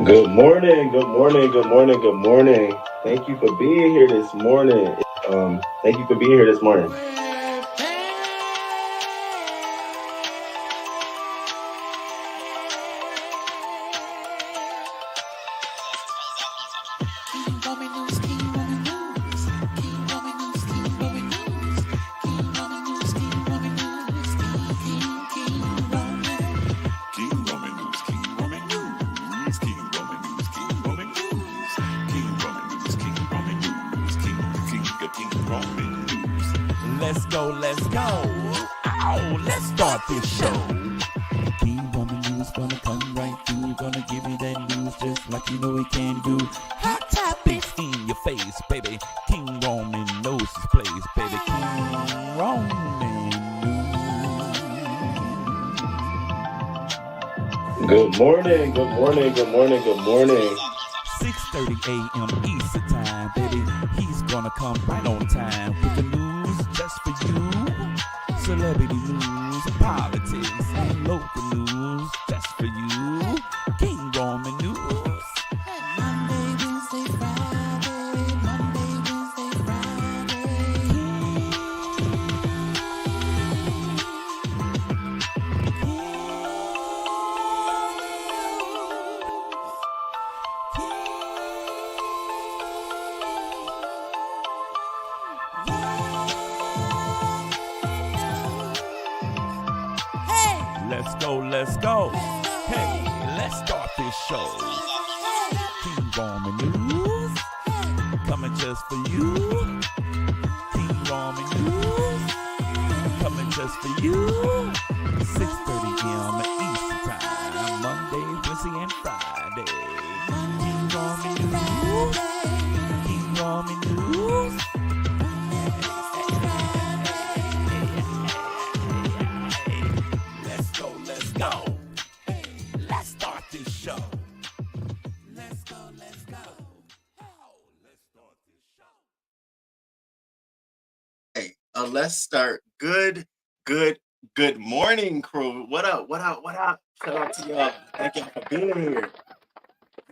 Good morning, good morning, good morning, good morning. Thank you for being here this morning. Thank you for being here this morning. Let's go. Oh, let's start this show. King Roman News gonna come right through. Gonna give you that news just like you know he can do. Hot topics in your face, baby. King Roman knows his place, baby. King Roman News. Good morning, good morning, good morning, good morning. 6:30 a.m. Eastern time, baby. He's gonna come right on time with the news just for you. Celebrity news, politics, and local news just for you. King Roman News. Monday, Wednesday, Friday. Monday, Wednesday, Let's go. Hey, let's start this show. King Roman News, coming just for you. King Roman News, coming just for you. 6:30 a.m. Eastern Time, Monday, Wednesday, and Friday. King Roman News, King Roman News. Let's go. Hey, let's start this show. Let's go. Oh, let's start this show. Hey, let's start. Good morning, crew. What up? Shout out to y'all. Thank y'all for being here.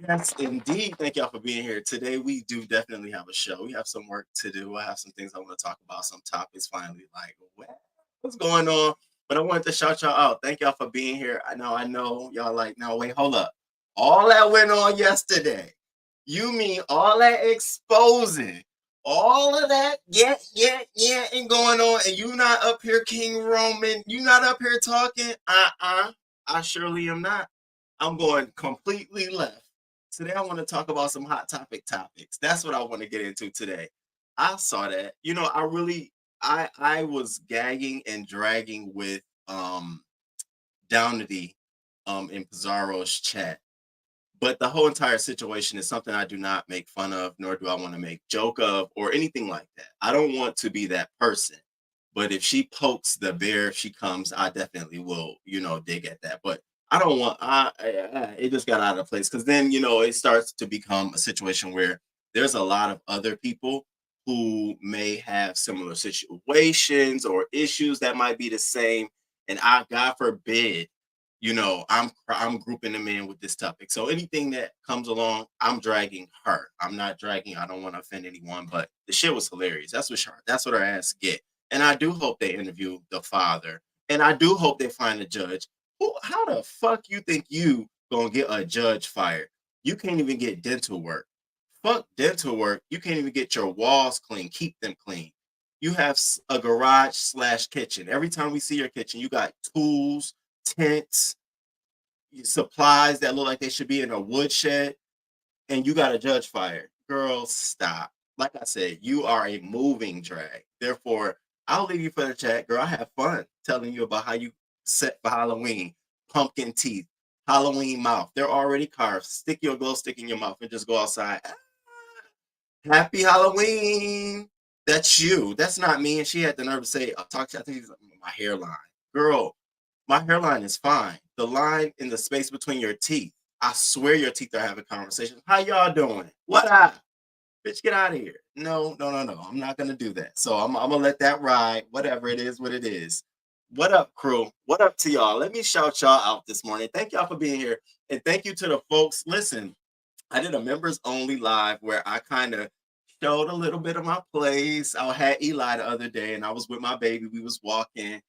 Yes, indeed. Thank y'all for being here. Today, we do definitely have a show. We have some work to do. I have some things I want to talk about, some topics finally, like what's going on. But I wanted to shout y'all out. Thank y'all for being here. I know y'all like, no, wait, hold up. All that went on yesterday. You mean all that exposing, all of that, and going on, and you not up here, King Roman, you not up here talking? I surely am not. I'm going completely left. Today I want to talk about some hot topics. That's what I want to get into today. I saw that. I was gagging and dragging with Downity in Pizarro's chat. But the whole entire situation is something I do not make fun of, nor do I want to make joke of or anything like that. I don't want to be that person. But if she pokes the bear, if she comes, I definitely will, dig at that. But I don't want, it just got out of place because then, it starts to become a situation where there's a lot of other people who may have similar situations or issues that might be the same. And God forbid, I'm grouping them in with this topic. So anything that comes along, I'm dragging her. I'm not dragging. I don't want to offend anyone, but the shit was hilarious. That's what her ass get. And I do hope they interview the father. And I do hope they find a judge. How the fuck you think you gonna get a judge fired? You can't even get dental work. Fuck dental work. You can't even get your walls clean. Keep them clean. You have a garage/kitchen. Every time we see your kitchen, you got tools, tents, supplies that look like they should be in a woodshed, and you got a judge fired. Girl, stop. Like I said, you are a moving drag. Therefore, I'll leave you for the chat. Girl, I have fun telling you about how you set for Halloween. Pumpkin teeth, Halloween mouth. They're already carved. Stick your glow stick in your mouth and just go outside. Happy Halloween. That's you. That's not me. And she had the nerve to say, I'll talk to you. I think it's my hairline. Girl, my hairline is fine. The line in the space between your teeth. I swear your teeth are having conversations. How y'all doing? What up? Bitch, get out of here. No. I'm not going to do that. So I'm going to let that ride. Whatever it is, what it is. What up, crew? What up to y'all? Let me shout y'all out this morning. Thank y'all for being here. And thank you to the folks. Listen, I did a members only live where I kind of showed a little bit of my place. I had Eli the other day and I was with my baby. We was walking.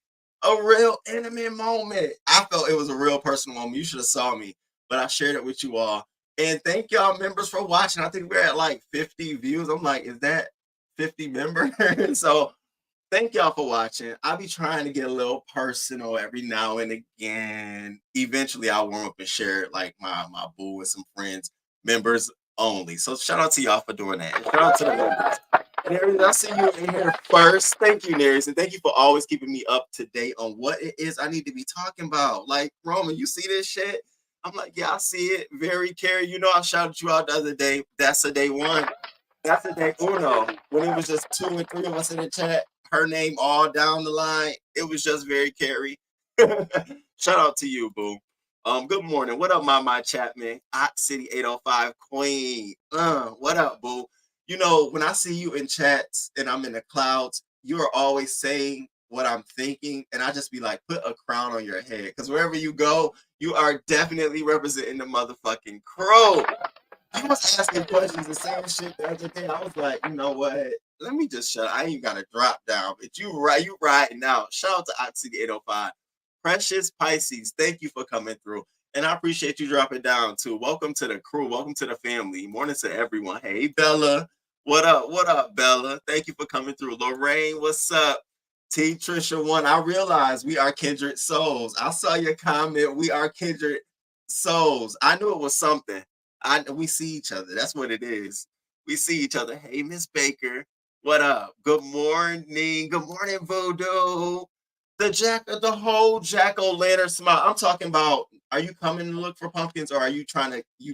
A real intimate moment. I felt it was a real personal moment. You should have saw me, but I shared it with you all. And thank y'all members for watching. I think we're at like 50 views. I'm like, is that 50 members? So thank y'all for watching. I'll be trying to get a little personal every now and again. Eventually, I'll warm up and share it like my boo with some friends, members only. So shout out to y'all for doing that. Shout out to the members. Neris, I see you in here first. Thank you, Neris, and thank you for always keeping me up to date on what it is I need to be talking about. Like, Roman, you see this shit? I'm like, yeah, I see it. Very Carrie, you know, I shouted you out the other day. That's a day one. That's a day uno. When it was just 2 and 3 of us in the chat, her name all down the line. It was just very Carrie. Shout out to you, boo. Good morning. What up, my Chapman? Hot City 805 Queen. What up, boo? You know, when I see you in chats and I'm in the clouds, you are always saying what I'm thinking, and I just be like, put a crown on your head, because wherever you go, you are definitely representing the motherfucking crew. You was asking questions and saying shit the other day. I was like, you know what? Let me just shut. I ain't got to drop down. But you right now. Shout out to Oxy 805. Precious Pisces, thank you for coming through. And I appreciate you dropping down too. Welcome to the crew. Welcome to the family. Morning to everyone. Hey, Bella. What up? What up, Bella? Thank you for coming through. Lorraine, what's up? T Trisha 1. I realized we are kindred souls. I saw your comment. We are kindred souls. I knew it was something. We see each other. That's what it is. We see each other. Hey, Miss Baker. What up? Good morning. Good morning, Voodoo. The whole jack-o'-lantern smile. I'm talking about, are you coming to look for pumpkins, or are you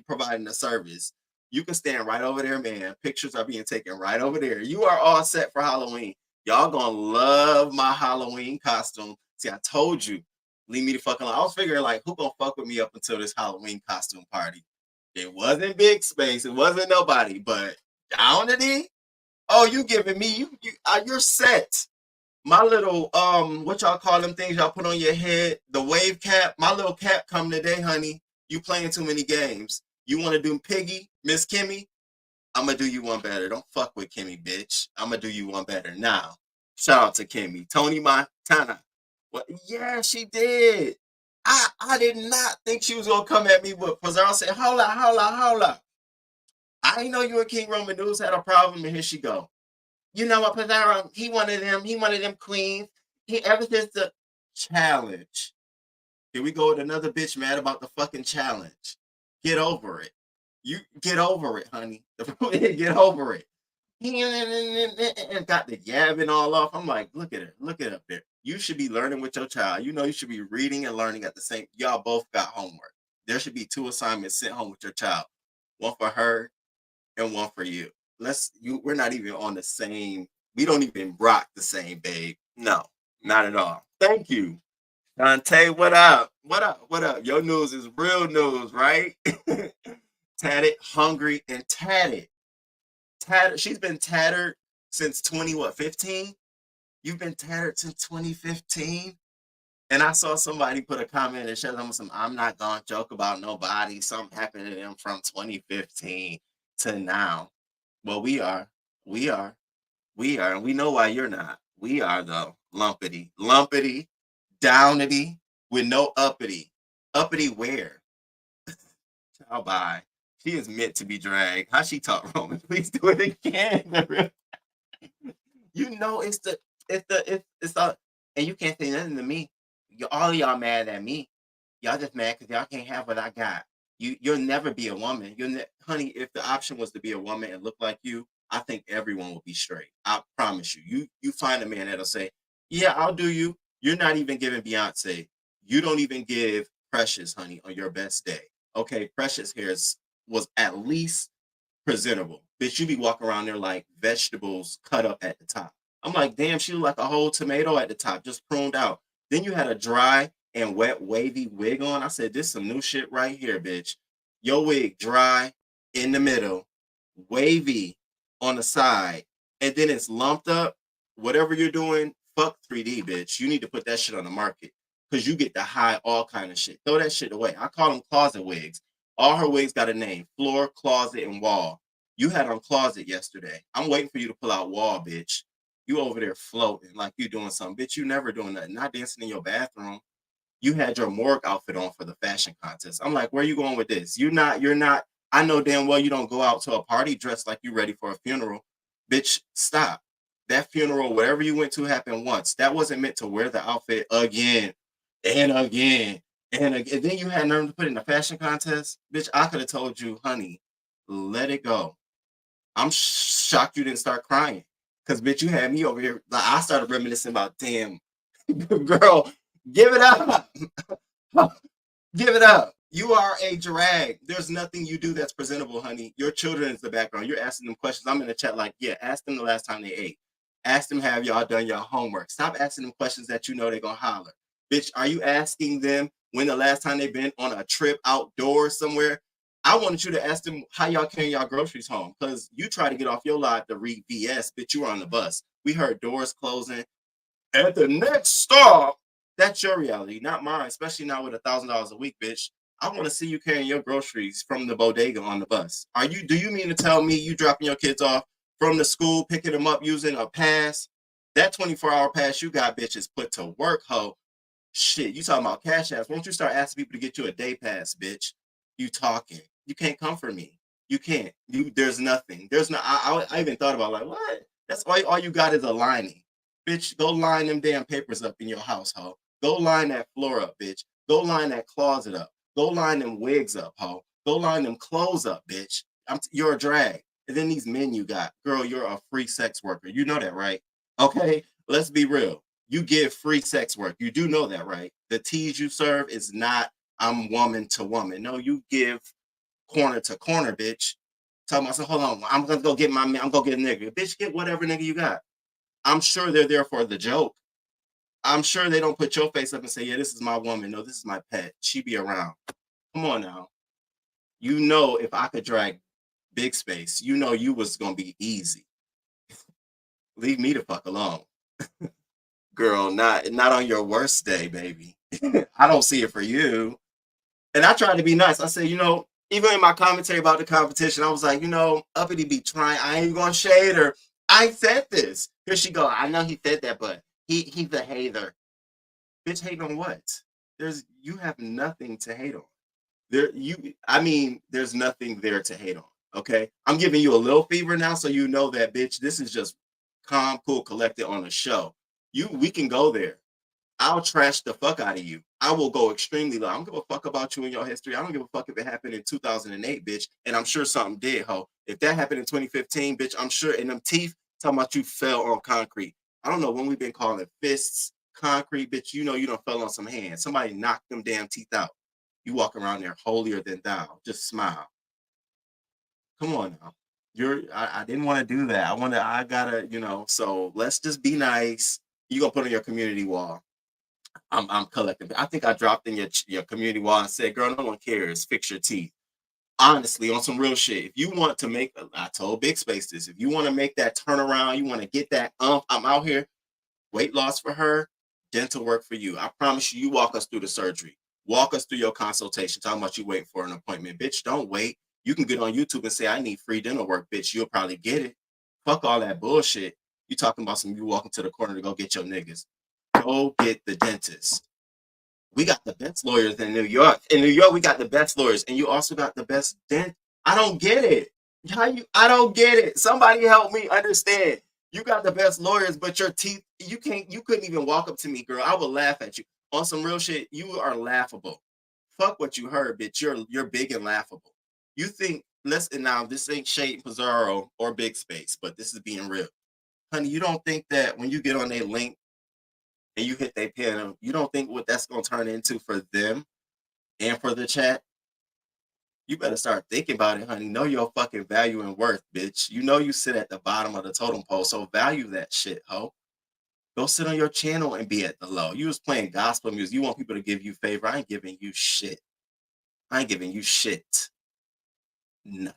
providing a service? You can stand right over there, man. Pictures are being taken right over there. You are all set for Halloween. Y'all gonna love my Halloween costume. See, I told you, leave me the fuck alone. I was figuring, like, who gonna fuck with me up until this Halloween costume party? It wasn't Big Space. It wasn't nobody, but Downity. Oh, you giving me, you're set. My little, what y'all call them things y'all put on your head, the wave cap, my little cap come today, honey. You playing too many games. You want to do Piggy, Miss Kimmy? I'm going to do you one better. Don't fuck with Kimmy, bitch. I'm going to do you one better now. Shout out to Kimmy. Tony Montana. What? Yeah, she did. I did not think she was going to come at me with Pizarro said, holla, holla, holla. I didn't know you and King Roman News had a problem, and here she go. You know what, Pizarro? He wanted them queens. He ever since the challenge. Here we go with another bitch mad about the fucking challenge. Get over it. You get over it, honey. Get over it. And got the yabbing all off. I'm like, look at her. Look at up there. You should be learning with your child. You know, you should be reading and learning at the same. Y'all both got homework. There should be 2 assignments sent home with your child. One for her and one for you. We're not even on the same. We don't even rock the same, babe. No, not at all. Thank you. Dante, what up? What up? What up? Your news is real news, right? Tatted, hungry, and tatted. Tattered. She's been tattered since 15? You've been tattered since 2015? And I saw somebody put a comment and said, I'm not going to joke about nobody. Something happened to them from 2015 to now. Well, we are. And we know why you're not. We are, though. Lumpity, downity, with no uppity. Uppity where? Oh, bye. She is meant to be dragged. How she talk, Roman? Please do it again. You know it's the, and you can't say nothing to me. All of y'all mad at me. Y'all just mad because y'all can't have what I got. You'll never be a woman. Honey, if the option was to be a woman and look like you, I think everyone will be straight. I promise you. You find a man that'll say, yeah, I'll do you. You're not even giving Beyonce. You don't even give Precious, honey, on your best day. Okay, Precious hair was at least presentable. Bitch, you be walking around there like vegetables cut up at the top. I'm like, damn, she looked like a whole tomato at the top, just pruned out. Then you had a dry and wet wavy wig on. I said, this is some new shit right here, bitch. Your wig dry in the middle, wavy on the side, and then it's lumped up. Whatever you're doing, fuck 3D, bitch. You need to put that shit on the market because you get to hide all kind of shit. Throw that shit away. I call them closet wigs. All her wigs got a name: floor, closet, and wall. You had on closet yesterday. I'm waiting for you to pull out wall, bitch. You over there floating like you doing something, bitch. You never doing nothing. Not dancing in your bathroom. You had your morgue outfit on for the fashion contest. I'm like, where are you going with this? You're not. I know damn well you don't go out to a party dressed like you ready for a funeral. Bitch, stop. That funeral, whatever you went to, happened once. That wasn't meant to wear the outfit again and again and again. And then you had nerve to put it in a fashion contest. Bitch, I could have told you, honey, let it go. I'm shocked you didn't start crying. Because, bitch, you had me over here. Like, I started reminiscing about, damn, girl, give it up. Give it up. You are a drag. There's nothing you do that's presentable, honey. Your children is the background. You're asking them questions. I'm in the chat like, yeah, ask them the last time they ate. Ask them, have y'all done your homework? Stop asking them questions that you know they're going to holler. Bitch, are you asking them when the last time they've been on a trip outdoors somewhere? I wanted you to ask them how y'all carry y'all groceries home, because you try to get off your live to read BS, bitch, you were on the bus. We heard doors closing. At the next stop, that's your reality, not mine, especially now with $1,000 a week, bitch. I want to see you carrying your groceries from the bodega on the bus. Do you mean to tell me you dropping your kids off from the school, picking them up using a pass? That 24-hour pass you got, bitch, is put to work, ho. Shit, you talking about cash apps. Why don't you start asking people to get you a day pass, bitch? You talking. You can't come for me. You can't. There's nothing. There's no. I even thought about like, what? That's all you got is a lining. Bitch, go line them damn papers up in your house, ho. Go line that floor up, bitch. Go line that closet up. Go line them wigs up, ho. Go line them clothes up, bitch. You're a drag. And then these men you got, girl, you're a free sex worker. You know that, right? Okay, let's be real. You give free sex work. You do know that, right? The teas you serve is not I'm woman to woman. No, you give corner to corner, bitch. Tell myself, hold on, I'm gonna go get my man. I'm gonna get a nigga. Bitch, get whatever nigga you got. I'm sure they're there for the joke. I'm sure they don't put your face up and say, yeah, this is my woman. No, this is my pet. She be around. Come on now. You know, if I could drag big space, you know you was going to be easy. Leave me the fuck alone. Girl, not on your worst day, baby. I don't see it for you. And I tried to be nice. I said, you know, even in my commentary about the competition, I was like, you know, Uppity be trying. I ain't going to shade her. I said this. Here she go. I know he said that, but he's a hater. Bitch, hate on what? You have nothing to hate on. There's nothing there to hate on. Okay. I'm giving you a little fever now, so you know that, bitch, this is just calm, cool, collected on a show. We can go there. I'll trash the fuck out of you. I will go extremely low. I don't give a fuck about you and your history. I don't give a fuck if it happened in 2008, bitch. And I'm sure something did, ho. If that happened in 2015, bitch, I'm sure in them teeth, talking about you fell on concrete. I don't know when we've been calling fists concrete, bitch. You know you don't fell on some hands. Somebody knocked them damn teeth out. You walk around there holier than thou. Just smile. Come on now. I didn't want to do that. I gotta, you know, so let's just be nice. You gonna put on your community wall. I'm collecting. I think I dropped in your community wall and said, girl, no one cares. Fix your teeth. Honestly, on some real shit. If you want to make, I told Big Space this, if you want to make that turnaround, you want to get that I'm out here, weight loss for her, dental work for you. I promise you, you walk us through the surgery. Walk us through your consultation. Talking about you waiting for an appointment. Bitch, don't wait. You can get on YouTube and say, I need free dental work, bitch. You'll probably get it. Fuck all that bullshit. You talking about you walking to the corner to go get your niggas. Go get the dentist. We got the best lawyers in New York. In New York, we got the best lawyers, and you also got the best dent. I don't get it. I don't get it. Somebody help me understand. You got the best lawyers, but your teeth, you couldn't even walk up to me, girl. I would laugh at you. On some real shit, you are laughable. Fuck what you heard, bitch. You're big and laughable. You think, now this ain't Shade Pizarro or Big Space, but this is being real. Honey, you don't think that when you get on their link and you hit their pin, you don't think what that's going to turn into for them and for the chat? You better start thinking about it, honey. Know your fucking value and worth, bitch. You know you sit at the bottom of the totem pole, so value that shit, ho. Go sit on your channel and be at the low. You was playing gospel music. You want people to give you favor. I ain't giving you shit. I ain't giving you shit. Nothing.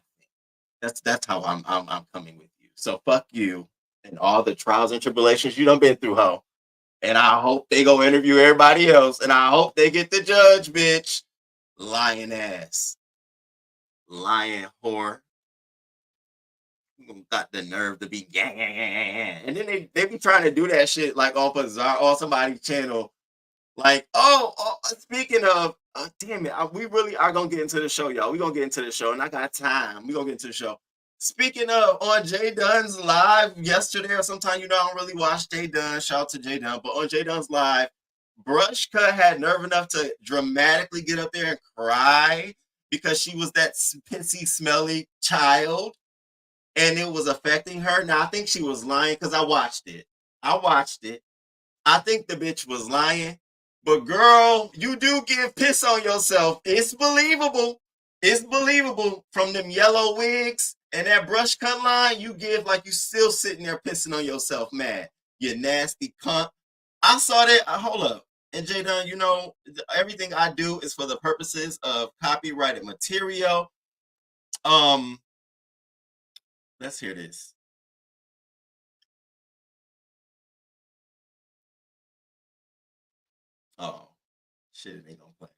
That's how I'm coming with you. So fuck you and all the trials and tribulations you done been through, ho. And I hope they go interview everybody else. And I hope they get the judge, bitch. Lying ass. Lying whore. Got the nerve to be and then they be trying to do that shit like off of somebody's channel. Like, speaking of, damn it, we really are gonna get into the show, y'all. We gonna get into the show, and I got time. We gonna get into the show. Speaking of, on Jay Dunn's live yesterday or sometime, I don't really watch Jay Dunn. Shout out to Jay Dunn, but on Jay Dunn's live, Brush Cut had nerve enough to dramatically get up there and cry because she was that pissy, smelly child, and it was affecting her. Now I think she was lying because I watched it. I think the bitch was lying. But girl, you do give piss on yourself. It's believable. It's believable. From them yellow wigs and that brush cut line, you give like you still sitting there pissing on yourself, mad. You nasty cunt. I saw that. Hold up. And Jay Dunn, everything I do is for the purposes of copyrighted material. Let's hear this. Oh, shit, it ain't gonna play.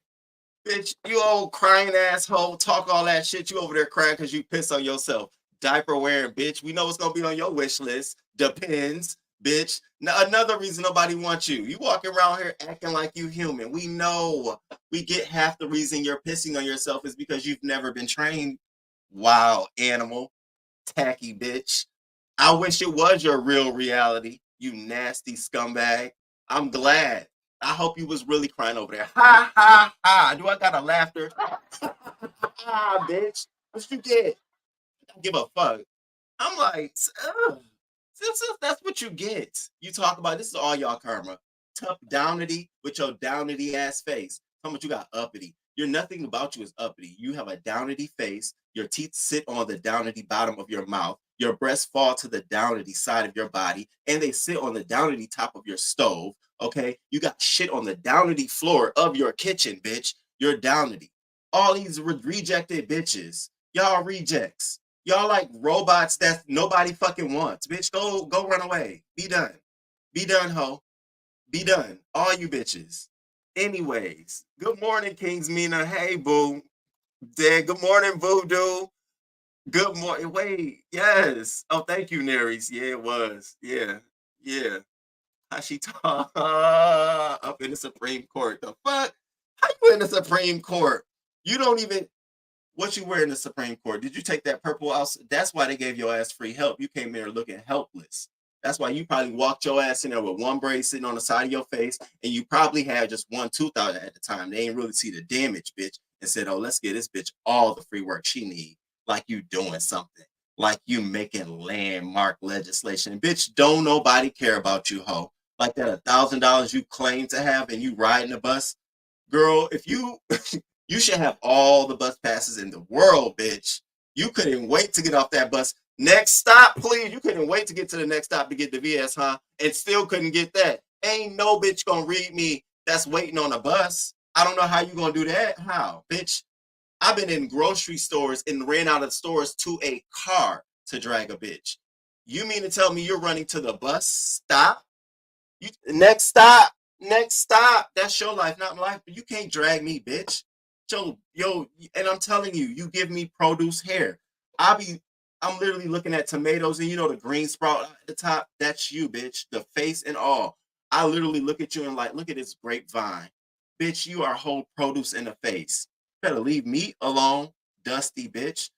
Bitch, you old crying asshole, talk all that shit. You over there crying because you piss on yourself. Diaper wearing, bitch. We know what's gonna be on your wish list. Depends, bitch. Now, another reason nobody wants you. You walking around here acting like you human. We know. We get half the reason you're pissing on yourself is because you've never been trained. Wild animal. Tacky bitch. I wish it was your real reality, you nasty scumbag. I'm glad. I hope you was really crying over there. Ha, ha, ha. Do I got a laughter? Ah, bitch. What you get? I don't give a fuck. I'm like, that's what you get. You talk about, this is all y'all karma. Tough downity with your downity ass face. How much you got uppity? Nothing about you is uppity. You have a downity face. Your teeth sit on the downity bottom of your mouth. Your breasts fall to the downity side of your body, and they sit on the downity top of your stove. Okay, you got shit on the downity floor of your kitchen, bitch. You're downity. All these rejected bitches, y'all rejects. Y'all like robots that nobody fucking wants, bitch. Go run away. Be done. Be done, ho. Be done. All you bitches. Anyways, good morning, Kings Mina. Hey, boo. Dad, good morning, Voodoo. Good morning. Wait, yes. Oh, thank you, Neris. Yeah, it was. Yeah. How she talk up in the Supreme Court? The fuck? How you in the Supreme Court? You don't even. What you wear in the Supreme Court? Did you take that purple out? That's why they gave your ass free help. You came there looking helpless. That's why you probably walked your ass in there with one braid sitting on the side of your face, and you probably had just one tooth out at the time. They ain't really see the damage, bitch, and said, "Oh, let's get this bitch all the free work she need." Like you doing something, like you making landmark legislation, bitch. Don't nobody care about you, ho. Like that $1,000 you claim to have, and you riding the bus, girl. If you you should have all the bus passes in the world, bitch. You couldn't wait to get off that bus. Next stop, please. You couldn't wait to get to the next stop to get the VS, huh? And still couldn't get that. Ain't no bitch gonna read me that's waiting on a bus. I don't know how you gonna do that. How, bitch? I've been in grocery stores and ran out of stores to a car to drag a bitch. You mean to tell me you're running to the bus stop? Next stop. That's your life, not my life. But you can't drag me, bitch. Yo, and I'm telling you, you give me produce hair. I'm literally looking at tomatoes, and the green sprout at the top. That's you, bitch. The face and all. I literally look at you and like, look at this grapevine, bitch. You are whole produce in the face. Better leave me alone, dusty bitch.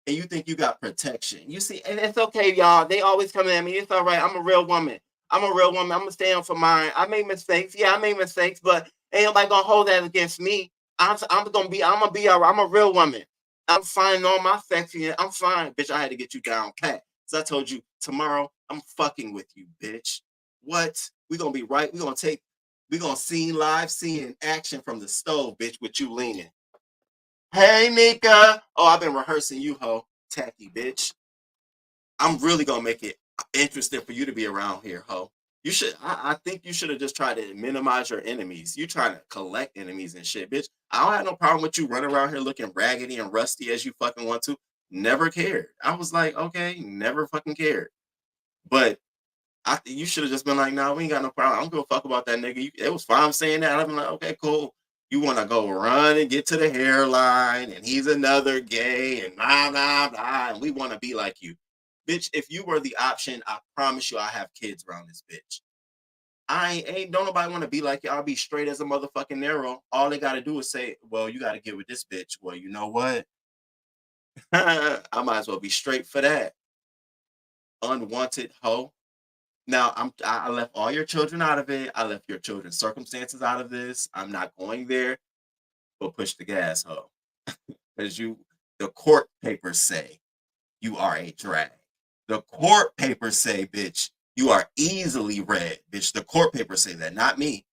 And you think you got protection? You see, and it's okay, y'all. They always come at me. It's all right. I'm a real woman. I'm gonna stand for mine. I made mistakes. Yeah, I made mistakes, but ain't nobody gonna hold that against me. I'm gonna be all right. I'm a real woman. I'm fine on my sexy. I'm fine, bitch. I had to get you down pat. So I told you tomorrow I'm fucking with you, bitch. What? We gonna be right. We gonna see live scene action from the stove, bitch, with you leaning. Hey, Nika. Oh, I've been rehearsing you, ho. Tacky bitch. I'm really gonna make it interesting for you to be around here, ho. You should. I think you should have just tried to minimize your enemies. You trying to collect enemies and shit, bitch. I don't have no problem with you running around here looking raggedy and rusty as you fucking want to. Never cared. I was like, okay, never fucking cared. But You should have just been like, nah, we ain't got no problem. I don't give a fuck about that nigga. It was fine saying that. I'm like, okay, cool. You want to go run and get to the hairline, and he's another gay, and blah, blah, blah, and we want to be like you. Bitch, if you were the option, I promise you I have kids around this bitch. Don't nobody want to be like you. I'll be straight as a motherfucking narrow. All they got to do is say, well, you got to get with this bitch. Well, you know what? I might as well be straight for that. Unwanted hoe. Now I left all your children out of it. I left your children's circumstances out of this. I'm not going there, but push the gas, hoe. Because the court papers say you are a drag. The court papers say, bitch, you are easily read. Bitch, the court papers say that, not me.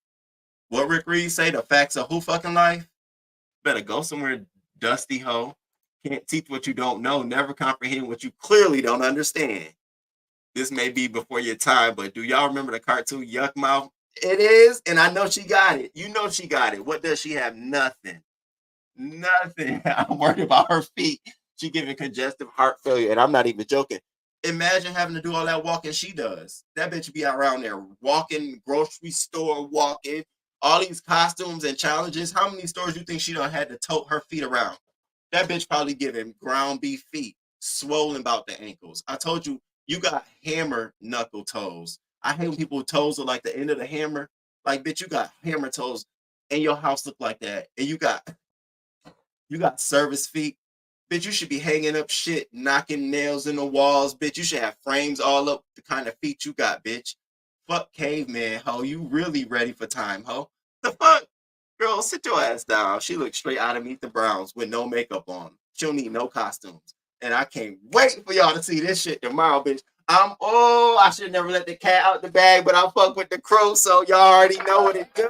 What Rick Reed say? The facts of who fucking life? Better go somewhere, dusty hoe. Can't teach what you don't know. Never comprehend what you clearly don't understand. This may be before your time, but do y'all remember the cartoon Yuck Mouth? It is, and I know she got it. You know she got it. What does she have? Nothing. Nothing. I'm worried about her feet. She giving congestive heart failure, and I'm not even joking. Imagine having to do all that walking she does. That bitch be around there walking, grocery store walking, all these costumes and challenges. How many stores you think she done had to tote her feet around? That bitch probably giving ground beef feet, swollen about the ankles. I told you, you got hammer knuckle toes. I hate when people toes are like the end of the hammer. Like, bitch, you got hammer toes, and your house look like that, and you got service feet. Bitch, you should be hanging up shit, knocking nails in the walls. Bitch, you should have frames all up the kind of feet you got, bitch. Fuck caveman, ho. You really ready for time, ho. The fuck? Girl, sit your ass down. She looks straight out of Meet the Browns with no makeup on. She don't need no costumes. And I can't wait for y'all to see this shit tomorrow, bitch. I should never let the cat out the bag, but I fuck with the crow, so y'all already know what it do.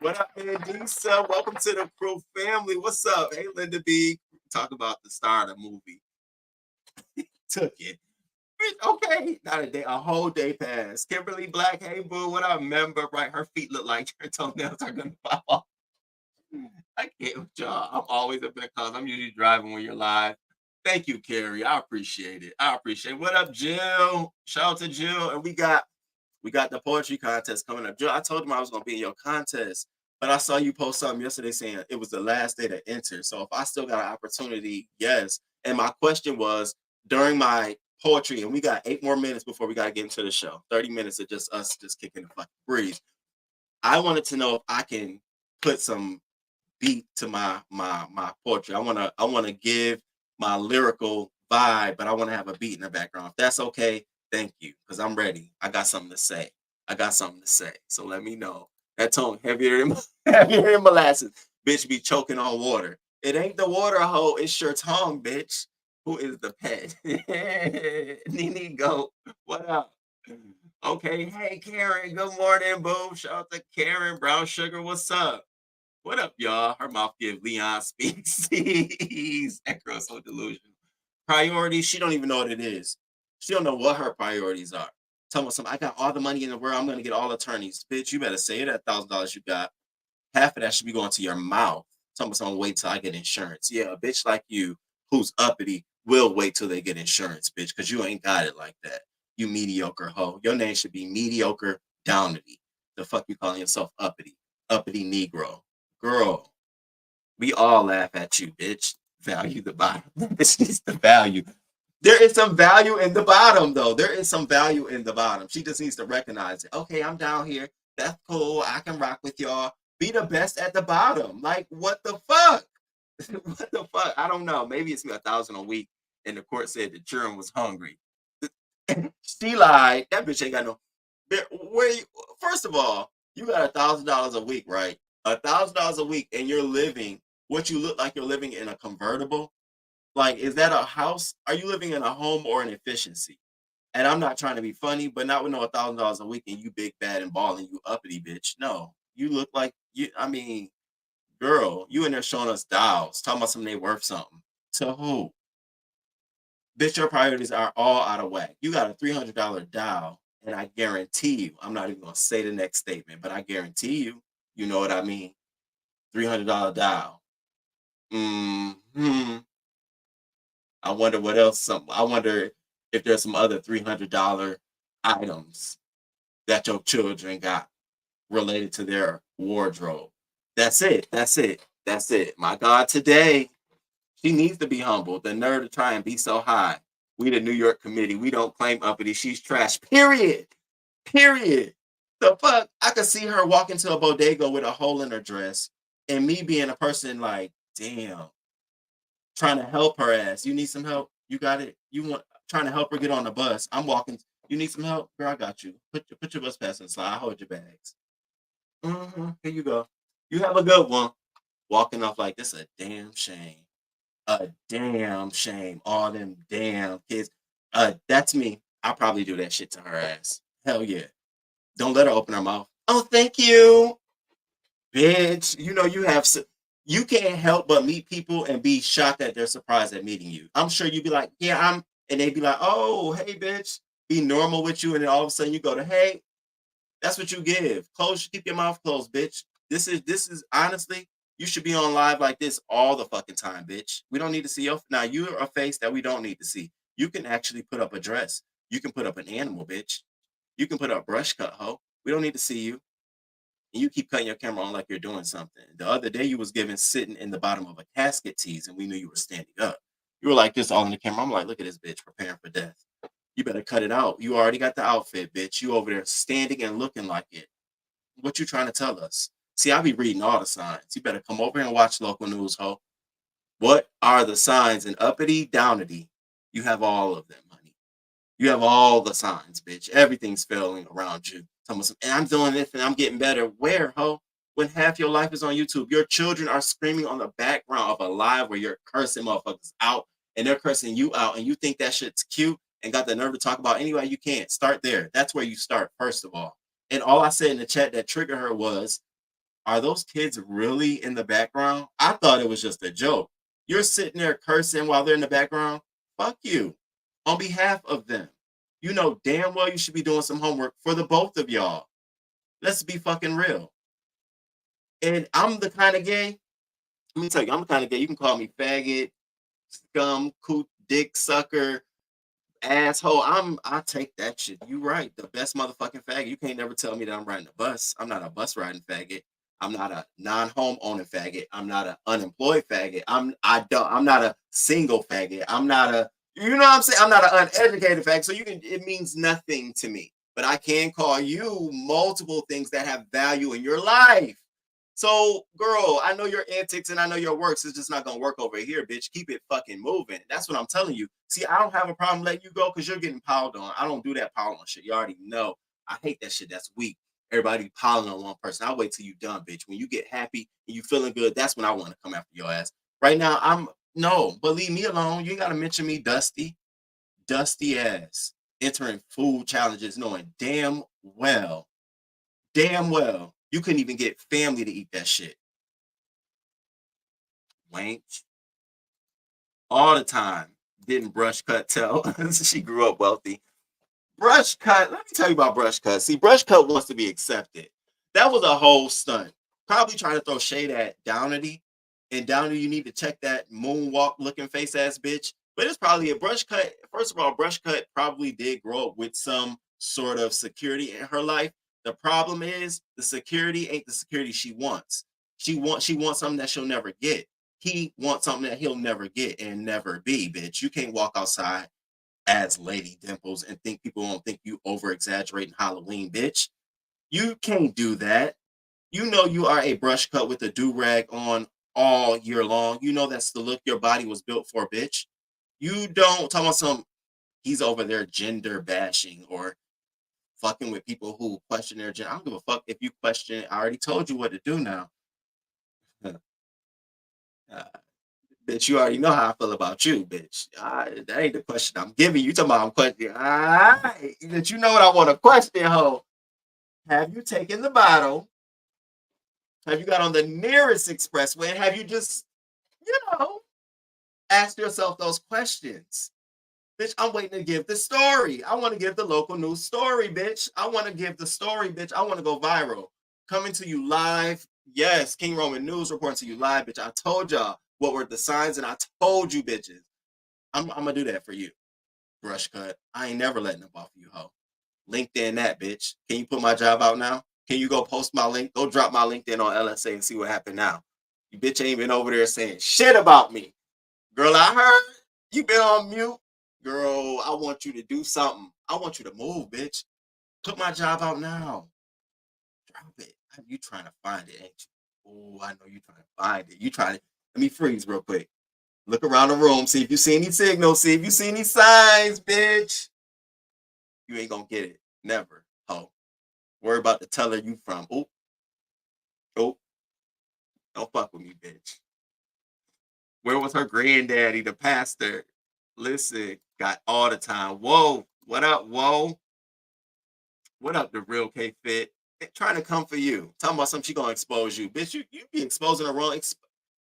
What up, man? D-Sub? Welcome to the Crow family. What's up? Hey, Linda B. Talk about the star of the movie. Took it. Okay, not a day, a whole day passed. Kimberly Black, hey boo, what I remember, right? Her feet look like her toenails are gonna fall off. I can't with y'all. I'm always up in the cars. I'm usually driving when you're live. Thank you, Carrie. I appreciate it. I appreciate it. What up, Jill? Shout out to Jill. And we got the poetry contest coming up. Jill, I told him I was gonna be in your contest, but I saw you post something yesterday saying it was the last day to enter. So if I still got an opportunity, yes. And my question was during my poetry, and we got 8 more minutes before we gotta get into the show. 30 minutes of just us just kicking the fucking breeze. I wanted to know if I can put some beat to my poetry. I wanna give my lyrical vibe, but I want to have a beat in the background. If that's okay, thank you, because I'm ready. I got something to say. So let me know. That tongue heavier than molasses. Bitch be choking on water. It ain't the water hole, it's your tongue, bitch. Who is the pet? Nene go. What up? Okay, hey Karen, good morning, boo. Shout out to Karen Brown Sugar. What's up? What up, y'all? Her mouth give Leon species. That girl's so delusional. Priorities, she don't even know what it is. She don't know what her priorities are. Tell me something. I got all the money in the world. I'm gonna get all attorneys. Bitch, you better say that $1,000 you got. Half of that should be going to your mouth. Tell me something. Wait till I get insurance. Yeah, a bitch like you who's uppity will wait till they get insurance, bitch, because you ain't got it like that. You mediocre hoe. Your name should be mediocre downity. The fuck you calling yourself uppity? Uppity Negro. Girl, we all laugh at you, bitch. Value the bottom. This is the value. There is some value in the bottom, though. There is some value in the bottom. She just needs to recognize it. Okay, I'm down here. That's cool. I can rock with y'all. Be the best at the bottom. Like, what the fuck? What the fuck? I don't know. Maybe it's me $1,000 a week, and the court said the children was hungry. She lied. That bitch ain't got no. First of all, you got $1,000 a week, right? $1,000 a week, and you're living what you look like you're living in a convertible. Like, is that a house? Are you living in a home or an efficiency? And I'm not trying to be funny, but not with no $1,000 a week and you big bad and balling, you uppity bitch. No, you look like you. I mean, girl, you in there showing us dolls, talking about something they worth something. To who? Bitch, your priorities are all out of whack. You got a $300 doll, and I guarantee you, I'm not even gonna say the next statement, but I guarantee you know what I mean. $300 doll. I wonder what else. I wonder if there's some other $300 items that your children got related to their wardrobe. That's it. That's it. That's it. My God, today, she needs to be humble. The nerve to try and be so high. We the New York committee. We don't claim uppity. She's trash. Period. Period. The fuck? I could see her walk into a bodega with a hole in her dress, and me being a person like, damn, trying to help her ass. You need some help? You got it? You want trying to help her get on the bus. I'm walking. You need some help? Girl, I got you. Put your bus pass inside. I hold your bags. Here you go. You have a good one. Walking off like this a damn shame. A damn shame. All them damn kids. That's me. I'll probably do that shit to her ass. Hell yeah. Don't let her open her mouth. Oh, thank you, bitch. You know you can't help but meet people and be shocked that they're surprised at meeting you. I'm sure you'd be like, yeah, and they'd be like, oh, hey, bitch. Be normal with you, and then all of a sudden you go to, hey, that's what you give. Keep your mouth closed, bitch. This is honestly, you should be on live like this all the fucking time, bitch. We don't need to see your now. You're a face that we don't need to see. You can actually put up a dress. You can put up an animal, bitch. You can put up brush cut, hoe. We don't need to see you. And you keep cutting your camera on like you're doing something. The other day you was sitting in the bottom of a casket tease, and we knew you were standing up. You were like this all in the camera. I'm like, look at this bitch preparing for death. You better cut it out. You already got the outfit, bitch. You over there standing and looking like it. What you trying to tell us? See, I be reading all the signs. You better come over and watch local news, ho. What are the signs in uppity, downity? You have all of them, honey. You have all the signs, bitch. Everything's failing around you. And I'm doing this and I'm getting better. Where, ho? When half your life is on YouTube, your children are screaming on the background of a live where you're cursing motherfuckers out and they're cursing you out, and you think that shit's cute and got the nerve to talk about anyway. You can't start there. That's where you start, first of all. And all I said in the chat that triggered her was, are those kids really in the background? I thought it was just a joke. You're sitting there cursing while they're in the background. Fuck you. On behalf of them. You know damn well you should be doing some homework for the both of y'all. Let's be fucking real. And I'm the kind of gay. Let me tell you, I'm the kind of gay. You can call me faggot, scum, coot, dick sucker, asshole. I take that shit. You right. The best motherfucking faggot. You can't never tell me that I'm riding a bus. I'm not a bus riding faggot. I'm not a non-home owning faggot. I'm not an unemployed faggot. I'm not a single faggot. I'm not a, you know what I'm saying? I'm not an uneducated faggot. So it means nothing to me. But I can call you multiple things that have value in your life. So, girl, I know your antics and I know your works. It's just not going to work over here, bitch. Keep it fucking moving. That's what I'm telling you. See, I don't have a problem letting you go because you're getting piled on. I don't do that piling on shit. You already know. I hate that shit. That's weak. Everybody piling on one person. I'll wait till you done, bitch. When you get happy and you feeling good, that's when I want to come after your ass. Right now, but leave me alone. You ain't got to mention me, dusty ass. Entering food challenges knowing damn well, you couldn't even get family to eat that shit. Wank. All the time. Didn't Brush Cut tell? She grew up wealthy. Brush Cut, let me tell you about Brush Cut. See, Brush Cut wants to be accepted. That was a whole stunt. Probably trying to throw shade at Downity. And Downity, you need to check that moonwalk looking face ass bitch. But it's probably a Brush Cut. First of all, Brush Cut probably did grow up with some sort of security in her life. The problem is the security ain't the security she wants. She wants something that she'll never get. He wants something that he'll never get and never be, bitch. You can't walk outside as Lady Dimples and think people won't think you over exaggerating Halloween, bitch. You can't do that. You know you are a brush cut with a do-rag on all year long. You know that's the look your body was built for, bitch. You don't talk about he's over there gender bashing or fucking with people who question their gender. I don't give a fuck if you question it. I already told you what to do now. Bitch, you already know how I feel about you, bitch. That ain't the question I'm giving you. Talking about I'm questioning. That you know what I want to question, ho. Have you taken the bottle? Have you got on the nearest expressway? And have you just, asked yourself those questions? Bitch, I'm waiting to give the story. I want to give the local news story, bitch. I want to give the story, bitch. I want to go viral. Coming to you live. Yes, King Roman News reporting to you live, bitch. I told y'all what were the signs, and I told you, bitches. I'm going to do that for you. Brush Cut. I ain't never letting them off you, ho. LinkedIn that, bitch. Can you put my job out now? Can you go post my link? Go drop my LinkedIn on LSA and see what happened now. You bitch ain't been over there saying shit about me. Girl, I heard you been on mute. Girl, I want you to do something. I want you to move, bitch. Put my job out now. Drop it. You trying to find it, ain't you? Oh, I know you trying to find it. You trying to. Let me freeze real quick. Look around the room. See if you see any signals. See if you see any signs, bitch. You ain't gonna get it. Never. Oh. Worry about the teller you from. Oh. Oh. Don't fuck with me, bitch. Where was her granddaddy, the pastor? Listen, got all the time. Whoa. What up, whoa? What up, the real K Fit? Trying to come for you. Talking about something she gonna expose you. Bitch, you be exposing the wrong.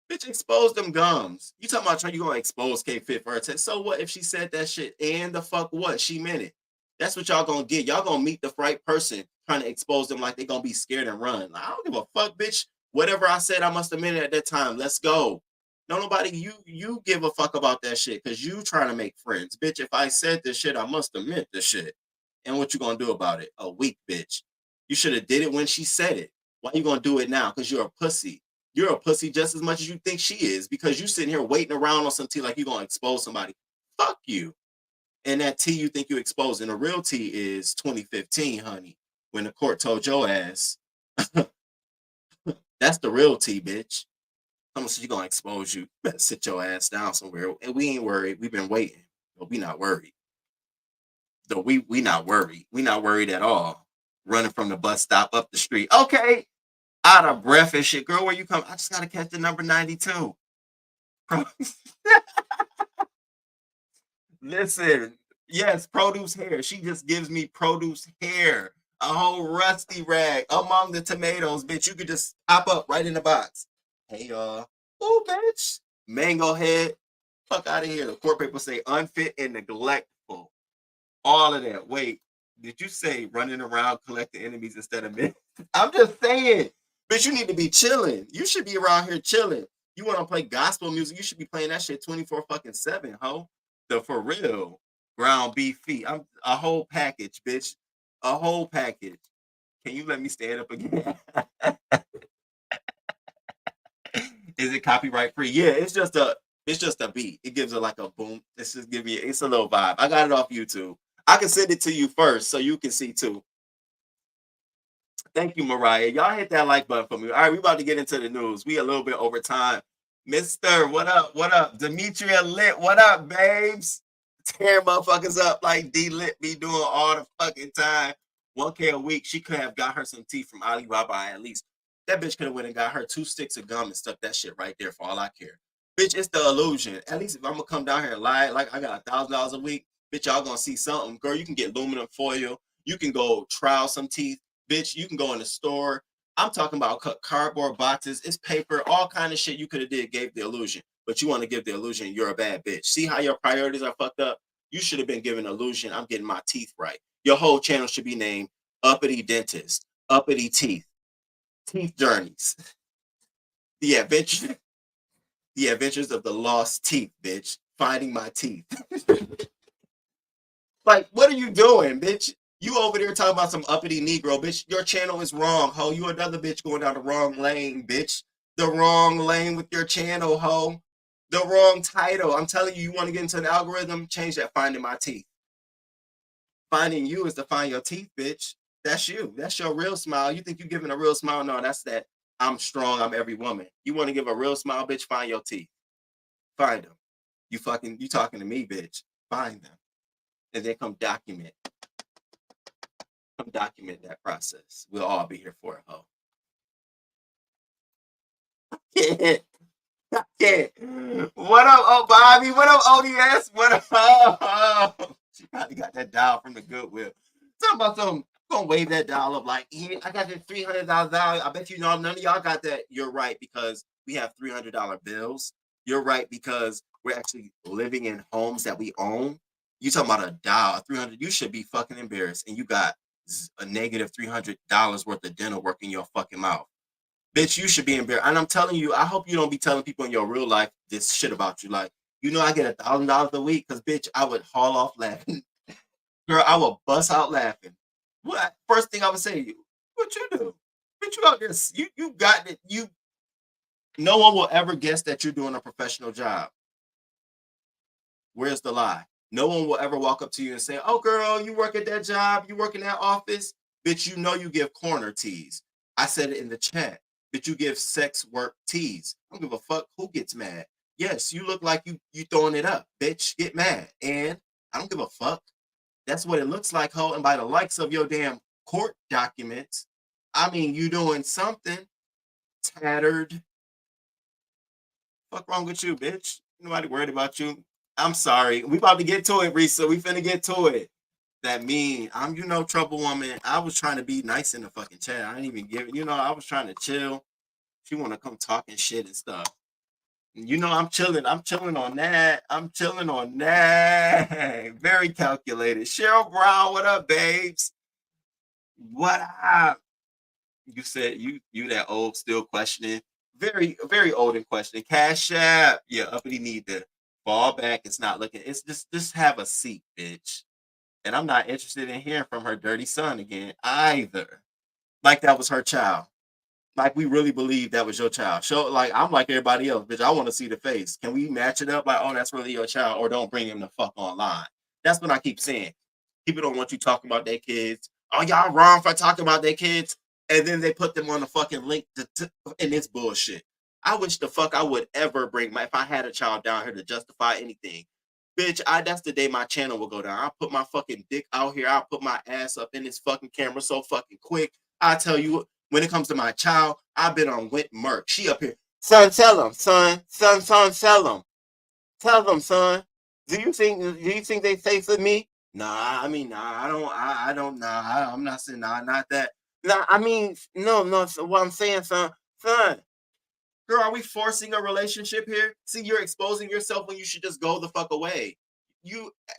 Bitch, expose them gums. You talking about you gonna expose K Fit for her test. So what if she said that shit and the fuck what? She meant it. That's what y'all gonna get. Y'all gonna meet the right person trying to expose them like they gonna be scared and run. Like, I don't give a fuck, bitch. Whatever I said, I must have meant it at that time. Let's go. No, nobody, you give a fuck about that shit because you trying to make friends. Bitch, if I said this shit, I must have meant this shit. And what you gonna do about it? A weak bitch. You should have did it when she said it. Why you gonna do it now? Because you're a pussy. You're a pussy just as much as you think she is because you sitting here waiting around on some tea like you're going to expose somebody. Fuck you. And that tea you think you exposing, the real tea is 2015, honey, when the court told your ass. That's the real tea, bitch. Someone said you're going to expose you. You better sit your ass down somewhere. And we ain't worried. We've been waiting. But we not worried. Though we not worried. We not worried at all. Running from the bus stop up the street. Okay. Out of breath and shit. Girl, where you come? I just got to catch the number 92. Listen, yes, produce hair. She just gives me produce hair. A whole rusty rag among the tomatoes, bitch. You could just pop up right in the box. Hey, y'all. Ooh, bitch. Mango head. Fuck out of here. The court papers say unfit and neglectful. All of that. Wait, did you say running around collecting enemies instead of men? I'm just saying. Bitch, you need to be chilling. You should be around here chilling. You want to play gospel music, you should be playing that shit 24/7, ho. The for real ground beef feet. I'm a whole package, bitch. A whole package. Can you let me stand up again? Is it copyright free? Yeah, it's just a beat. It gives it like a boom. It's just give me it's a little vibe. I got it off YouTube. I can send it to you first so you can see too. Thank you, Mariah. Y'all hit that like button for me. All right, we about to get into the news. We a little bit over time. Mr. What up? What up? Demetria Lit. What up, babes? Tearing motherfuckers up like D Lit be doing all the fucking time. 1K a week. She could have got her some tea from Alibaba at least. That bitch could have went and got her 2 sticks of gum and stuck that shit right there for all I care. Bitch, it's the illusion. At least if I'm gonna come down here and lie, like I got $1,000 a week, bitch, y'all gonna see something. Girl, you can get aluminum foil. You can go trial some teeth. Bitch, you can go in the store. I'm talking about cut cardboard boxes. It's paper, all kind of shit you could have did, gave the illusion. But you want to give the illusion you're a bad bitch. See how your priorities are fucked up? You should have been given illusion. I'm getting my teeth right. Your whole channel should be named Uppity Dentist, Uppity Teeth, Teeth Journeys, the adventures of the lost teeth, bitch. Finding my teeth. Like, what are you doing, bitch? You over there talking about some uppity Negro, bitch. Your channel is wrong, ho. You another bitch going down the wrong lane, bitch. The wrong lane with your channel, ho. The wrong title. I'm telling you, you want to get into an algorithm? Change that. Finding my teeth. Finding you is to find your teeth, bitch. That's you. That's your real smile. You think you giving a real smile? No, that's that. I'm strong. I'm every woman. You want to give a real smile, bitch? Find your teeth. Find them. You talking to me, bitch. Find them. And then come document that process. We'll all be here for it, ho. Yeah. What up, oh Bobby? What up, ODS? What up? Oh, she probably got that dial from the Goodwill. Talking about something. Gonna wave that dial up like, yeah, I got that $300 dial. I bet you know none of y'all got that. You're right, because we have $300 bills. You're right, because we're actually living in homes that we own. You talking about a dial, 300? You should be fucking embarrassed, and you got a negative $300 worth of dental work in your fucking mouth. Bitch, you should be embarrassed. And I'm telling you, I hope you don't be telling people in your real life this shit about you. Like, you know, I get $1,000 a week because, bitch, I would haul off laughing. Girl, I will bust out laughing. What first thing I would say to you? What you do? Bitch, you out there? You got it. You. No one will ever guess that you're doing a professional job. Where's the lie? No one will ever walk up to you and say, "Oh, girl, you work at that job. You work in that office." Bitch, you know you give corner teas. I said it in the chat. Bitch, you give sex work teas. I don't give a fuck who gets mad. Yes, you look like you throwing it up. Bitch, get mad. And I don't give a fuck. That's what it looks like, ho. And by the likes of your damn court documents, I mean, you doing something tattered. Fuck wrong with you, bitch? Nobody worried about you. I'm sorry. We about to get to it, Risa. We finna get to it. That mean, I'm trouble woman. I was trying to be nice in the fucking chat. I didn't even give it. I was trying to chill. She want to come talking shit and stuff. I'm chilling. I'm chilling on that. I'm chilling on that. Very calculated. Cheryl Brown, what up, babes? What up? You said you that old, still questioning. Very, very old and questioning. Cash App. Yeah, uppity need to fall back. It's not looking. It's just have a seat, bitch. And I'm not interested in hearing from her dirty son again either. Like that was her child. Like we really believe that was your child. Show like I'm like everybody else, bitch. I want to see the face. Can we match it up? Like, oh, that's really your child, or don't bring him the fuck online. That's what I keep saying. People don't want you talking about their kids. Oh, y'all wrong for talking about their kids, and then they put them on the fucking link in this bullshit. I wish the fuck I would ever bring if I had a child down here to justify anything. Bitch, that's the day my channel will go down. I'll put my fucking dick out here. I'll put my ass up in this fucking camera so fucking quick. I tell you, when it comes to my child, I've been on Went Merck. She up here. Son, tell him. Son, tell him. Tell them, son. Do you think they safe with me? Nah, I mean, nah, I don't, nah, I'm not saying, nah, not that. Nah, I mean, no, so what I'm saying, son, girl, are we forcing a relationship here? See, you're exposing yourself when you should just go the fuck away.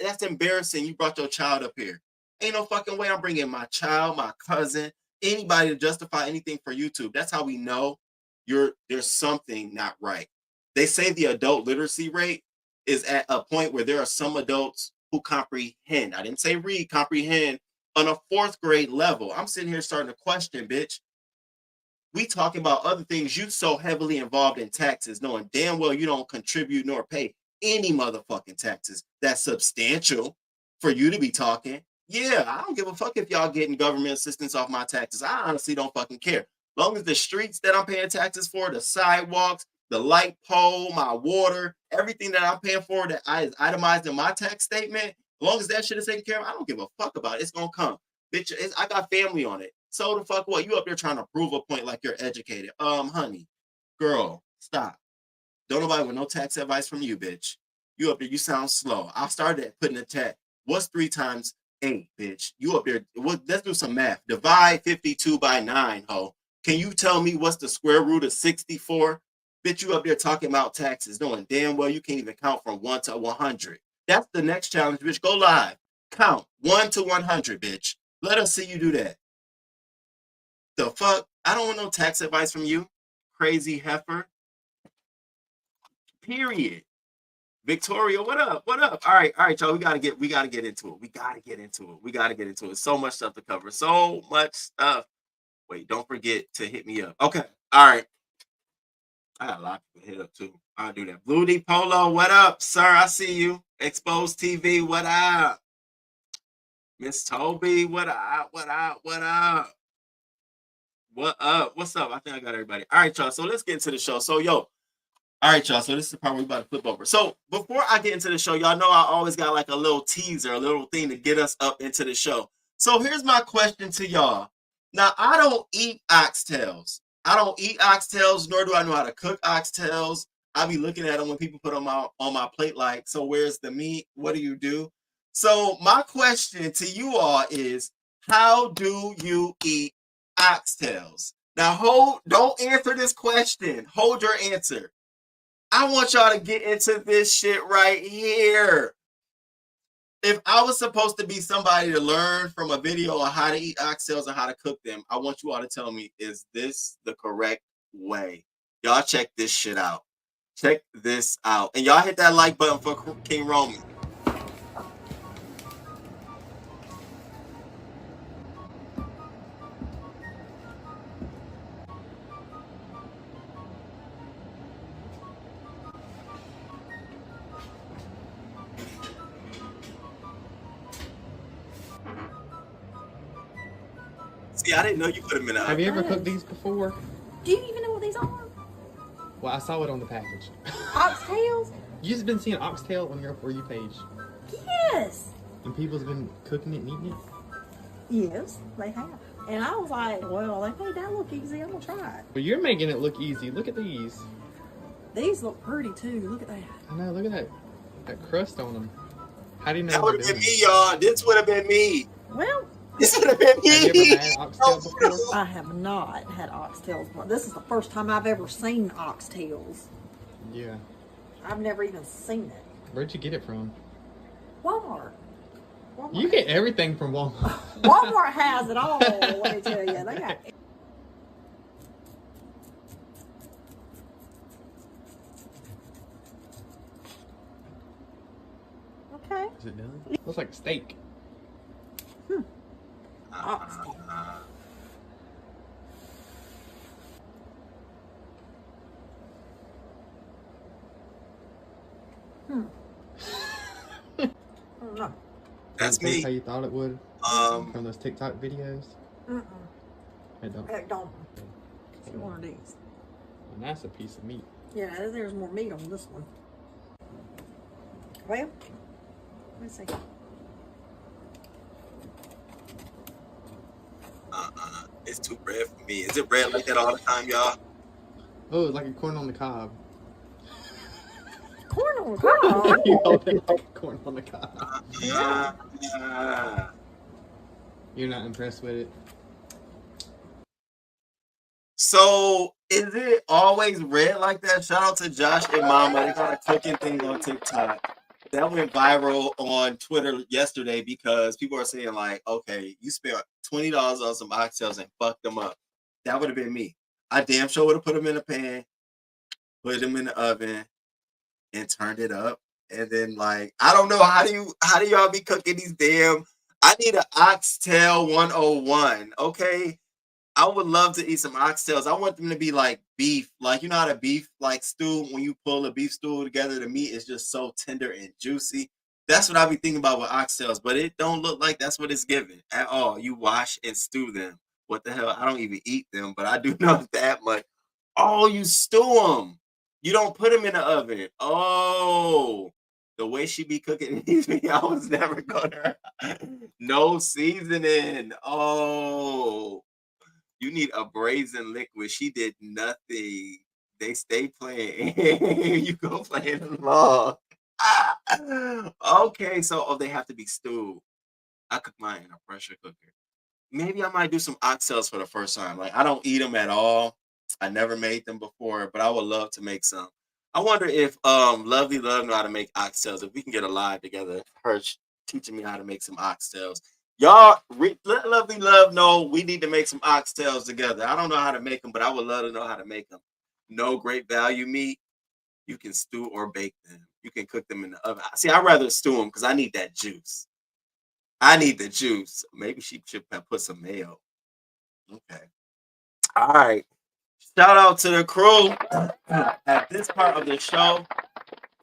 That's embarrassing. You brought your child up here. Ain't no fucking way I'm bringing my child, my cousin, anybody to justify anything for YouTube. That's how we know there's something not right. They say the adult literacy rate is at a point where there are some adults who comprehend. I didn't say read, comprehend on a 4th grade level. I'm sitting here starting to question, bitch. We talking about other things. You so heavily involved in taxes, knowing damn well you don't contribute nor pay any motherfucking taxes. That's substantial for you to be talking. Yeah, I don't give a fuck if y'all getting government assistance off my taxes. I honestly don't fucking care. As long as the streets that I'm paying taxes for, the sidewalks, the light pole, my water, everything that I'm paying for that is itemized in my tax statement, as long as that shit is taken care of, I don't give a fuck about it. It's gonna come. Bitch, I got family on it. So the fuck what? You up there trying to prove a point like you're educated. Honey, girl, stop. Don't nobody want no tax advice from you, bitch. You up there, you sound slow. I started putting a chat. What's 3 times 8, bitch? You up there, let's do some math. Divide 52 by 9, ho. Can you tell me what's the square root of 64? Bitch, you up there talking about taxes, knowing damn well you can't even count from 1 to 100. That's the next challenge, bitch. Go live. Count 1 to 100, bitch. Let us see you do that. The fuck? I don't want no tax advice from you, crazy heifer. Period. Victoria, what up? What up? All right, y'all. We gotta get into it. We gotta get into it. So much stuff to cover. So much stuff. Wait, don't forget to hit me up. Okay. All right. I got a lot of people hit up too. I'll do that. Blue D Polo, what up, sir? I see you. Exposed TV, what up? Miss Toby, what up? What up? What up? What up? What's up? I think I got everybody. All right, y'all. So let's get into the show. So, all right, y'all. So this is the part where we about to flip over. So before I get into the show, y'all know I always got like a little teaser, a little thing to get us up into the show. So here's my question to y'all. Now, I don't eat oxtails. I don't eat oxtails, nor do I know how to cook oxtails. I be looking at them when people put them out on my plate like, so where's the meat? What do you do? So my question to you all is, how do you eat oxtails? Now, don't answer this question. Hold your answer. I want y'all to get into this shit right here. If I was supposed to be somebody to learn from a video on how to eat oxtails and how to cook them, I want you all to tell me, is this the correct way? Y'all check this shit out. Check this out. And y'all hit that like button for King Romy. See, I didn't know you put them in the Have oven. you ever cooked these before? Do you even know what these are? Well, I saw it on the package. Oxtails? You just been seeing oxtail on your For You page. Yes. And people's been cooking it and eating it? Yes, they have. And I was like, well, they made that look easy. I'm going to try it. But you're making it look easy. Look at these. These look pretty, too. Look at that. I know, look at that crust on them. How do you know That what would they're have been doing? me, y'all. This would have been me. Well, This would have been me. Have you ever had oxtail before? I have not had oxtails, but this is the first time I've ever seen oxtails. Yeah. I've never even seen it. Where'd you get it from? Walmart. You get everything from Walmart. Walmart has it all, let me tell you. They got. Okay. Is it done? Looks like steak. Oxtail. No. That's Does it taste me. how you thought it would from those TikTok videos? Mm-mm. It don't. Heck, don't. See one of these. And that's a piece of meat. Yeah, there's more meat on this one. Well, let me see. It's too red for me. Is it red like that all the time, y'all? Oh, it's like a corn on the cob. Corn on the cob. You hold it like a corn on the cob. You're not impressed with it? So, is it always red like that? Shout out to Josh and Mama. They got a cooking thing on TikTok. That went viral on Twitter yesterday because people are saying, like, okay, you spent $20 on some oxtails and fucked them up. That would have been me. I damn sure would have put them in a pan, put them in the oven, and turned it up. And then, like, I don't know, how do y'all be cooking these damn? I need an oxtail 101, okay? I would love to eat some oxtails. I want them to be like beef. Like, you know how the beef, like, stew, when you pull a beef stew together, the meat is just so tender and juicy. That's what I be thinking about with oxtails, but it don't look like that's what it's given at all. You wash and stew them. What the hell? I don't even eat them, but I do know that much. Oh, you stew them. You don't put them in the oven. Oh, the way she be cooking these, I was never gonna. No seasoning. Oh. You need a brazen liquid. She did nothing. They stay playing. You go play along. Okay, so they have to be stewed. I cook mine in a pressure cooker. Maybe I might do some oxtails for the first time. Like, I don't eat them at all. I never made them before, but I would love to make some. I wonder if Lovely Love know how to make oxtails. If we can get a live together, her teaching me how to make some oxtails. Y'all, let Lovely Love know we need to make some oxtails together. I don't know how to make them, but I would love to know how to make them. No Great Value meat. You can stew or bake them. You can cook them in the oven. See, I'd rather stew them because I need that juice. I need the juice. Maybe she should put some mayo. Okay. All right. Shout out to the crew. At this part of the show,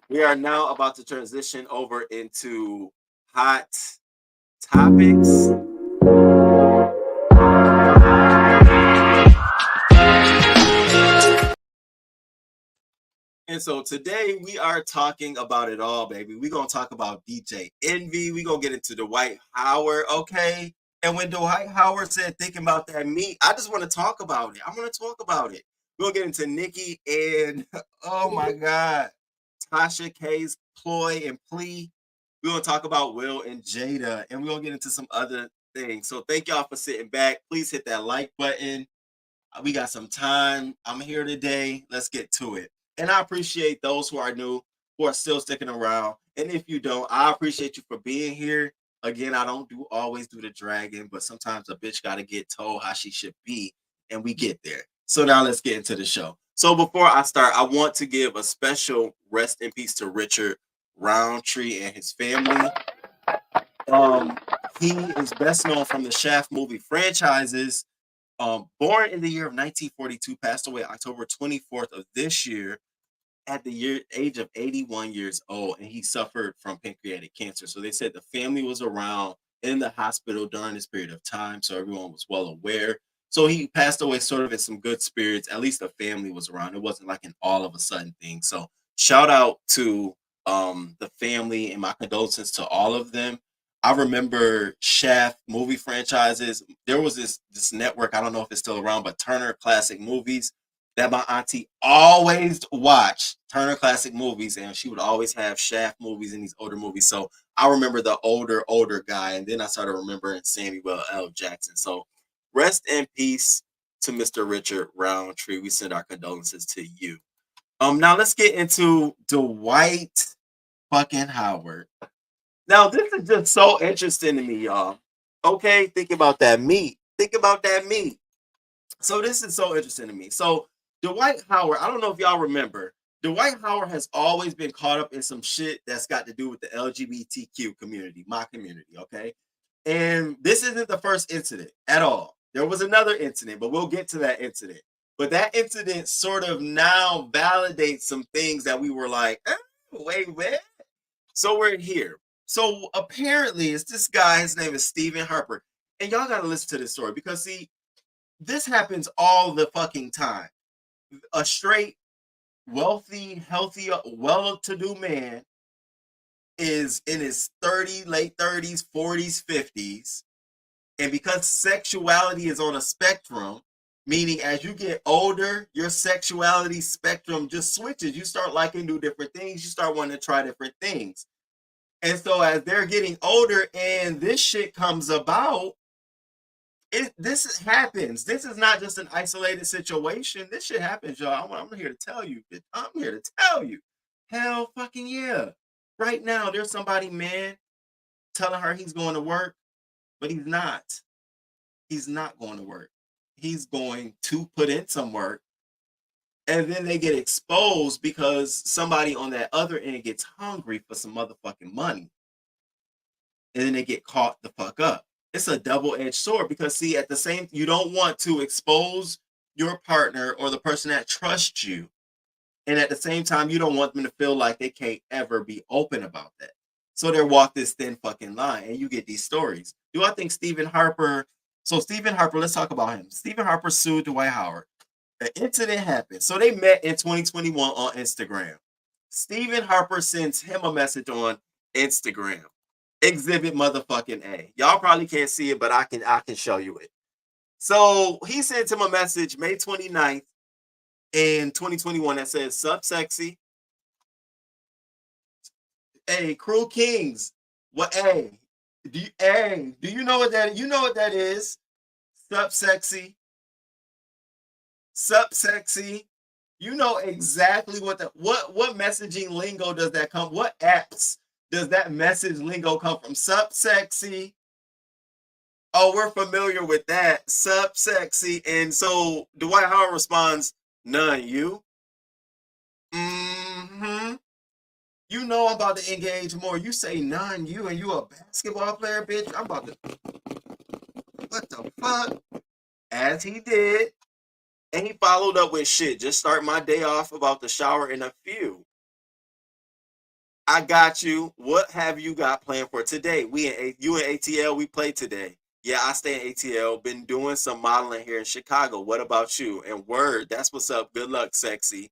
we are now about to transition over into hot topics. And so today we are talking about it all, baby. We're going to talk about DJ Envy. We're going to get into Dwight Howard, okay? And when Dwight Howard said thinking about that meat, I just want to talk about it. I want to talk about it. We're going to get into Nicki and, oh my God, Tasha K's ploy and plea. We're going to talk about Will and Jada, and we're going to get into some other things. So thank y'all for sitting back. Please hit that like button. We got some time. I'm here today. Let's get to it. And I appreciate those who are new, who are still sticking around. And if you don't, I appreciate you for being here. Again, I don't always do the dragging, but sometimes a bitch got to get told how she should be, and we get there. So now let's get into the show. So before I start, I want to give a special rest in peace to Richard Roundtree and his family. He is best known from the Shaft movie franchises. Born in the year of 1942, passed away October 24th of this year at the age of 81 years old, and he suffered from pancreatic cancer. So they said the family was around in the hospital during this period of time, so everyone was well aware. So he passed away sort of in some good spirits. At least the family was around. It wasn't like an all of a sudden thing. So shout out to the family and my condolences to all of them. I remember Shaft movie franchises. There was this network, I don't know if it's still around, but Turner Classic Movies, that my auntie always watched. Turner Classic Movies, and she would always have Shaft movies and these older movies. So I remember the older guy, and then I started remembering Samuel L. Jackson. So rest in peace to Mr. Richard Roundtree. We send our condolences to you. Now let's get into Dwight fucking Howard. Now this is just so interesting to me, y'all. Okay, think about that meat. Think about that meat. So this is so interesting to me. So Dwight Howard, I don't know if y'all remember, Dwight Howard has always been caught up in some shit that's got to do with the LGBTQ community, my community, okay? And this isn't the first incident at all. There was another incident, but we'll get to that incident. But that incident sort of now validates some things that we were like, wait. So we're here. So apparently it's this guy, his name is Stephen Harper. And y'all got to listen to this story because, see, this happens all the fucking time. A straight, wealthy, healthy, well-to-do man is in his late 30s, 40s, 50s. And because sexuality is on a spectrum, meaning as you get older, your sexuality spectrum just switches. You start liking new different things. You start wanting to try different things. And so as they're getting older and this shit comes about, this happens. This is not just an isolated situation. This shit happens, y'all. I'm here to tell you. I'm here to tell you. Hell fucking yeah. Right now, there's somebody, man, telling her he's going to work, but he's not. He's not going to work. He's going to put in some work. And then they get exposed because somebody on that other end gets hungry for some motherfucking money. And then they get caught the fuck up. It's a double-edged sword because, see, at the same, you don't want to expose your partner or the person that trusts you. And at the same time, you don't want them to feel like they can't ever be open about that. So they walk this thin fucking line and you get these stories. Do I think Stephen Harper, let's talk about him. Stephen Harper sued Dwight Howard. An incident happened. So they met in 2021 on Instagram. Stephen Harper sends him a message on Instagram. Exhibit motherfucking A. Y'all probably can't see it, but I can show you it. So he sent him a message May 29th in 2021 that says, "Sup sexy. Hey, Cruel Kings. What do you know what that is? Sup sexy. Sup sexy. You know exactly what messaging lingo does that come? What apps does that message lingo come from? Sup sexy. Oh, we're familiar with that. Sup sexy. And so Dwight Howard responds, "None, you." Mm-hmm. You know I'm about to engage more. You say none, you, and you a basketball player, bitch. I'm about to, what the fuck? As he did. And he followed up with, "Shit, just start my day off about the shower in a few. I got you. What have you got planned for today? You and ATL, we play today. Yeah, I stay in ATL. Been doing some modeling here in Chicago. What about you?" And word, that's what's up. Good luck, sexy.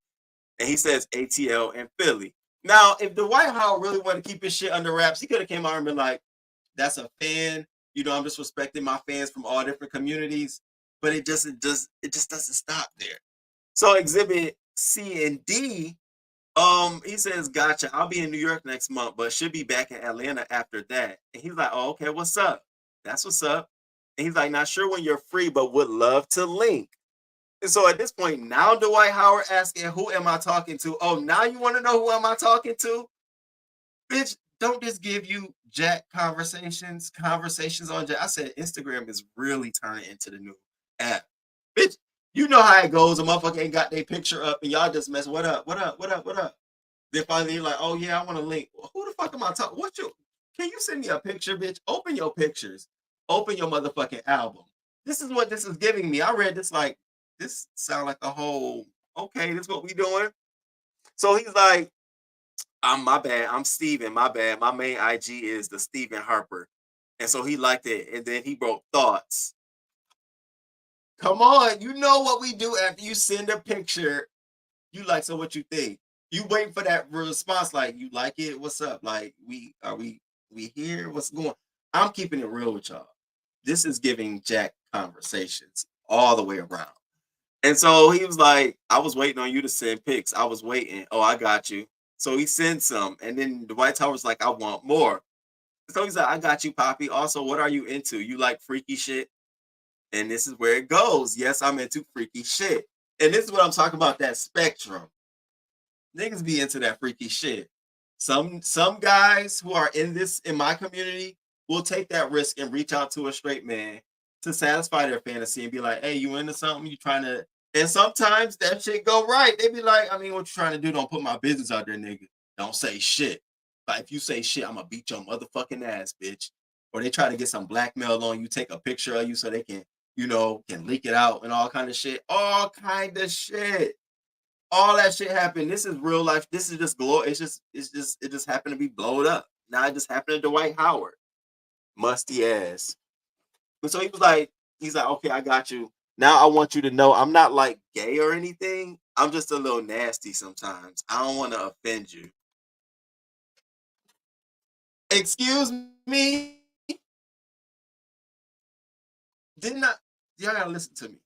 And he says ATL and Philly. Now, if Dwight Howard really wanted to keep his shit under wraps, he could have came out and been like, "That's a fan. You know, I'm just respecting my fans from all different communities." But it just doesn't stop there. So exhibit C and D, he says, "Gotcha. I'll be in New York next month, but should be back in Atlanta after that." And he's like, "Oh, okay, what's up?" That's what's up. And he's like, "Not sure when you're free, but would love to link." And so at this point, now Dwight Howard asking, "Who am I talking to?" Oh, now you want to know who am I talking to? Bitch, don't this give you Jack conversations on Jack? I said Instagram is really turning into the new app. Bitch, you know how it goes. A motherfucker ain't got their picture up and y'all just mess. What up? Then finally you're like, "Oh yeah, I want to link." Well, who the fuck am I talking? Can you send me a picture, bitch? Open your pictures. Open your motherfucking album. This is what this is giving me. I read this like, this sound like a whole, okay, this is what we doing. So he's like, my bad. I'm Steven. My bad. My main IG is the Stephen Harper. And so he liked it, and then he wrote thoughts. Come on, you know what we do after you send a picture. You like, so what you think? You waiting for that response, like, you like it? What's up? Like, we here? What's going? I'm keeping it real with y'all. This is giving Jack conversations all the way around. And so he was like, I was waiting on you to send pics. I was waiting. Oh, I got you. So he sent some. And then Dwight Howard was like, I want more. So he's like, I got you, Poppy. Also, what are you into? You like freaky shit? And this is where it goes. Yes, I'm into freaky shit. And this is what I'm talking about, that spectrum. Niggas be into that freaky shit. Some guys who are in my community will take that risk and reach out to a straight man to satisfy their fantasy and be like, hey, you into something? You trying to? And sometimes that shit go right. They be like, I mean, what you trying to do? Don't put my business out there, nigga. Don't say shit. Like, if you say shit, I'm gonna beat your motherfucking ass, bitch. Or they try to get some blackmail on you, take a picture of you so they can, can leak it out and all kind of shit. All kind of shit. All that shit happened. This is real life. This is just glory. It just happened to be blowed up. Now it just happened to Dwight Howard. Musty ass. And so he's like, okay, I got you. Now I want you to know I'm not like gay or anything. I'm just a little nasty sometimes. I don't want to offend you. Excuse me? Y'all gotta listen to me.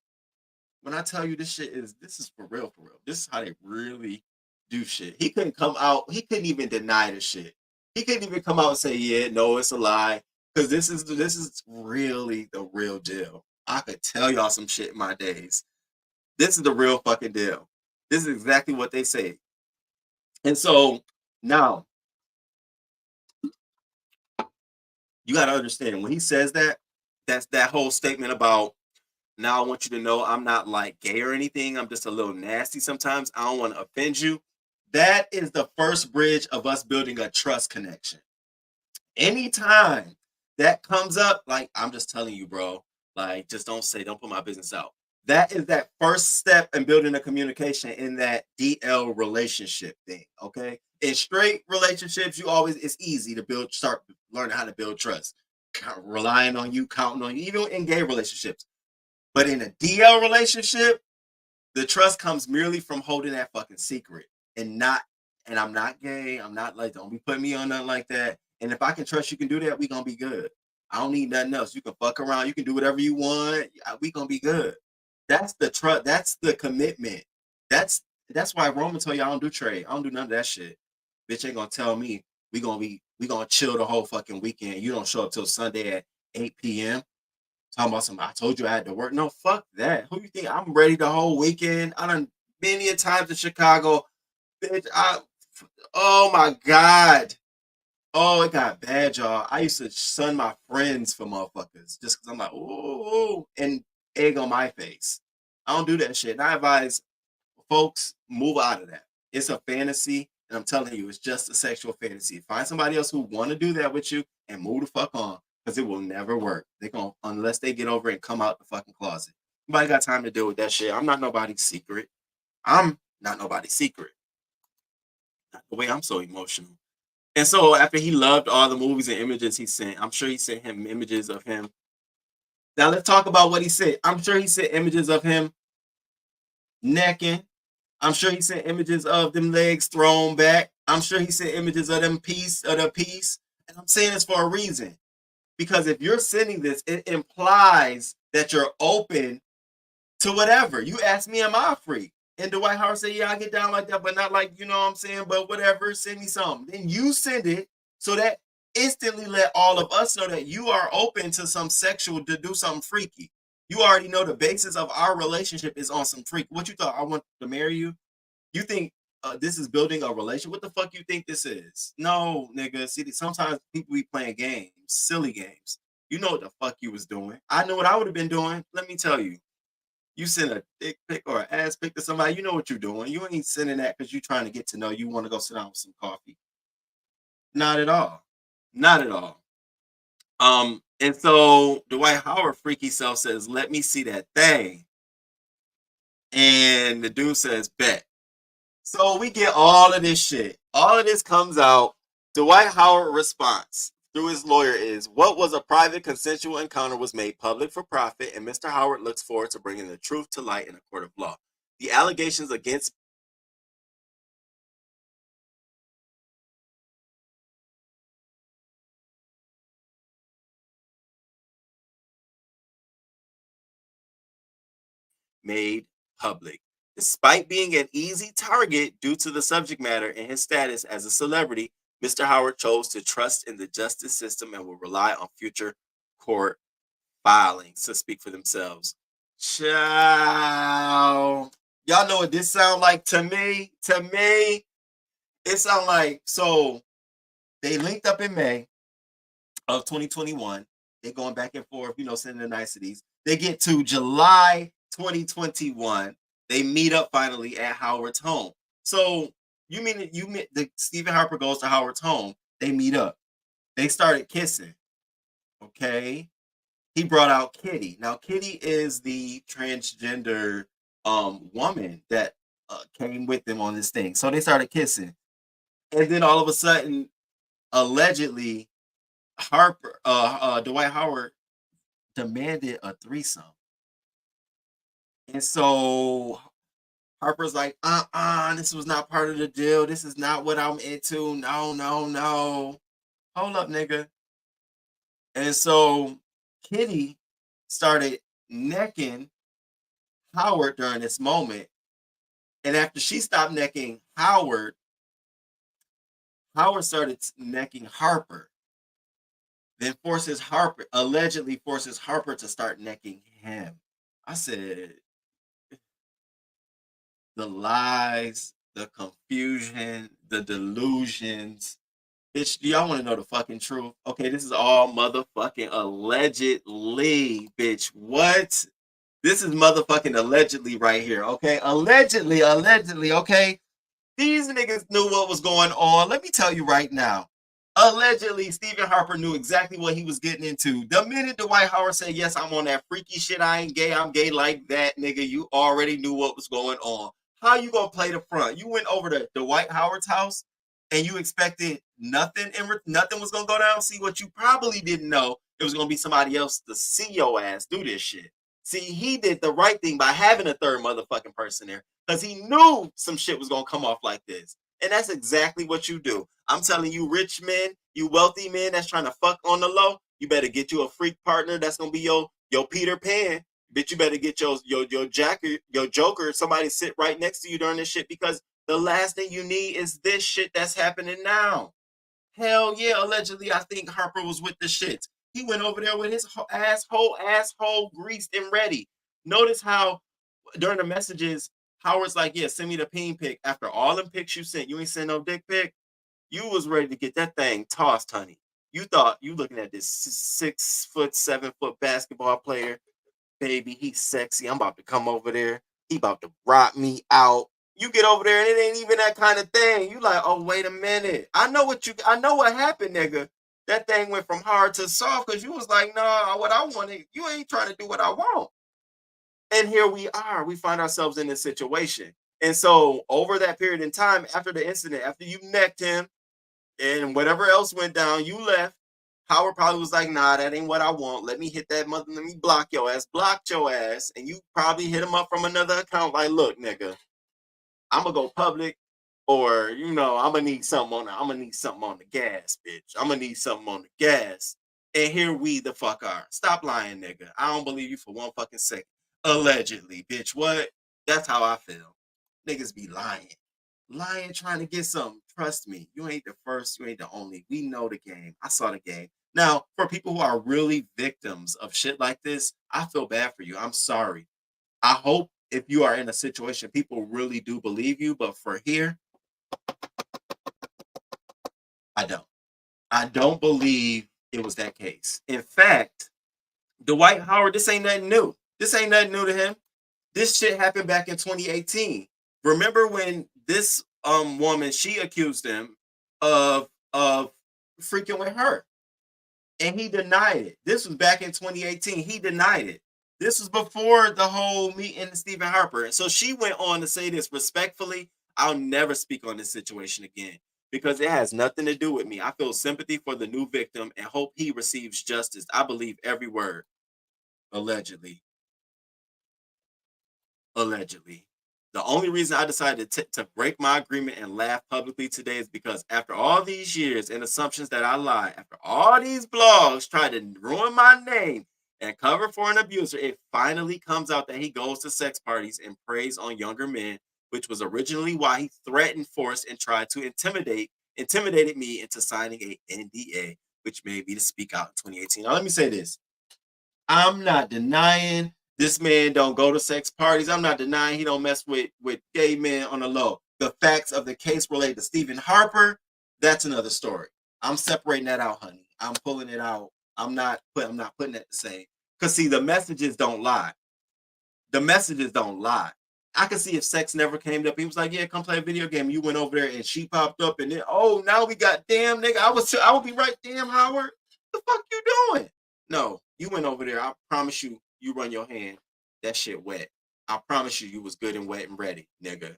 When I tell you this is for real, for real. This is how they really do shit. He couldn't come out. He couldn't even deny the shit. He couldn't even come out and say, yeah, no, it's a lie. Because this is really the real deal. I could tell y'all some shit in my days. This is the real fucking deal. This is exactly what they say. And so now you got to understand, when he says that, that's that whole statement about, now I want you to know I'm not like gay or anything. I'm just a little nasty sometimes. I don't want to offend you. That is the first bridge of us building a trust connection. Anytime that comes up, like, I'm just telling you, bro, like, just don't put my business out. That is that first step in building a communication in that DL relationship thing, okay? In straight relationships, it's easy to start learning how to build trust. Relying on you, counting on you, even in gay relationships. But in a DL relationship, the trust comes merely from holding that fucking secret and I'm not gay. I'm not like, don't be putting me on nothing like that. And if I can trust you can do that, we gonna be good. I don't need nothing else. You can fuck around. You can do whatever you want. We gonna be good. That's the trust. That's the commitment. That's why Roman told you I don't do trade. I don't do none of that shit. Bitch ain't gonna tell me we gonna chill the whole fucking weekend. You don't show up till Sunday at 8 p.m. Talking about I told you I had to work. No, fuck that. Who you think? I'm ready the whole weekend. I done many a times in Chicago. Bitch, oh my God. Oh, it got bad, y'all. I used to sun my friends for motherfuckers just because I'm like, ooh, and egg on my face. I don't do that shit. And I advise folks, move out of that. It's a fantasy, and I'm telling you, it's just a sexual fantasy. Find somebody else who want to do that with you and move the fuck on, because it will never work. Unless they get over it and come out the fucking closet. Nobody got time to deal with that shit. I'm not nobody's secret. I'm not nobody's secret. Not the way I'm so emotional. And so after he loved all the movies and images he sent, I'm sure he sent him images of him. Now let's talk about what he sent. I'm sure he sent images of him necking. I'm sure he sent images of them legs thrown back. I'm sure he sent images of the piece. And I'm saying this for a reason. Because if you're sending this, it implies that you're open to whatever. You ask me, am I a freak? And Dwight Howard said, yeah, I get down like that, but not like, you know what I'm saying? But whatever, send me something. Then you send it, so that instantly let all of us know that you are open to some sexual, to do something freaky. You already know the basis of our relationship is on some freak. What you thought? I want to marry you? You think this is building a relationship? What the fuck you think this is? No, nigga. See, sometimes people be playing games, silly games. You know what the fuck you was doing. I know what I would have been doing. Let me tell you. You send a dick pic or an ass pic to somebody, you know what you're doing. You ain't sending that because you're trying to get to know. You want to go sit down with some coffee. Not at all. Not at all. And so Dwight Howard freaky self says, let me see that thing. And the dude says, bet. So we get all of this shit. All of this comes out. Dwight Howard response. through his lawyer is, what was a private consensual encounter was made public for profit, and Mr. Howard looks forward to bringing the truth to light in a court of law. The allegations against made public. Despite being an easy target due to the subject matter and his status as a celebrity, Mr. Howard chose to trust in the justice system and will rely on future court filings to speak for themselves. Ciao. Y'all know what this sound like to me? To me, it sound like, so they linked up in May of 2021. They're going back and forth, sending the niceties. They get to July 2021. They meet up finally at Howard's home. So you mean the Stephen Harper goes to Howard's home. They meet up. They started kissing. Okay. He brought out Kitty. Now, Kitty is the transgender woman that came with them on this thing. So they started kissing. And then all of a sudden, allegedly, Dwight Howard demanded a threesome. And so Harper's like, this was not part of the deal. This is not what I'm into. No. Hold up, nigga. And so Kitty started necking Howard during this moment. And after she stopped necking Howard started necking Harper. Then allegedly forces Harper to start necking him. I said, the lies, the confusion, the delusions. Bitch, do y'all want to know the fucking truth? Okay, this is all motherfucking allegedly, bitch. What? This is motherfucking allegedly right here, okay? Allegedly, okay? These niggas knew what was going on. Let me tell you right now. Allegedly, Stephen Harper knew exactly what he was getting into. The minute Dwight Howard said, yes, I'm on that freaky shit, I ain't gay, I'm gay like that, nigga, you already knew what was going on. How you gonna play the front? You went over to Dwight Howard's house and you expected nothing was gonna go down? See, what you probably didn't know, it was gonna be somebody else to see your ass do this shit. See, he did the right thing by having a third motherfucking person there because he knew some shit was gonna come off like this. And that's exactly what you do. I'm telling you, rich men, you wealthy men that's trying to fuck on the low, you better get you a freak partner that's gonna be your Peter Pan. Bitch, you better get your Joker, somebody sit right next to you during this shit, because the last thing you need is this shit that's happening now. Hell yeah, allegedly, I think Harper was with the shit. He went over there with his asshole greased and ready. Notice how during the messages, Howard's like, yeah, send me the peen pic. After all them pics you sent, you ain't send no dick pic. You was ready to get that thing tossed, honey. You thought you looking at this 6 foot, 7 foot basketball player. Baby, he's sexy. I'm about to come over there. He about to rock me out. You get over there and it ain't even that kind of thing. You like, oh, wait a minute. I know what happened, nigga. That thing went from hard to soft because you was like, nah, what I wanted, you ain't trying to do what I want. And here we are. We find ourselves in this situation. And so over that period in time, after the incident, after you necked him and whatever else went down, you left. Howard probably was like, nah, that ain't what I want. Let me hit that mother. Let me block your ass. Blocked your ass. And you probably hit him up from another account like, look, nigga, I'm going to go public, or, I'm going to need something on the gas, bitch. I'm going to need something on the gas. And here we the fuck are. Stop lying, nigga. I don't believe you for one fucking second. Allegedly, bitch. What? That's how I feel. Niggas be lying. Lying, trying to get something. Trust me. You ain't the first. You ain't the only. We know the game. I saw the game. Now, for people who are really victims of shit like this, I feel bad for you. I'm sorry. I hope if you are in a situation, people really do believe you. But for here, I don't. I don't believe it was that case. In fact, Dwight Howard, this ain't nothing new. This ain't nothing new to him. This shit happened back in 2018. Remember when this woman, she accused him of freaking with her, and he denied it. This was back in 2018. He denied it. This was before the whole meeting with Stephen Harper. And so she went on to say this respectfully. I'll never speak on this situation again. because it has nothing to do with me. I feel sympathy for the new victim and hope he receives justice. I believe every word. Allegedly. Allegedly. The only reason I decided to break my agreement and laugh publicly today is because after all these years and assumptions that I lie, after all these blogs tried to ruin my name and cover for an abuser, it finally comes out that he goes to sex parties and preys on younger men, which was originally why he threatened, forced, and tried to intimidated me into signing a NDA, which made me to speak out in 2018. Now let me say this. I'm not denying this man don't go to sex parties. I'm not denying he don't mess with gay men on the low. The facts of the case related to Stephen Harper, that's another story. I'm separating that out, honey. I'm pulling it out. I'm not putting that the same. Because see, the messages don't lie. The messages don't lie. I can see if sex never came up. He was like, yeah, come play a video game. You went over there and she popped up and then, oh, now we got damn nigga. I would be right, damn Howard. What the fuck you doing? No, you went over there. I promise you, you run your hand. That shit wet. I promise you, you was good and wet and ready, nigga.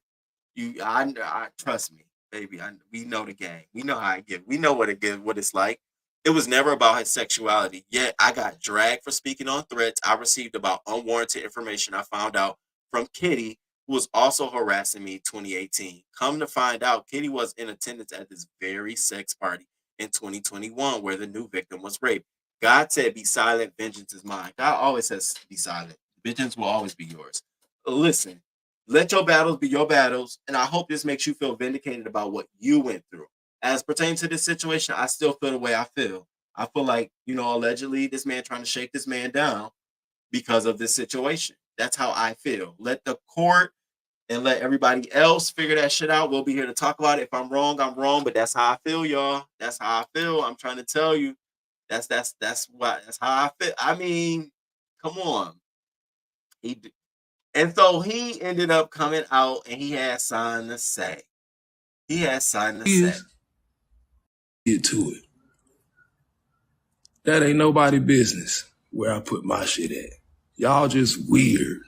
I trust me, baby. We know the game. We know how it get. We know what it's like. It was never about his sexuality. Yet I got dragged for speaking on threats I received about unwarranted information I found out from Kitty, who was also harassing me in 2018. Come to find out, Kitty was in attendance at this very sex party in 2021 where the new victim was raped. God said, be silent, vengeance is mine. God always says, be silent. Vengeance will always be yours. Listen, let your battles be your battles, and I hope this makes you feel vindicated about what you went through. As pertains to this situation, I still feel the way I feel. I feel like, allegedly this man trying to shake this man down because of this situation. That's how I feel. Let the court and let everybody else figure that shit out. We'll be here to talk about it. If I'm wrong, I'm wrong, but that's how I feel, y'all. That's how I feel. I'm trying to tell you. That's how I feel. I mean, come on. And so he ended up coming out and he had something to say. Get to it. That ain't nobody business where I put my shit at. Y'all just weird.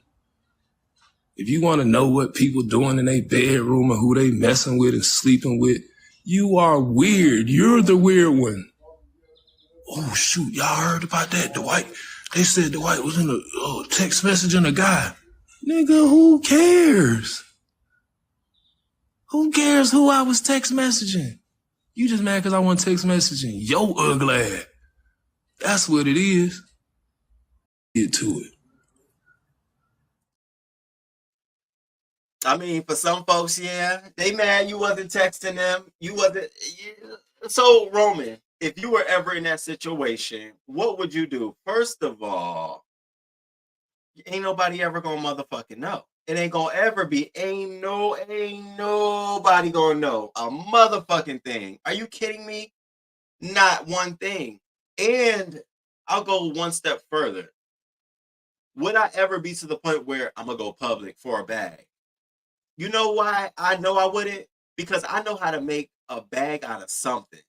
If you want to know what people doing in their bedroom and who they messing with and sleeping with, you are weird. You're the weird one. Oh, shoot, y'all heard about that? Dwight, they said Dwight was in a text messaging a guy. Nigga, who cares? Who cares who I was text messaging? You just mad because I want text messaging. Yo, ugly. That's what it is. Get to it. I mean, for some folks, yeah, they mad you wasn't texting them. You wasn't. Yeah. So, Roman, if you were ever in that situation, what would you do? First of all, ain't nobody ever gonna motherfucking know. It ain't gonna ever be. Ain't nobody gonna know a motherfucking thing. Are you kidding me? Not one thing. And I'll go one step further. Would I ever be to the point where I'm gonna go public for a bag? You know why I know I wouldn't? Because I know how to make a bag out of something.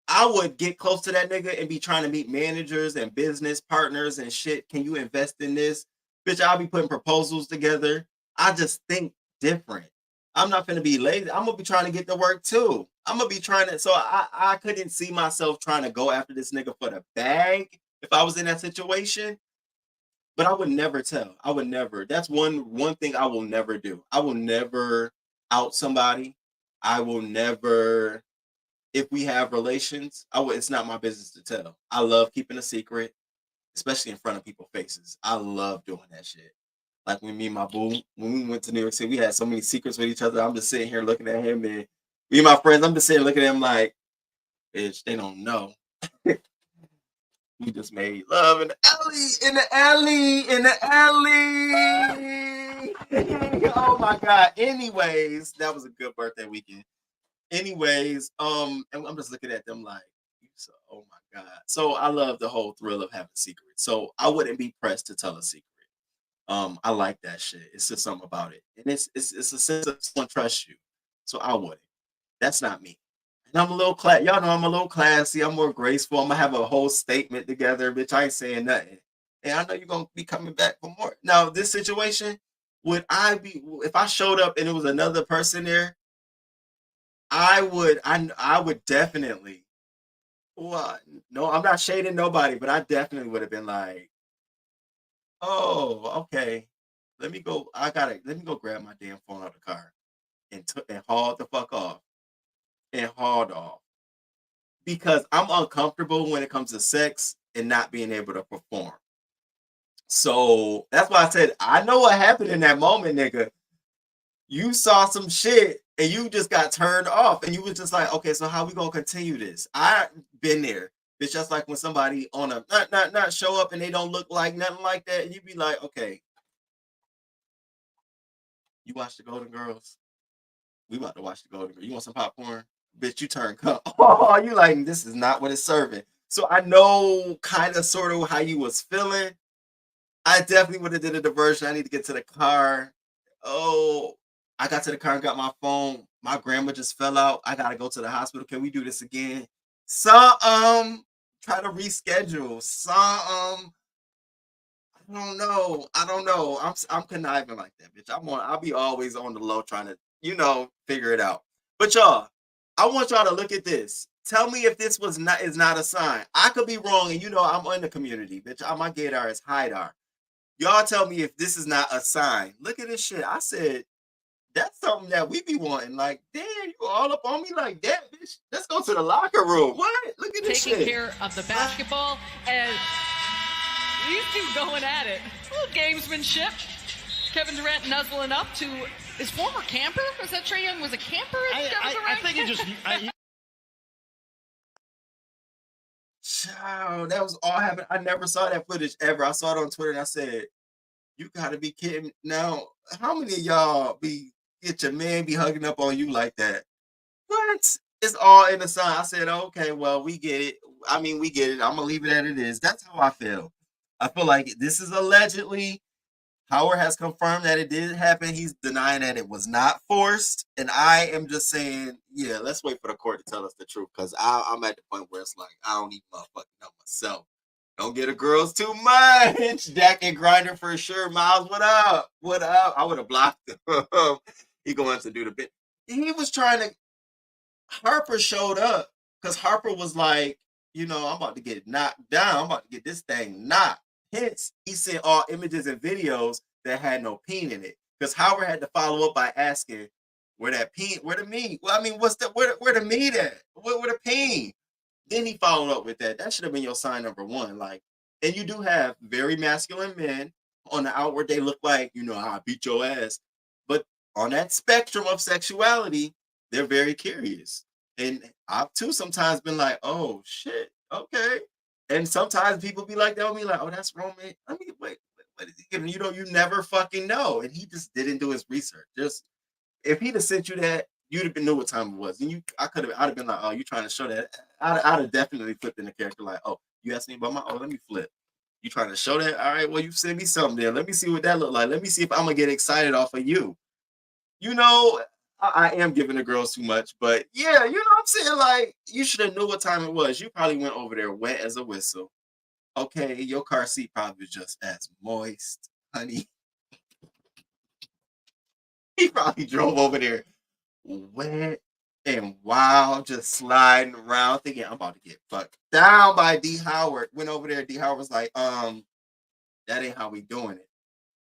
I would get close to that nigga and be trying to meet managers and business partners and shit. Can you invest in this? Bitch, I'll be putting proposals together. I just think different. I'm not going to be lazy. I'm going to be trying to get to work too. I'm going to be trying to. So I couldn't see myself trying to go after this nigga for the bag if I was in that situation. But I would never tell. I would never. That's one thing I will never do. I will never out somebody. I will never, if we have relations, it's not my business to tell. I love keeping a secret, especially in front of people's faces. I love doing that shit. Like when me and my boo, when we went to New York City, we had so many secrets with each other. I'm just sitting here looking at him, and me and my friends, I'm just sitting looking at him like, bitch, they don't know. We just made love in the alley. Oh my God. Anyways, that was a good birthday weekend. Anyways, and I'm just looking at them like, oh my God. So I love the whole thrill of having secrets. So I wouldn't be pressed to tell a secret. I like that shit. It's just something about it. And it's a sense of someone trusts you. So I wouldn't. That's not me. And I'm a little y'all know I'm a little classy. I'm more graceful. I'm gonna have a whole statement together, bitch. I ain't saying nothing. And I know you're gonna be coming back for more. Now, this situation, if I showed up and it was another person there, I would definitely. Well, no, I'm not shading nobody, but I definitely would have been like, oh, okay. Let me go. Let me go grab my damn phone out the car and haul the fuck off and hauled off because I'm uncomfortable when it comes to sex and not being able to perform. So that's why I said I know what happened in that moment, nigga. You saw some shit and you just got turned off and you was just like, okay, so how we gonna continue this? I been there. It's just like when somebody on a not show up and they don't look like nothing like that, and you be like, okay, you watch the Golden Girls? We about to watch the Golden Girls. You want some popcorn? Bitch, you turn cup. Oh, you like this is not what it's serving. So I know kind of sort of how you was feeling. I definitely would have did a diversion. I need to get to the car. Oh, I got to the car and got my phone. My grandma just fell out. I gotta go to the hospital. Can we do this again? Try to reschedule. I don't know. I'm conniving like that, bitch. I'll be always on the low trying to, figure it out. But y'all, I want y'all to look at this. Tell me if this is not a sign. I could be wrong, and I'm in the community, bitch. My gaydar is hidar. Y'all tell me if this is not a sign. Look at this shit. I said, that's something that we be wanting. Like, damn, you all up on me like that, bitch. Let's go to the locker room. What? Look at this shit. Taking care of the basketball, and these two going at it. A little gamesmanship. Kevin Durant nuzzling up to his former camper. Was that Trae Young was a camper? I think it just... Child, that was all happened. I never saw that footage ever. I saw it on Twitter and I said, you gotta be kidding. Now, how many of y'all get your man be hugging up on you like that? What? It's all in the sign. I said, okay, well, we get it. I mean, we get it. I'm gonna leave it as it is. That's how I feel. I feel like this is allegedly. Howard has confirmed that it did happen. He's denying that it was not forced. And I am just saying, yeah, let's wait for the court to tell us the truth. Because I'm at the point where it's like, I don't even motherfucking know myself. Don't get the girls too much. Jack and Grinder for sure. Miles, what up? What up? I would have blocked him. He going to do the bit. He was trying to. Harper showed up because Harper was like, I'm about to get knocked down. I'm about to get this thing knocked. Hence, he sent all images and videos that had no peen in it. Because Howard had to follow up by asking, where the meat? Well, I mean, where the meat at? Where the peen? Then he followed up with that. That should have been your sign number one. Like, and you do have very masculine men. On the outward, they look like, I beat your ass. But on that spectrum of sexuality, they're very curious. And I've too sometimes been like, oh shit, okay. And sometimes people be like, they'll be like, oh, that's Roman. I mean, wait, what is he giving? You never fucking know. And he just didn't do his research. Just if he'd have sent you that, you'd have been knew what time it was. And I'd have been like, oh, you trying to show that? I'd have definitely flipped in the character like, oh, you asked me about let me flip. You trying to show that? All right, well, you send me something there. Let me see what that look like. Let me see if I'm gonna get excited off of you. I am giving the girls too much, but yeah, what I'm saying? Like, you should have knew what time it was. You probably went over there wet as a whistle. Okay, your car seat probably was just as moist, honey. He probably drove over there wet and wild, just sliding around, thinking I'm about to get fucked down by D. Howard. Went over there, D. Howard was like, that ain't how we doing it.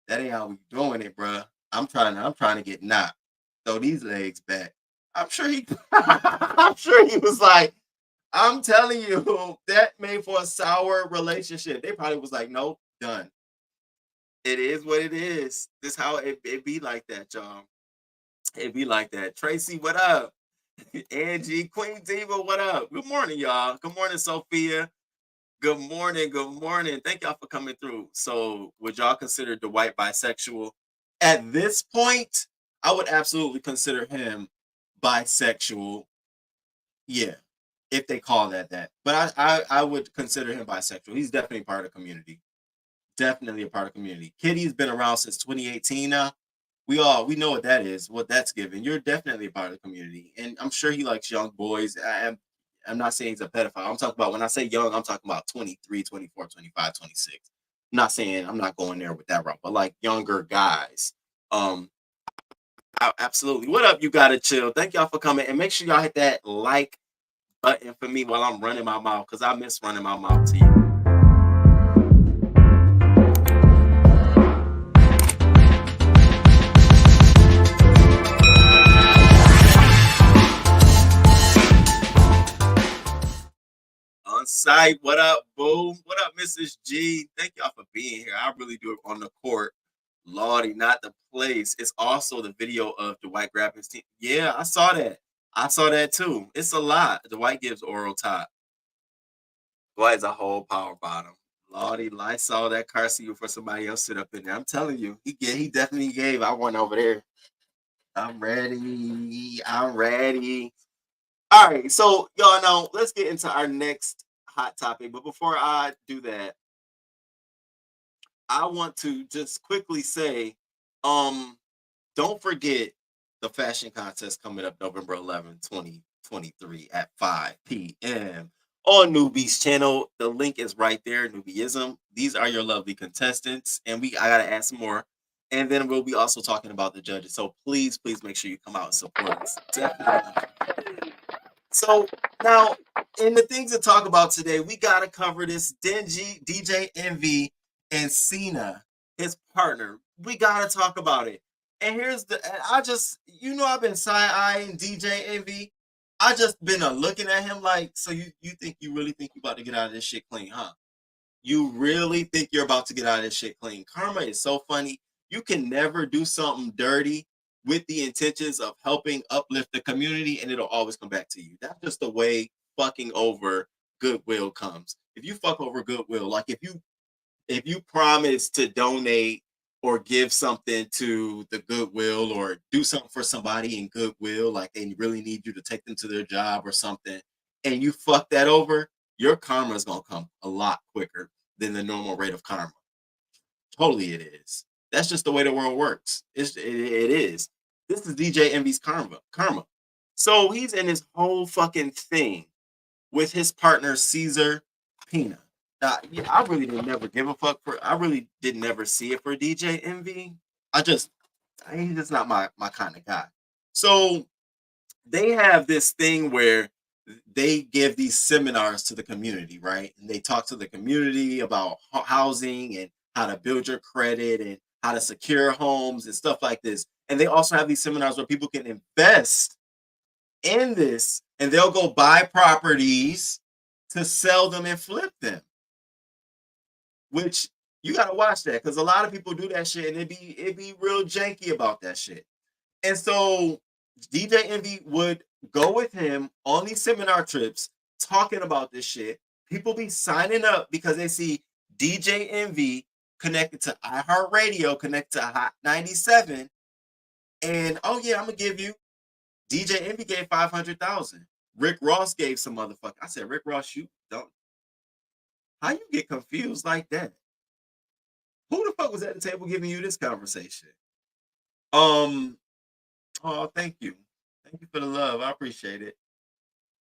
That ain't how we doing it, bruh. I'm trying to get knocked. Throw these legs back. I'm sure he was like, I'm telling you, that made for a sour relationship. They probably was like, nope, done. It is what it is. This how it be like that, y'all. It be like that. Tracy, what up? Angie, Queen Diva, what up? Good morning, y'all. Good morning, Sophia. Good morning. Good morning. Thank y'all for coming through. So would y'all consider Dwight bisexual? At this point, I would absolutely consider him bisexual. Yeah, if they call that. But I would consider him bisexual. He's definitely part of the community. Definitely a part of the community. Kitty's been around since 2018 now. We know what that is, what that's given. You're definitely a part of the community. And I'm sure he likes young boys. I'm not saying he's a pedophile. I'm talking about, when I say young, I'm talking about 23, 24, 25, 26. I'm not saying, I'm not going there with that route, but like younger guys. Absolutely. What up, you gotta chill. Thank y'all for coming. And make sure y'all hit that like button for me while I'm running my mouth, because I miss running my mouth to you. On site, what up, boo? What up, Mrs. G? Thank y'all for being here. I really do it on the court. Lordy, not the place. It's also the video of Dwight grabbing his team. Yeah, I saw that. I saw that too. It's a lot. Dwight gives oral top. Dwight's a whole power bottom. Lordy, I saw that car seat for somebody else sit up in there. I'm telling you, he definitely gave. I went over there. I'm ready. I'm ready. All right, so y'all know, let's get into our next hot topic. But before I do that, I want to just quickly say, don't forget the fashion contest coming up November 11th, 2023 at 5 p.m. on Newbie's channel. The link is right there, Newbieism. These are your lovely contestants, and I gotta add some more. And then we'll be also talking about the judges. So please make sure you come out and support us. Definitely. So now, in the things to talk about today, we gotta cover this dingy DJ Envy and Cena, his partner. We gotta talk about it. And I've been side-eyeing DJ Envy. I just been looking at him like, so you really think you about to get out of this shit clean, huh? You really think you're about to get out of this shit clean? Karma is so funny. You can never do something dirty with the intentions of helping uplift the community, and it'll always come back to you. That's just the way fucking over goodwill comes. If you fuck over goodwill, like if you promise to donate or give something to the goodwill or do something for somebody in goodwill, like they really need you to take them to their job or something, and you fuck that over, your karma is going to come a lot quicker than the normal rate of karma. Totally it is. That's just the way the world works. It is. This is DJ Envy's karma. So he's in his whole fucking thing with his partner, Caesar Pina. I really didn't never give a fuck I really didn't never see it for DJ Envy. He's just not my kind of guy. So they have this thing where they give these seminars to the community, right? And they talk to the community about housing and how to build your credit and how to secure homes and stuff like this. And they also have these seminars where people can invest in this, and they'll go buy properties to sell them and flip them. Which you gotta watch that, because a lot of people do that shit and it'd be real janky about that shit. And so DJ Envy would go with him on these seminar trips talking about this shit. People be signing up because they see DJ Envy connected to iHeartRadio, connected to Hot 97. And oh yeah, I'm gonna give you. DJ Envy gave 500,000. Rick Ross gave some motherfucker. I said, Rick Ross, you don't. How you get confused like that? Who the fuck was at the table giving you this conversation? Oh, thank you. Thank you for the love. I appreciate it.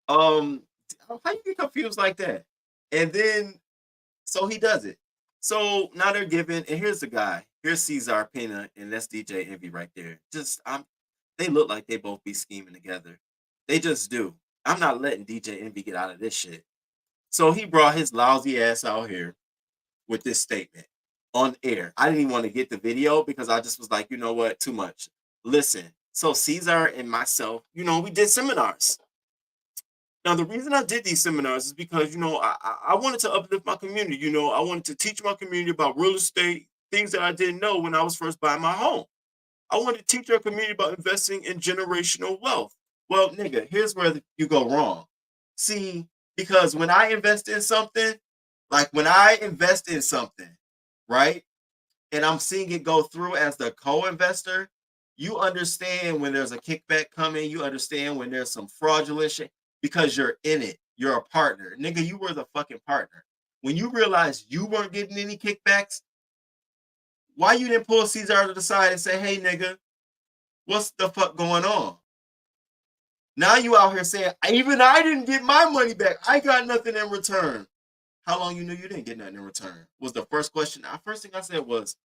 How you get confused like that? And then, so he does it. So now they're giving, and here's the guy. Here's Cesar Pena, and that's DJ Envy right there. They look like they both be scheming together. They just do. I'm not letting DJ Envy get out of this shit. So he brought his lousy ass out here with this statement on air. I didn't even want to get the video because I just was like, you know what? Too much. Listen, so Cesar and myself, we did seminars. Now, the reason I did these seminars is because, I wanted to uplift my community. I wanted to teach my community about real estate, things that I didn't know when I was first buying my home. I wanted to teach our community about investing in generational wealth. Well, nigga, here's where you go wrong. See, because when I invest in something, right, and I'm seeing it go through as the co-investor, you understand when there's a kickback coming. You understand when there's some fraudulent shit because you're in it. You're a partner. Nigga, you were the fucking partner. When you realized you weren't getting any kickbacks, why you didn't pull Cesar to the side and say, hey, nigga, what's the fuck going on? Now you out here saying, even I didn't get my money back. I got nothing in return. How long you knew you didn't get nothing in return? Was the first question. The first thing I said was,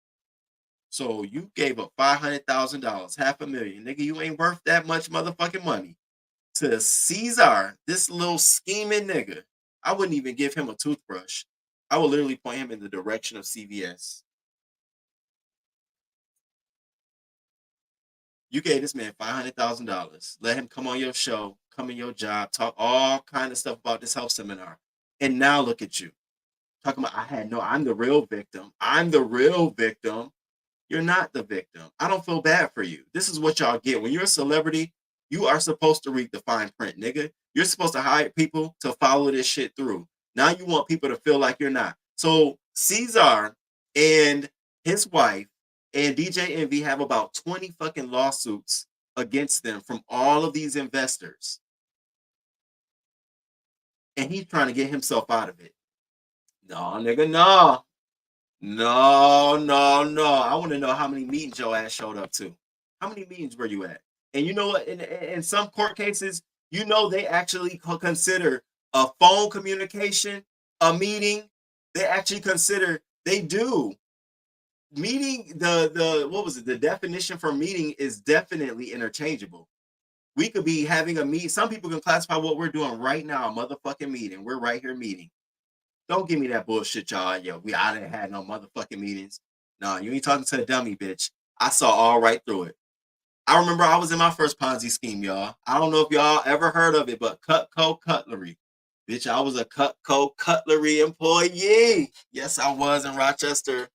So you gave up $500,000, $500,000. Nigga, you ain't worth that much motherfucking money. To Caesar, this little scheming nigga. I wouldn't even give him a toothbrush. I would literally point him in the direction of CVS. You gave this man $500,000. Let him come on your show, come in your job, talk all kind of stuff about this health seminar. And now look at you. Talking about, I'm the real victim. I'm the real victim. You're not the victim. I don't feel bad for you. This is what y'all get. When you're a celebrity, you are supposed to read the fine print, nigga. You're supposed to hire people to follow this shit through. Now you want people to feel like you're not. So Caesar and his wife and DJ Envy have about 20 fucking lawsuits against them from all of these investors. And he's trying to get himself out of it. No, nigga, no. No. I want to know how many meetings your ass showed up to. How many meetings were you at? And you know what? In some court cases, you know they actually consider a phone communication a meeting. They actually consider, they do. Meeting, what was it? The definition for meeting is definitely interchangeable. We could be having a meeting. Some people can classify what we're doing right now, a motherfucking meeting. We're right here meeting. Don't give me that bullshit, y'all. Yo, I didn't have no motherfucking meetings. No, you ain't talking to a dummy, bitch. I saw all right through it. I remember I was in my first Ponzi scheme, y'all. I don't know if y'all ever heard of it, but Cutco Cutlery. Bitch, I was a Cutco Cutlery employee. Yes, I was in Rochester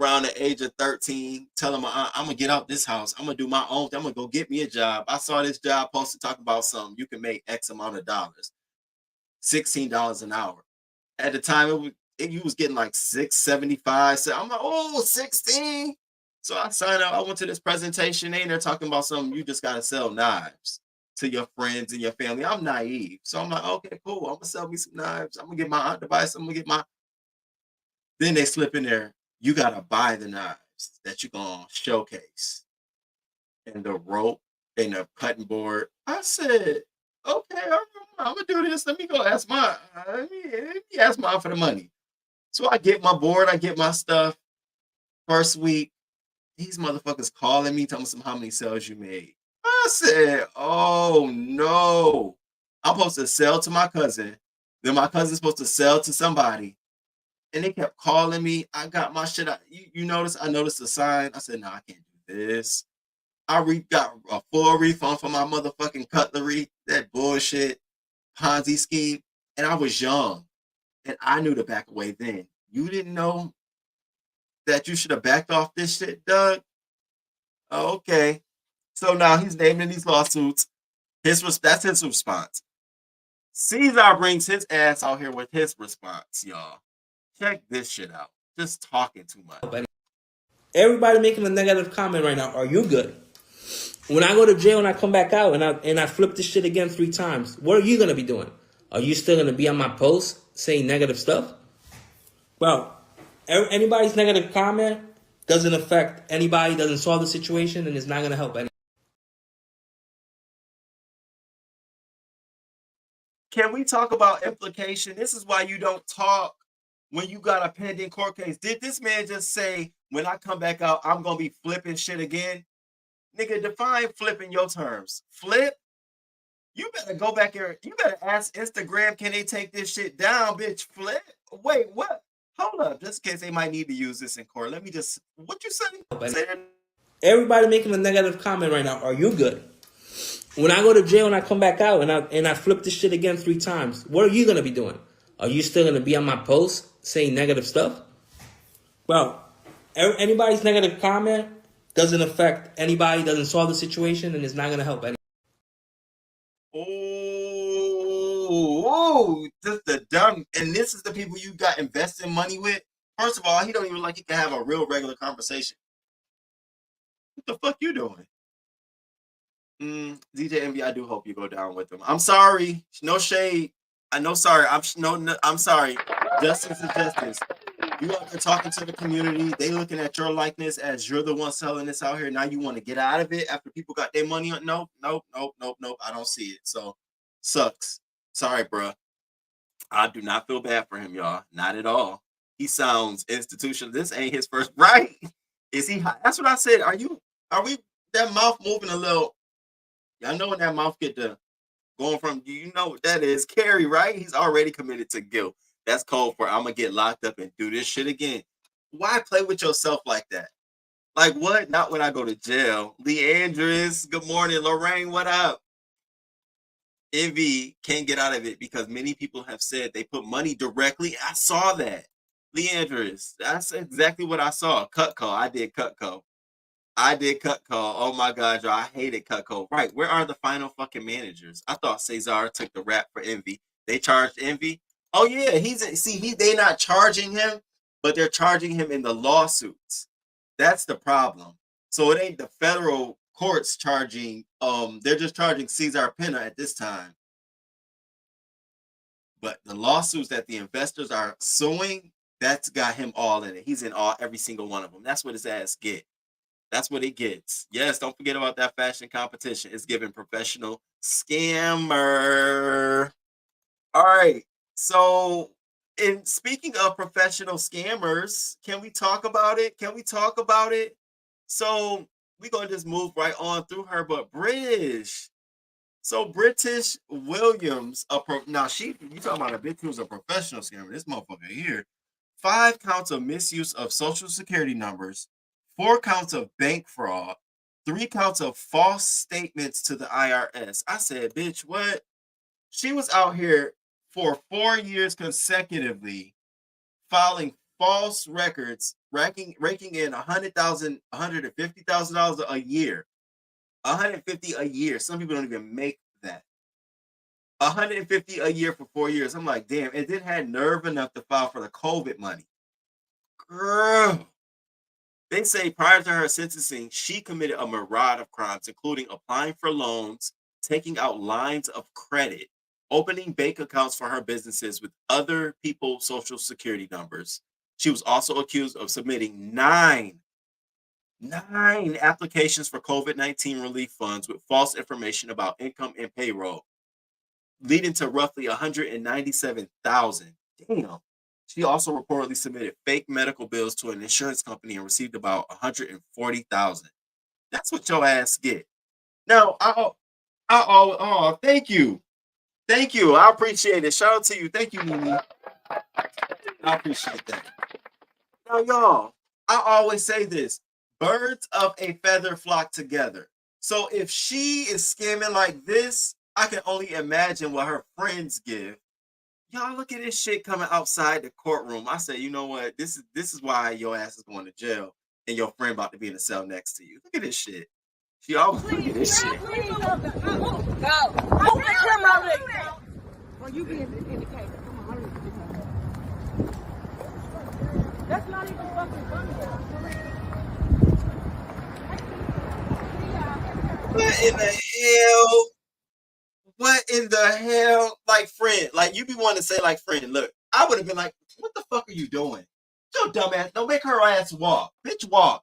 around the age of 13, telling my aunt, I'm going to get out this house. I'm going to do my own thing. I'm going to go get me a job. I saw this job posted talking about something. You can make X amount of dollars. $16 an hour. At the time, you was getting like $6.75. So I'm like, oh, 16. So I signed up. I went to this presentation. They're talking about something. You just got to sell knives to your friends and your family. I'm naive. So I'm like, okay, cool. I'm going to sell me some knives. I'm going to get my aunt device. I'm going to get my. Then they slip in there. You got to buy the knives that you're going to showcase. And the rope and the cutting board. I said, okay, I'm going to do this. Let me go ask my for the money. So I get my board. I get my stuff. First week, these motherfuckers calling me, telling me how many sales you made. I said, oh, no. I'm supposed to sell to my cousin. Then my cousin's supposed to sell to somebody. And they kept calling me. I got my shit out. You notice? I noticed the sign. I said, no, I can't do this. I got a full refund for my motherfucking cutlery. That bullshit Ponzi scheme. And I was young. And I knew to back away then. You didn't know that you should have backed off this shit, Doug? Okay. So now he's naming these lawsuits. That's his response. Caesar brings his ass out here with his response, y'all. Check this shit out. Just talking too much. Everybody making a negative comment right now. Are you good? When I go to jail and I come back out and I flip this shit again 3 times, what are you gonna be doing? Are you still gonna be on my post saying negative stuff? Well, anybody's negative comment doesn't affect anybody, doesn't solve the situation, and is not gonna help anybody. Can we talk about implication? This is why you don't talk when you got a pending court case. Did this man just say, when I come back out, I'm going to be flipping shit again? Nigga, define flip in your terms. Flip? You better go back here. You better ask Instagram, can they take this shit down, bitch? Flip? Wait, what? Hold up. Just in case they might need to use this in court. Let me just, what you say? Everybody making a negative comment right now. Are you good? When I go to jail and I come back out and I flip this shit again 3 times, what are you going to be doing? Are you still going to be on my post saying negative stuff? Well, anybody's negative comment doesn't affect anybody, doesn't solve the situation, and is not going to help anybody. Oh, just the dumb. And this is the people you got investing money with. First of all, he don't even like he can have a real regular conversation. What the fuck you doing? DJ Envy, I do hope you go down with them. I'm sorry. No shade. I'm sorry. I'm sorry. Justice is justice. You out there talking to the community. They looking at your likeness as you're the one selling this out here. Now you want to get out of it after people got their money on. Nope. I don't see it. So sucks. Sorry, bro. I do not feel bad for him, y'all. Not at all. He sounds institutional. This ain't his first right. Is he high? That's what I said. Are we that mouth moving a little? Y'all know when that mouth get to going from, you know what that is? Carrie, right? He's already committed to guilt. That's code for I'm gonna get locked up and do this shit again. Why play with yourself like that? Like what? Not when I go to jail. Leandris, good morning. Lorraine, what up? Envy can't get out of it because many people have said they put money directly. I saw that. Leandris, that's exactly what I saw. Cutco. I did Cutco. Oh my God, y'all. I hated Cutco. Right. Where are the final fucking managers? I thought Cesar took the rap for Envy. They charged Envy. Oh yeah, they not charging him, but they're charging him in the lawsuits. That's the problem. So it ain't the federal courts charging, they're just charging Cesar Pena at this time. But the lawsuits that the investors are suing, that's got him all in it. He's in every single one of them. That's what his ass get. That's what it gets. Yes, don't forget about that fashion competition. It's giving professional scammer. All right. So, in speaking of professional scammers, can we talk about it? So, we're going to just move right on through her, but British. So, British Williams, you talking about a bitch who's a professional scammer. This motherfucker here. 5 counts of misuse of social security numbers, 4 counts of bank fraud, 3 counts of false statements to the IRS. I said, bitch, what? She was out here for 4 years consecutively filing false records, raking in $150,000 a year. $150 a year. Some people don't even make that. $150 a year for 4 years. I'm like, damn. And then had nerve enough to file for the COVID money. Girl. They say prior to her sentencing, she committed a myriad of crimes, including applying for loans, taking out lines of credit, opening bank accounts for her businesses with other people's social security numbers. She was also accused of submitting nine applications for COVID-19 relief funds with false information about income and payroll, leading to roughly $197,000. Damn. She also reportedly submitted fake medical bills to an insurance company and received about $140,000. That's what your ass get. Now, thank you. I appreciate it. Shout out to you. Thank you, Mimi. I appreciate that. Now, y'all, I always say this: birds of a feather flock together. So if she is scamming like this, I can only imagine what her friends give. Y'all, look at this shit coming outside the courtroom. I say, you know what? This is why your ass is going to jail and your friend about to be in the cell next to you. Look at this shit. She always look at this shit. Go. Or you being indicated. Come on, hurry. That's not even fucking funny. What in the hell? Like, friend, like, you be wanting to say, like, friend, look, I would have been like, what the fuck are you doing? Yo, dumbass, don't make her ass walk. Bitch, walk.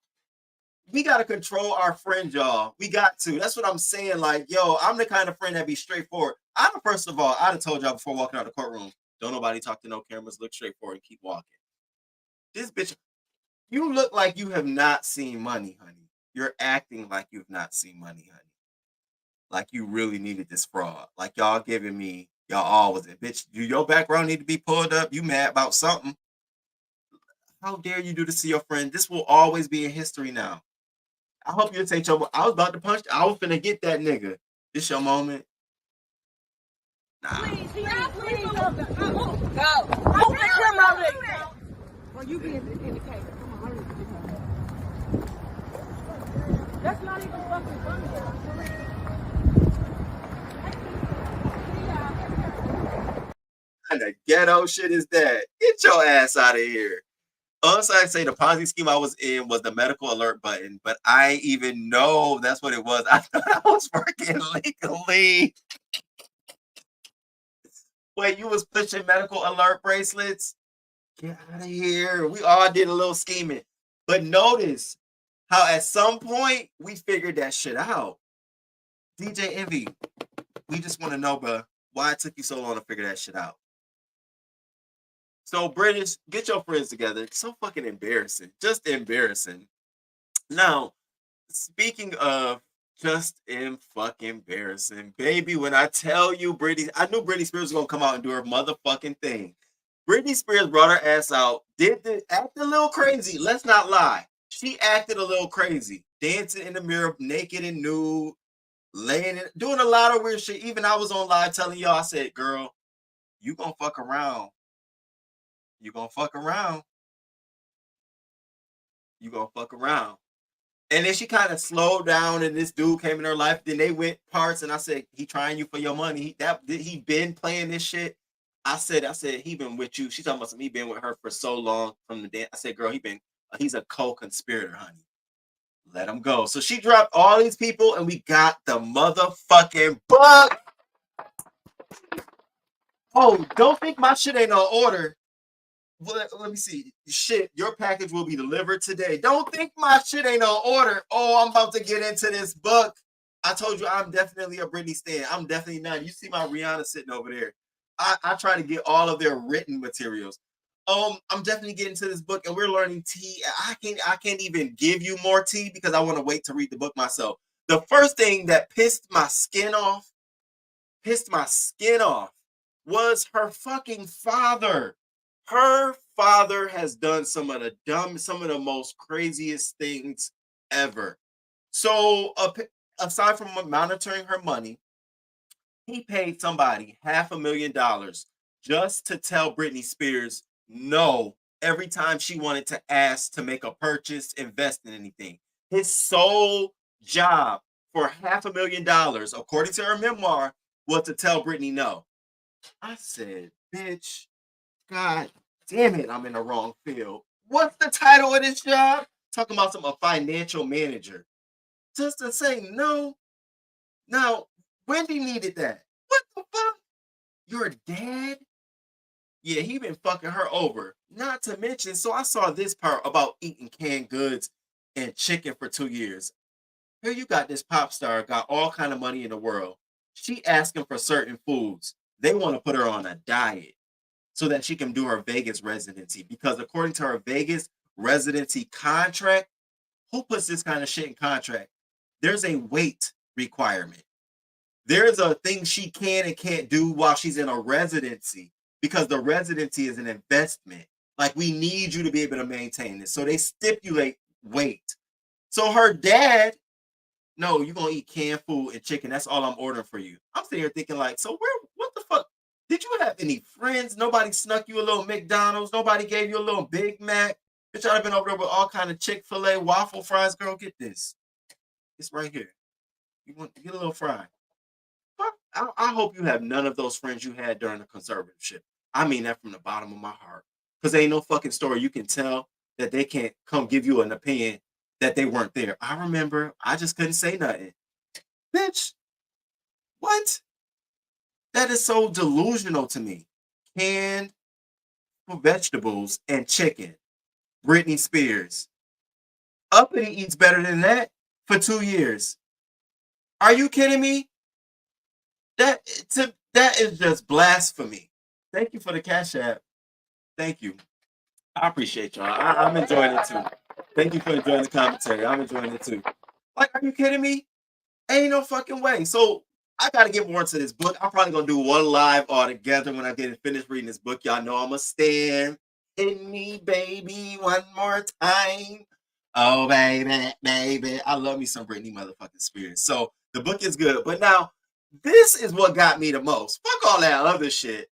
We got to control our friend, y'all. We got to. That's what I'm saying. Like, yo, I'm the kind of friend that be straightforward. First of all, I'd have told y'all before walking out of the courtroom, don't nobody talk to no cameras, look straightforward and keep walking. This bitch, you look like you have not seen money, honey. You're acting like you've not seen money, honey. Like you really needed this fraud. Like y'all giving me, y'all all was it. Bitch, your background need to be pulled up. You mad about something. How dare you do this to your friend? This will always be in history now. I hope you take your, I was about to punch, I was finna get that nigga. This your moment? Nah. Please, go. Open the camera. Or you being indicated. Come on, hurry. That's not even fucking funny. What kind of ghetto shit is that? Get your ass out of here. Also, I say the Ponzi scheme I was in was the medical alert button, but I even know that's what it was. I thought I was working legally. Wait, you was pushing medical alert bracelets? Get out of here. We all did a little scheming. But notice how at some point we figured that shit out. DJ Envy, we just want to know, bro, why it took you so long to figure that shit out. So, British, get your friends together. It's so fucking embarrassing. Just embarrassing. Now, speaking of just fucking embarrassing, baby, when I tell you I knew Britney Spears was gonna come out and do her motherfucking thing. Britney Spears brought her ass out, acted a little crazy. Let's not lie. She acted a little crazy, dancing in the mirror, naked and nude, doing a lot of weird shit. Even I was on live telling y'all, I said, girl, you gonna fuck around. You gonna fuck around. You gonna fuck around. And then she kind of slowed down, and this dude came in her life. Then they went parts, and I said, "He trying you for your money. He been playing this shit." I said, he been with you. She's talking about some. He been with her for so long from the day. I said, "Girl, he's a co-conspirator, honey. Let him go." So she dropped all these people, and we got the motherfucking book. Oh, don't think my shit ain't on order. Let me see. Shit, your package will be delivered today. Don't think my shit ain't on order. Oh, I'm about to get into this book. I told you I'm definitely a Britney stan. I'm definitely not. You see my Rihanna sitting over there. I try to get all of their written materials. I'm definitely getting to this book, and we're learning tea. I can't even give you more tea because I want to wait to read the book myself. The first thing that pissed my skin off, was her fucking father. Her father has done some of the most craziest things ever. So aside from monitoring her money, he paid somebody $500,000 just to tell Britney Spears no every time she wanted to ask to make a purchase, invest in anything. His sole job for $500,000, according to her memoir, was to tell Britney no. I said, bitch, God damn it, I'm in the wrong field. What's the title of this job? Talking about a financial manager. Just to say no. Now, Wendy needed that. What the fuck? Your dad? Yeah, he been fucking her over. Not to mention, so I saw this part about eating canned goods and chicken for 2 years. Here you got this pop star, got all kind of money in the world. She asking for certain foods. They want to put her on a diet so that she can do her Vegas residency. Because according to her Vegas residency contract, who puts this kind of shit in contract? There's a weight requirement. There's a thing she can and can't do while she's in a residency because the residency is an investment. Like, we need you to be able to maintain this. So they stipulate weight. So her dad, no, you're going to eat canned food and chicken. That's all I'm ordering for you. I'm sitting here thinking like, so what the fuck? Did you have any friends? Nobody snuck you a little McDonald's? Nobody gave you a little Big Mac? Bitch, I've been over there with all kind of Chick-fil-A waffle fries. Girl, get this. It's right here. You want to get a little fry. I hope you have none of those friends you had during the conservatorship. I mean that from the bottom of my heart. Because ain't no fucking story you can tell that they can't come give you an opinion that they weren't there. I remember, I just couldn't say nothing. Bitch, what? That is so delusional to me. Canned vegetables and chicken. Britney Spears. Uppity eats better than that for 2 years. Are you kidding me? That is just blasphemy. Thank you for the Cash App. Thank you. I appreciate y'all. I'm enjoying it too. Thank you for enjoying the commentary. I'm enjoying it too. Like, are you kidding me? Ain't no fucking way. So I gotta get more into this book. I'm probably gonna do one live altogether when I get finished reading this book. Y'all know I'm a stan. Hit me, baby, one more time. Oh, baby, baby. I love me some Britney motherfucking Spears. So the book is good. But now, this is what got me the most. Fuck all that other shit.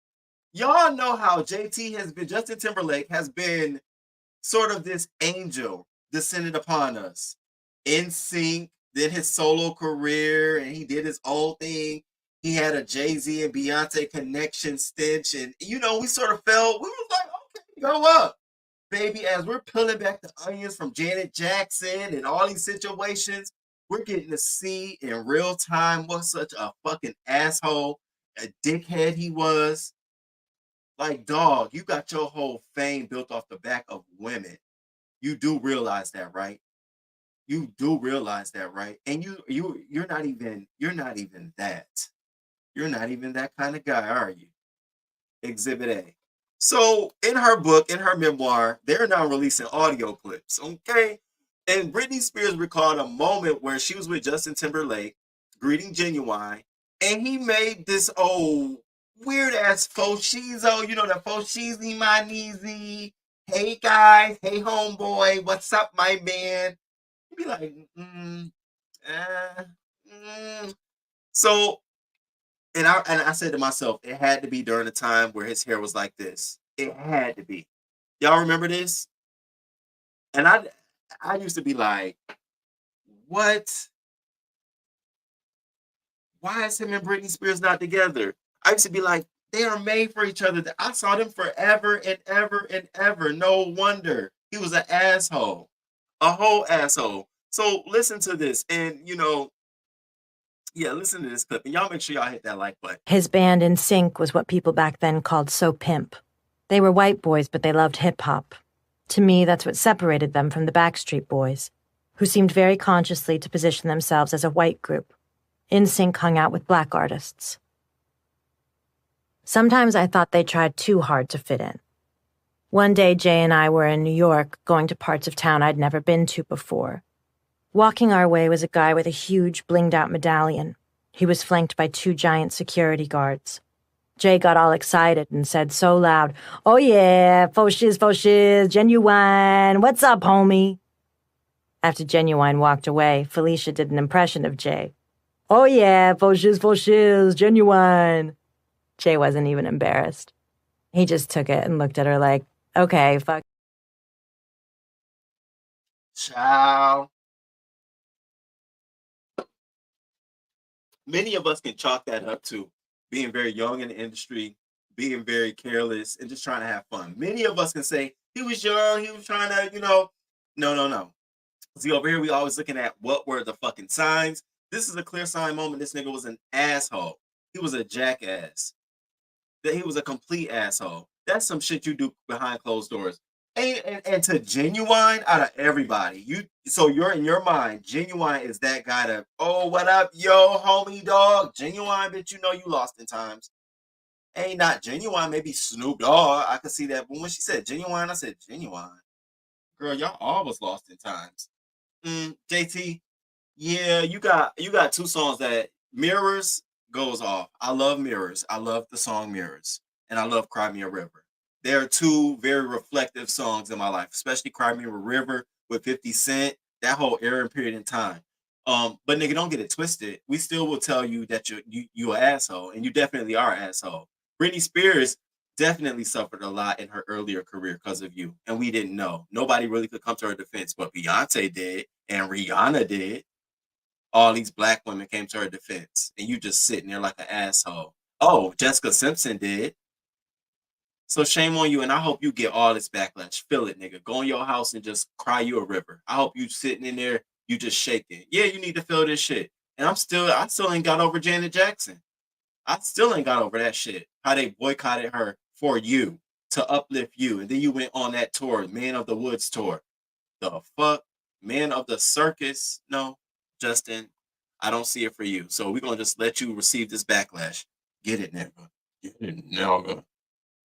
Y'all know how Justin Timberlake has been sort of this angel descended upon us. NSYNC, did his solo career, and he did his own thing. He had a Jay-Z and Beyonce connection stitch, and we sort of felt, we was like, okay, go up. Baby, as we're peeling back the onions from Janet Jackson and all these situations, we're getting to see in real time what such a fucking asshole, a dickhead he was. Like, dog, you got your whole fame built off the back of women. You do realize that, right? You do realize that, right? And you're not even that. You're not even that kind of guy, are you? Exhibit A. So in her book, in her memoir, they're now releasing audio clips. Okay. And Britney Spears recalled a moment where she was with Justin Timberlake, greeting Genuine, and he made this old weird ass foshizo, you know, the foshizi my kneesy. Hey guys, hey homeboy, what's up, my man? You'd be like, So, and I said to myself, it had to be during the time where his hair was like this. It had to be. Y'all remember this? And I used to be like, what? Why is him and Britney Spears not together? I used to be like, they are made for each other. I saw them forever and ever and ever. No wonder. He was an asshole. A whole asshole. So listen to this. And, you know, yeah, listen to this clip. And y'all make sure y'all hit that like button. His band In Sync was what people back then called So Pimp. They were white boys, but they loved hip-hop. To me, that's what separated them from the Backstreet Boys, who seemed very consciously to position themselves as a white group. In Sync hung out with black artists. Sometimes I thought they tried too hard to fit in. One day, Jay and I were in New York, going to parts of town I'd never been to before. Walking our way was a guy with a huge, blinged-out medallion. He was flanked by 2 giant security guards. Jay got all excited and said so loud, "Oh yeah, faux shiz, Genuine, what's up, homie?" After Genuine walked away, Felicia did an impression of Jay. "Oh yeah, faux shiz, Genuine." Jay wasn't even embarrassed. He just took it and looked at her like, okay, fuck. Ciao. Many of us can chalk that up to being very young in the industry, being very careless, and just trying to have fun. Many of us can say, he was young, he was trying to, no. See, over here, we always looking at what were the fucking signs. This is a clear sign moment. This nigga was an asshole. He was a jackass. That he was a complete asshole. That's some shit you do behind closed doors. And to Genuine, out of everybody, you're in your mind, Genuine is that guy to, oh, what up, yo, homie dog? Genuine, bitch, you know you lost in times. Ain't not Genuine, maybe Snoop Dogg. I could see that. But when she said Genuine, I said Genuine. Girl, y'all always lost in times. JT, yeah, you got 2 songs that Mirrors goes off. I love Mirrors. I love the song Mirrors. And I love Cry Me a River. There are 2 very reflective songs in my life, especially Cry Me a River with 50 Cent, that whole era and period in time. But nigga, don't get it twisted. We still will tell you that you an asshole, and you definitely are an asshole. Britney Spears definitely suffered a lot in her earlier career because of you, and we didn't know. Nobody really could come to her defense, but Beyonce did, and Rihanna did. All these black women came to her defense, and you just sitting there like an asshole. Oh, Jessica Simpson did. So shame on you, and I hope you get all this backlash. Feel it, nigga. Go in your house and just cry you a river. I hope you sitting in there, you just shaking. Yeah, you need to feel this shit. And I still ain't got over Janet Jackson. I still ain't got over that shit. How they boycotted her for you, to uplift you. And then you went on that tour, Man of the Woods tour. The fuck? Man of the Circus? No, Justin, I don't see it for you. So we're going to just let you receive this backlash. Get it, nigga. Get it, nigga.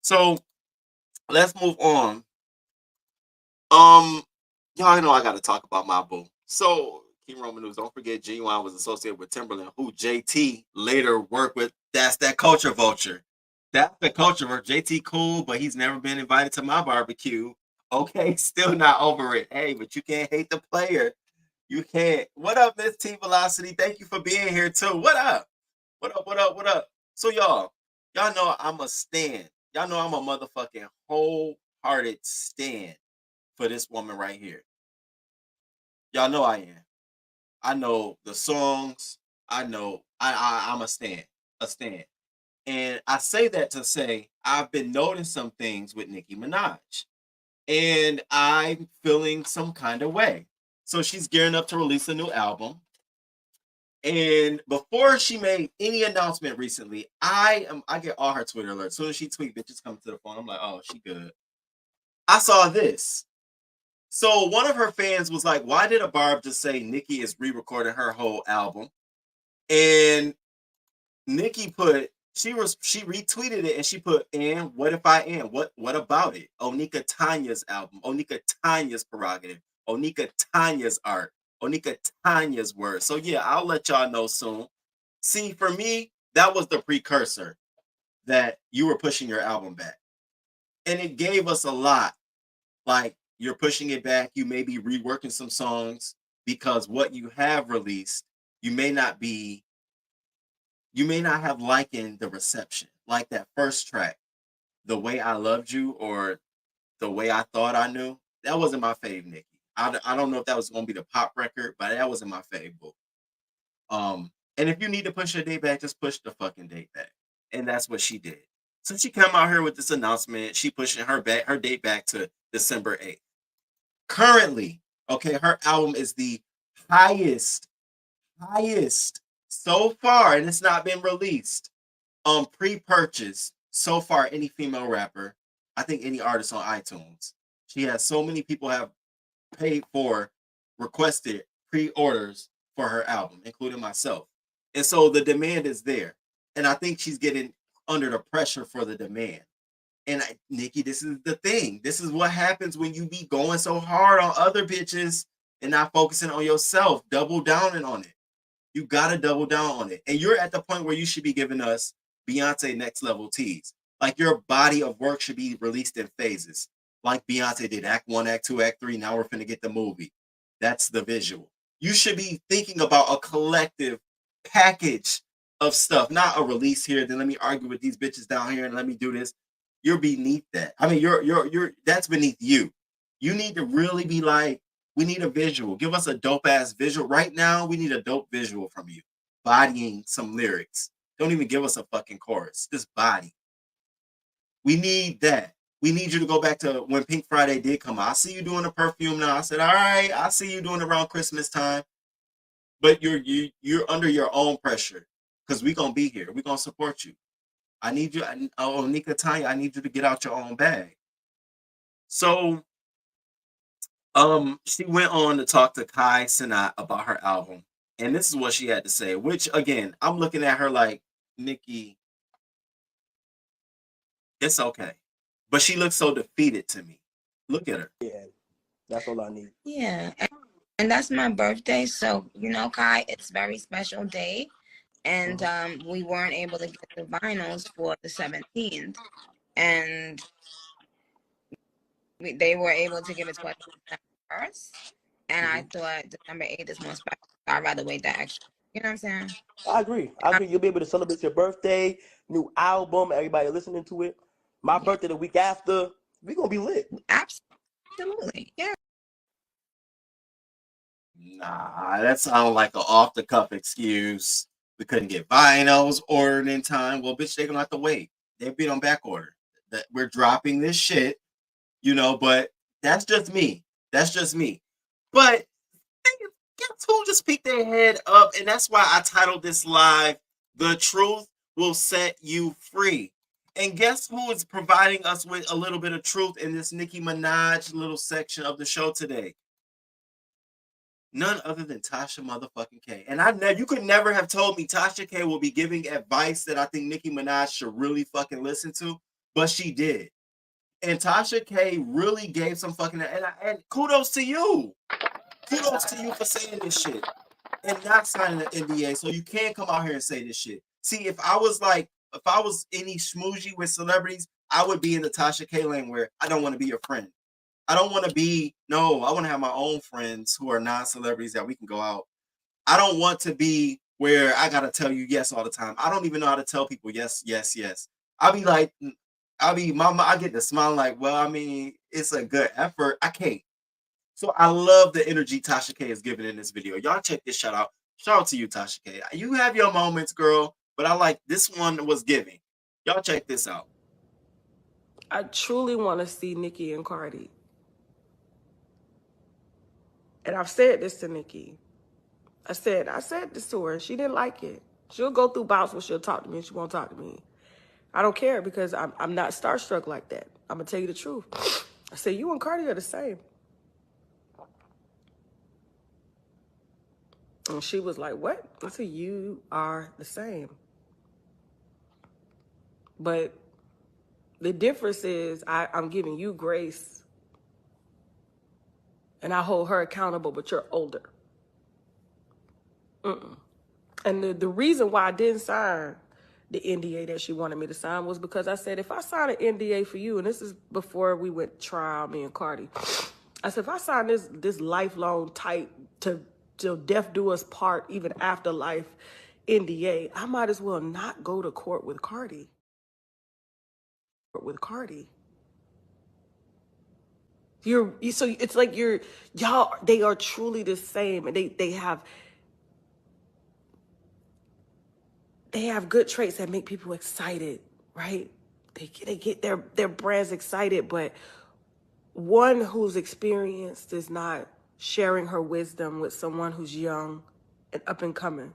So let's move on. Y'all know I got to talk about my boo. So, King Roman News, don't forget Genuine was associated with Timberland, who JT later worked with. That's that culture vulture. That's the culture where JT cool, but he's never been invited to my barbecue. Okay, still not over it. Hey, but you can't hate the player. You can't. What up, Miss T Velocity? Thank you for being here too. What up? What up? So y'all know I'm a stan. Y'all know I'm a motherfucking wholehearted stan for this woman right here. Y'all know I am. I know the songs. I know I'm a stan. And I say that to say I've been noticing some things with Nicki Minaj. And I'm feeling some kind of way. So she's gearing up to release a new album. And before she made any announcement recently, I get all her Twitter alerts. As soon as she tweet, bitches coming to the phone. I'm like, oh, she good. I saw this. So one of her fans was like, why did a Barb just say Nicki is re-recording her whole album? And Nicki she retweeted it and she put, and what if I am? What about it? Onika Tanya's album, Onika Tanya's prerogative. Onika Tanya's art. Onika Tanya's word. So yeah, I'll let y'all know soon. See, for me, that was the precursor that you were pushing your album back. And it gave us a lot. Like, you're pushing it back. You may be reworking some songs because what you have released, you may not have likened the reception. Like that first track, The Way I Loved You or The Way I Thought I Knew. That wasn't my fave, Nicki. I don't know if that was going to be the pop record, but that wasn't my fave book. And if you need to push your date back, just push the fucking date back. And that's what she did. So she come out here with this announcement. She pushing her date back to December 8th. Currently, okay, her album is the highest so far, and it's not been released. Pre-purchase so far, any female rapper, I think any artist on iTunes. She has so many people have paid for, requested pre-orders for her album, including myself. And so the demand is there. And I think she's getting under the pressure for the demand. And Nicki, this is the thing. This is what happens when you be going so hard on other bitches and not focusing on yourself, double downing on it. You got to double down on it. And you're at the point where you should be giving us Beyonce next level teas. Like, your body of work should be released in phases. Like Beyonce did, Act 1, Act 2, Act 3. Now we're finna get the movie. That's the visual. You should be thinking about a collective package of stuff, not a release here, then let me argue with these bitches down here and let me do this. You're beneath that. I mean, you're that's beneath you. You need to really be like, we need a visual. Give us a dope ass visual. Right now, we need a dope visual from you. Bodying some lyrics. Don't even give us a fucking chorus. Just body. We need that. We need you to go back to when Pink Friday did come out. I see you doing a perfume now. I said, all right, I see you doing it around Christmas time. But you're under your own pressure because we're gonna be here. We're gonna support you. I need you, Onika Tanya, I need you to get out your own bag. So she went on to talk to Kai Cenat about her album. And this is what she had to say, which again, I'm looking at her like, Nicki, it's okay. But she looks so defeated to me. Look at her. Yeah, that's all I need. Yeah, and that's my birthday. So, you know, Kai, it's a very special day. And we weren't able to get the vinyls for the 17th. And they were able to give it to us December 1st. And I thought December 8th is more special. I'd rather wait that extra. You know what I'm saying? I agree. You'll be able to celebrate your birthday, new album, everybody listening to it. My birthday the week after, we're going to be lit. Absolutely. Yeah. Nah, that sounds like an off-the-cuff excuse. We couldn't get vinyls ordered in time. Well, bitch, they're going to have to wait. They'll be on back order. That we're dropping this shit, you know, but that's just me. That's just me. But guess who just picked their head up? And that's why I titled this live, The Truth Will Set You Free. And guess who is providing us with a little bit of truth in this Nicki Minaj little section of the show today? None other than Tasha motherfucking K. And you could never have told me Tasha K will be giving advice that I think Nicki Minaj should really fucking listen to, but she did. And Tasha K really gave some fucking, and kudos to you. Kudos to you for saying this shit and not signing an NDA. So you can't come out here and say this shit. See, if I was any schmoozy with celebrities, I would be in the Tasha K lane where I don't want to be your friend. I don't want to be, no, I want to have my own friends who are non-celebrities that we can go out. I don't want to be where I got to tell you yes all the time. I don't even know how to tell people yes, yes, yes. I get the smile like, well, I mean, it's a good effort. I can't. So I love the energy Tasha K is giving in this video. Y'all check this shout out. Shout out to you, Tasha K. You have your moments, girl, but I like this one was giving. Y'all check this out. I truly want to see Nicki and Cardi. And I've said this to Nicki. I said this to her, and she didn't like it. She'll go through bouts where she'll talk to me and she won't talk to me. I don't care because I'm not starstruck like that. I'm going to tell you the truth. I said, you and Cardi are the same. And she was like, what? I said, you are the same. But the difference is I'm giving you grace and I hold her accountable, but you're older. And the reason why I didn't sign the NDA that she wanted me to sign was because I said, if I sign an NDA for you, and this is before we went trial, me and Cardi, I said, if I sign this lifelong tight to till death do us part, even after life NDA, I might as well not go to court with Cardi. So it's like y'all, they are truly the same, and they have good traits that make people excited, right? They get their brands excited, but one who's experienced is not sharing her wisdom with someone who's young and up and coming.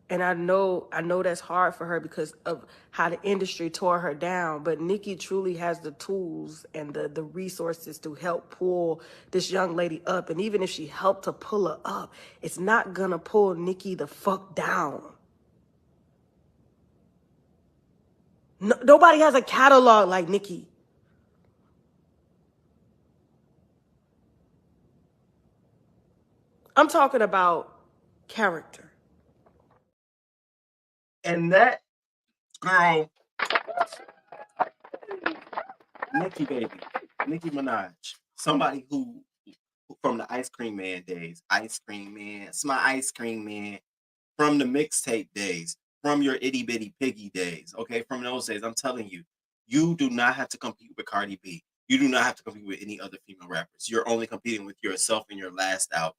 And I know that's hard for her because of how the industry tore her down. But Nicki truly has the tools and the resources to help pull this young lady up. And even if she helped to pull her up, it's not gonna pull Nicki the fuck down. No, nobody has a catalog like Nicki. I'm talking about character. And that girl, Nicki baby, Nicki Minaj, somebody who from the Ice Cream Man days, Ice Cream Man, it's my Ice Cream Man, from the mixtape days, from your itty bitty piggy days, okay, from those days, I'm telling you, you do not have to compete with Cardi B. You do not have to compete with any other female rappers. You're only competing with yourself in your last album.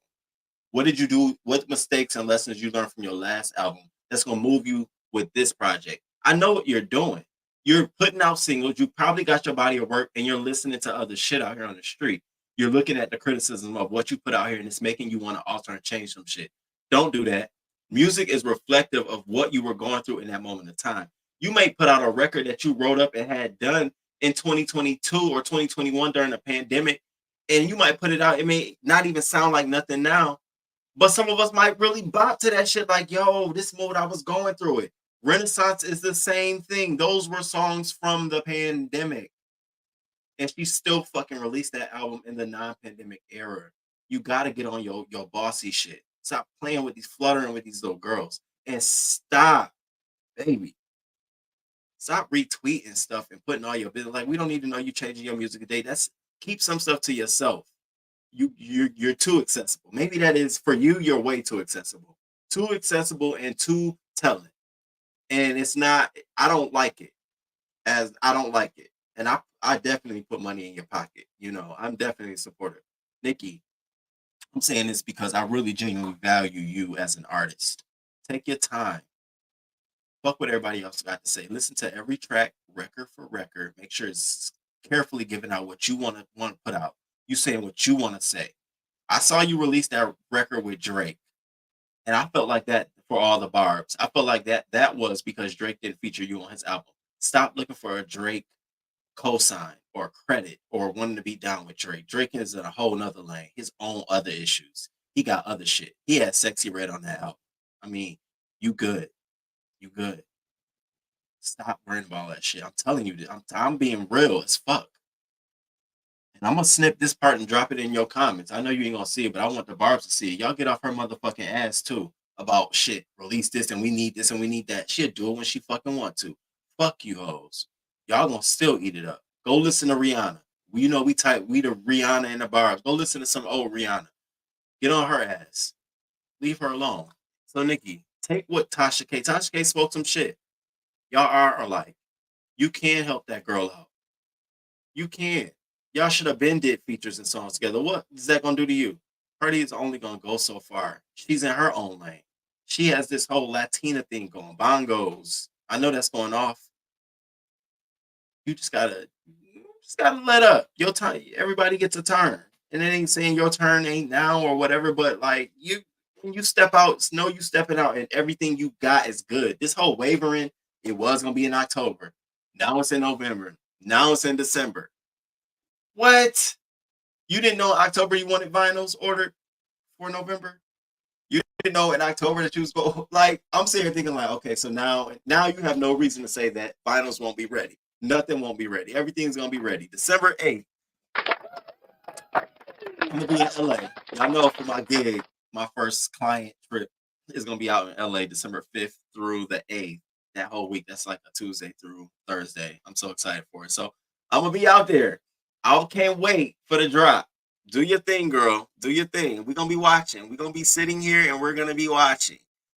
What did you do? What mistakes and lessons you learned from your last album that's going to move you with this project? I know what you're doing. You're putting out singles. You probably got your body of work and you're listening to other shit out here on the street. You're looking at the criticism of what you put out here and it's making you want to alter and change some shit. Don't do that. Music is reflective of what you were going through in that moment of time. You may put out a record that you wrote up and had done in 2022 or 2021 during the pandemic, and you might put it out. It may not even sound like nothing now, but some of us might really bop to that shit like, yo, this mode I was going through it. Renaissance is the same thing. Those were songs from the pandemic. And she still fucking released that album in the non-pandemic era. You got to get on your bossy shit. Stop playing with these, fluttering with these little girls. And stop, baby. Stop retweeting stuff and putting all your business. Like, we don't need to know you changing your music today. Keep some stuff to yourself. You're too accessible. Maybe that is for you. You're way too accessible and too telling. And it's not. I don't like it. And I definitely put money in your pocket. You know, I'm definitely a supporter. Nicki, I'm saying this because I really genuinely value you as an artist. Take your time. Fuck what everybody else got to say. Listen to every track, record for record. Make sure it's carefully giving out what you want to put out. You saying what you want to say. I saw you release that record with Drake, and I felt like that for all the barbs. I felt like that was because Drake didn't feature you on his album. Stop looking for a Drake cosign or credit or wanting to be down with Drake. Drake is in a whole nother lane. His own other issues. He got other shit. He had Sexy Red on that album. I mean, you good. You good. Stop worrying about all that shit. I'm telling you, I'm being real as fuck. And I'm gonna snip this part and drop it in your comments. I know you ain't gonna see it, but I want the barbs to see it. Y'all get off her motherfucking ass too about shit. Release this and we need this and we need that. She'll do it when she fucking want to. Fuck you hoes. Y'all gonna still eat it up. Go listen to Rihanna. You know we the Rihanna and the barbs. Go listen to some old Rihanna. Get on her ass. Leave her alone. So Nicki, take what Tasha K spoke some shit. Y'all are alike. You can help that girl out. You can. Y'all should have been did features and songs together. What is that gonna do to you? Cardi is only gonna go so far. She's in her own lane. She has this whole Latina thing going. Bongos. I know that's going off. You just gotta let up. Your time. Everybody gets a turn. And it ain't saying your turn ain't now or whatever, but like when you step out, know you stepping out and everything you got is good. This whole wavering, it was gonna be in October. Now it's in November. Now it's in December. What? You didn't know in October you wanted vinyls ordered for November? You didn't know in October that you was going, like, I'm sitting here thinking like, okay, so now you have no reason to say that vinyls won't be ready. Nothing won't be ready. Everything's gonna be ready. December 8th. I'm gonna be in LA. Y'all know for my gig, my first client trip is gonna be out in LA December 5th through the 8th. That whole week, that's like a Tuesday through Thursday. I'm so excited for it. So I'm gonna be out there. I can't wait for the drop. Do your thing, girl. Do your thing. We're gonna be watching. We're gonna be sitting here and we're gonna be watching.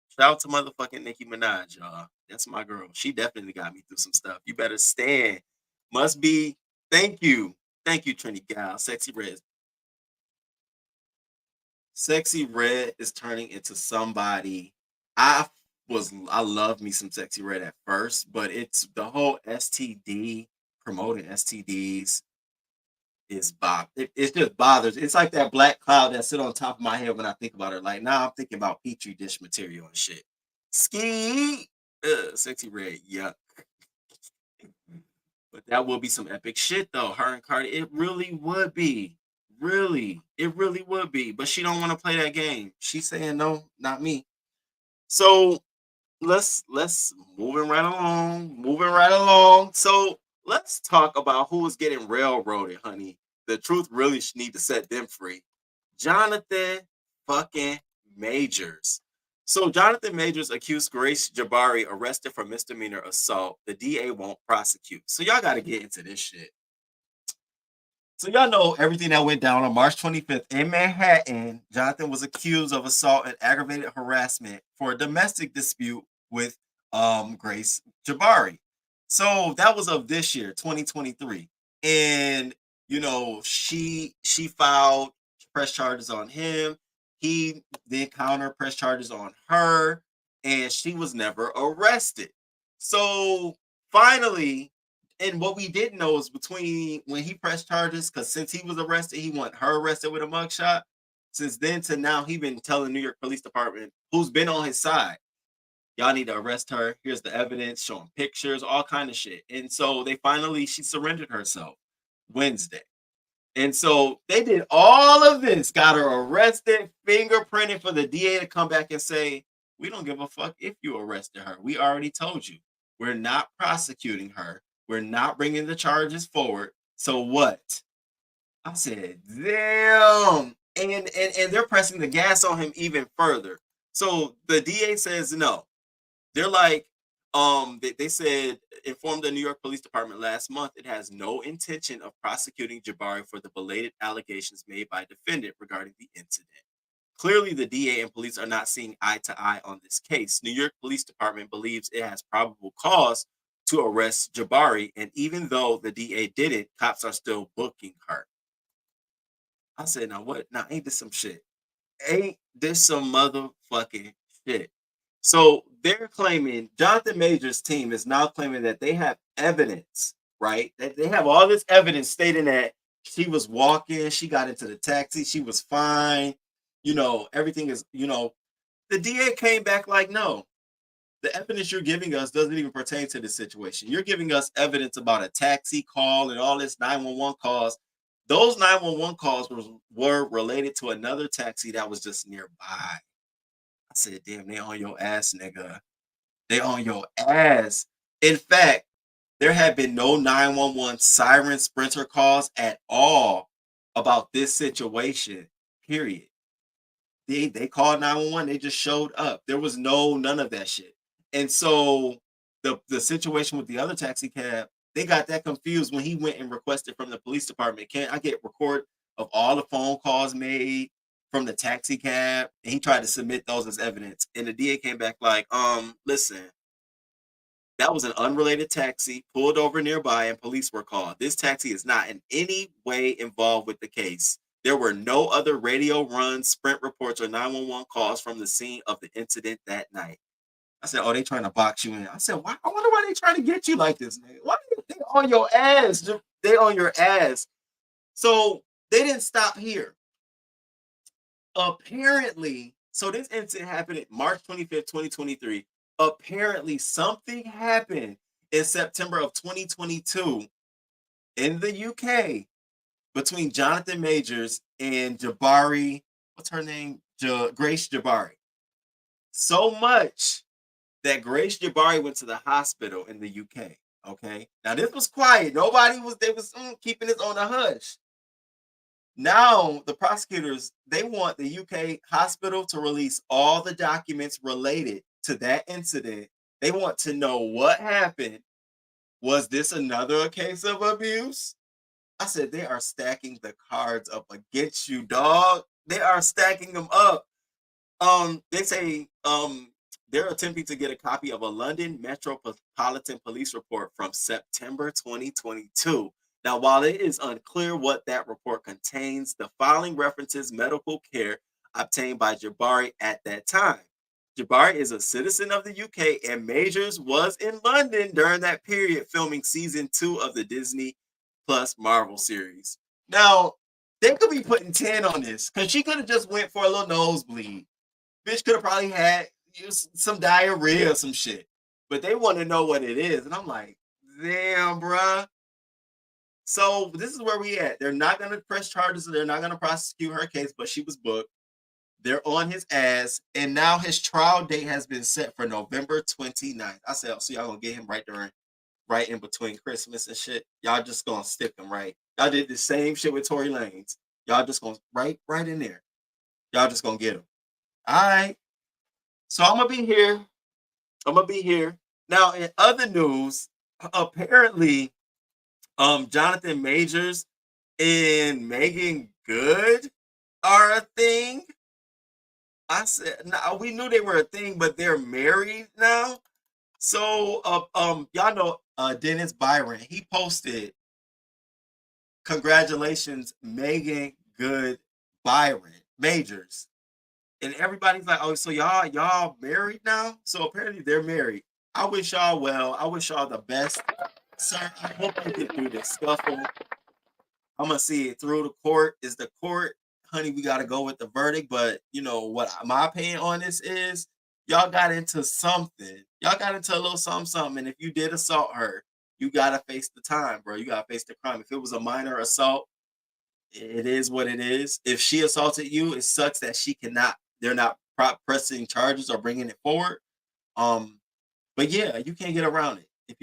Shout out to motherfucking Nicki Minaj, y'all. That's my girl. She definitely got me through some stuff. You better stand. Must be. Thank you. Thank you, Trinity Gal. Sexy Red. Sexy Red is turning into somebody. I love me some Sexy Red at first, but it's the whole STD promoting STDs is it just bothers. It's like that black cloud that sit on top of my head when I think about her. Like now I'm thinking about Petri dish material and shit. Ski, Sexy Red, yuck. But that will be some epic shit though. Her and Cardi, it really would be. Really, it really would be. But she don't want to play that game. She's saying no, not me. So let's moving right along. So let's talk about who is getting railroaded, honey. The truth really need to set them free. Jonathan fucking Majors. So Jonathan Majors accused Grace Jabari arrested for misdemeanor assault. The DA won't prosecute. So y'all got to get into this shit. So y'all know everything that went down on March 25th in Manhattan. Jonathan was accused of assault and aggravated harassment for a domestic dispute with Grace Jabari. So that was of this year, 2023. And you know, she filed press charges on him. He then counter press charges on her, and she was never arrested. So finally, and what we didn't know is between when he pressed charges, because since he was arrested, he want her arrested with a mugshot. Since then to now, he been telling New York Police Department, who's been on his side, y'all need to arrest her. Here's the evidence, showing pictures, all kind of shit. And so she surrendered herself Wednesday. And so they did all of this, got her arrested, fingerprinted for the DA to come back and say, we don't give a fuck if you arrested her. We already told you. We're not prosecuting her. We're not bringing the charges forward. So what? I said, damn. And they're pressing the gas on him even further. So the DA says no. They're like, they said, informed the New York Police Department last month, it has no intention of prosecuting Jabari for the belated allegations made by defendant regarding the incident. Clearly, the DA and police are not seeing eye to eye on this case. New York Police Department believes it has probable cause to arrest Jabari, and even though the DA didn't, cops are still booking her. I said, now what? Now, ain't this some shit? Ain't this some motherfucking shit? So they're claiming, Jonathan Majors' team is now claiming that they have evidence, right? That they have all this evidence stating that she was walking, she got into the taxi, she was fine, you know, everything is, you know. The DA came back like, no, the evidence you're giving us doesn't even pertain to this situation. You're giving us evidence about a taxi call and all this 911 calls. Those 911 calls were related to another taxi that was just nearby. I said, damn, they on your ass, nigga. They on your ass. In fact, there have been no 911 siren sprinter calls at all about this situation, period. They called 911, they just showed up. There was none of that shit. And so the situation with the other taxi cab, they got that confused when he went and requested from the police department, can I get record of all the phone calls made from the taxi cab? And he tried to submit those as evidence. And the DA came back like, listen, that was an unrelated taxi pulled over nearby and police were called. This taxi is not in any way involved with the case. There were no other radio runs, sprint reports, or 911 calls from the scene of the incident that night. I said, oh, they trying to box you in. I said, why? I wonder why they trying to get you like this, nigga. Why they on your ass? They on your ass. So they didn't stop here. Apparently, so this incident happened March 25th, 2023. Apparently, something happened in September of 2022 in the UK between Jonathan Majors and Jabari. What's her name? Grace Jabari. So much that Grace Jabari went to the hospital in the UK. Okay. Now this was quiet. They was keeping this on the hush. Now the prosecutors, they want the UK hospital to release all the documents related to that incident. They want to know what happened. Was this another case of abuse? I said, they are stacking the cards up against you, dog. They are stacking them up. They say they're attempting to get a copy of a London Metropolitan Police report from September 2022. Now, while it is unclear what that report contains, the filing references medical care obtained by Jabari at that time. Jabari is a citizen of the UK, and Majors was in London during that period filming season 2 of the Disney Plus Marvel series. Now, they could be putting 10 on this because she could have just went for a little nosebleed. Bitch could have probably had some diarrhea or some shit, but they want to know what it is. And I'm like, damn, bruh. So this is where we at. They're not going to press charges. They're not going to prosecute her case, but she was booked. They're on his ass. And now his trial date has been set for November 29th. I said, so y'all going to get him right in between Christmas and shit. Y'all just going to stick him right. Y'all did the same shit with Tory Lanez. Y'all just going to right in there. Y'all just going to get him. All right. So I'm going to be here. Now, in other news, apparently, Jonathan Majors and Megan Good are a thing. I said, no, we knew they were a thing, but they're married now. So, y'all know Dennis Byron. He posted, "Congratulations, Megan Good Byron Majors." And everybody's like, "Oh, so y'all married now?" So apparently they're married. I wish y'all well. I wish y'all the best, sir. I hope you get through this scuffle. I'm gonna see it through the court. Is the court, honey? We gotta go with the verdict. But you know what my opinion on this is? Y'all got into something. Y'all got into a little something. And if you did assault her, you gotta face the time, bro. You gotta face the crime. If it was a minor assault, it is what it is. If she assaulted you, it sucks that they're not pressing charges or bringing it forward. But yeah, you can't get around it. If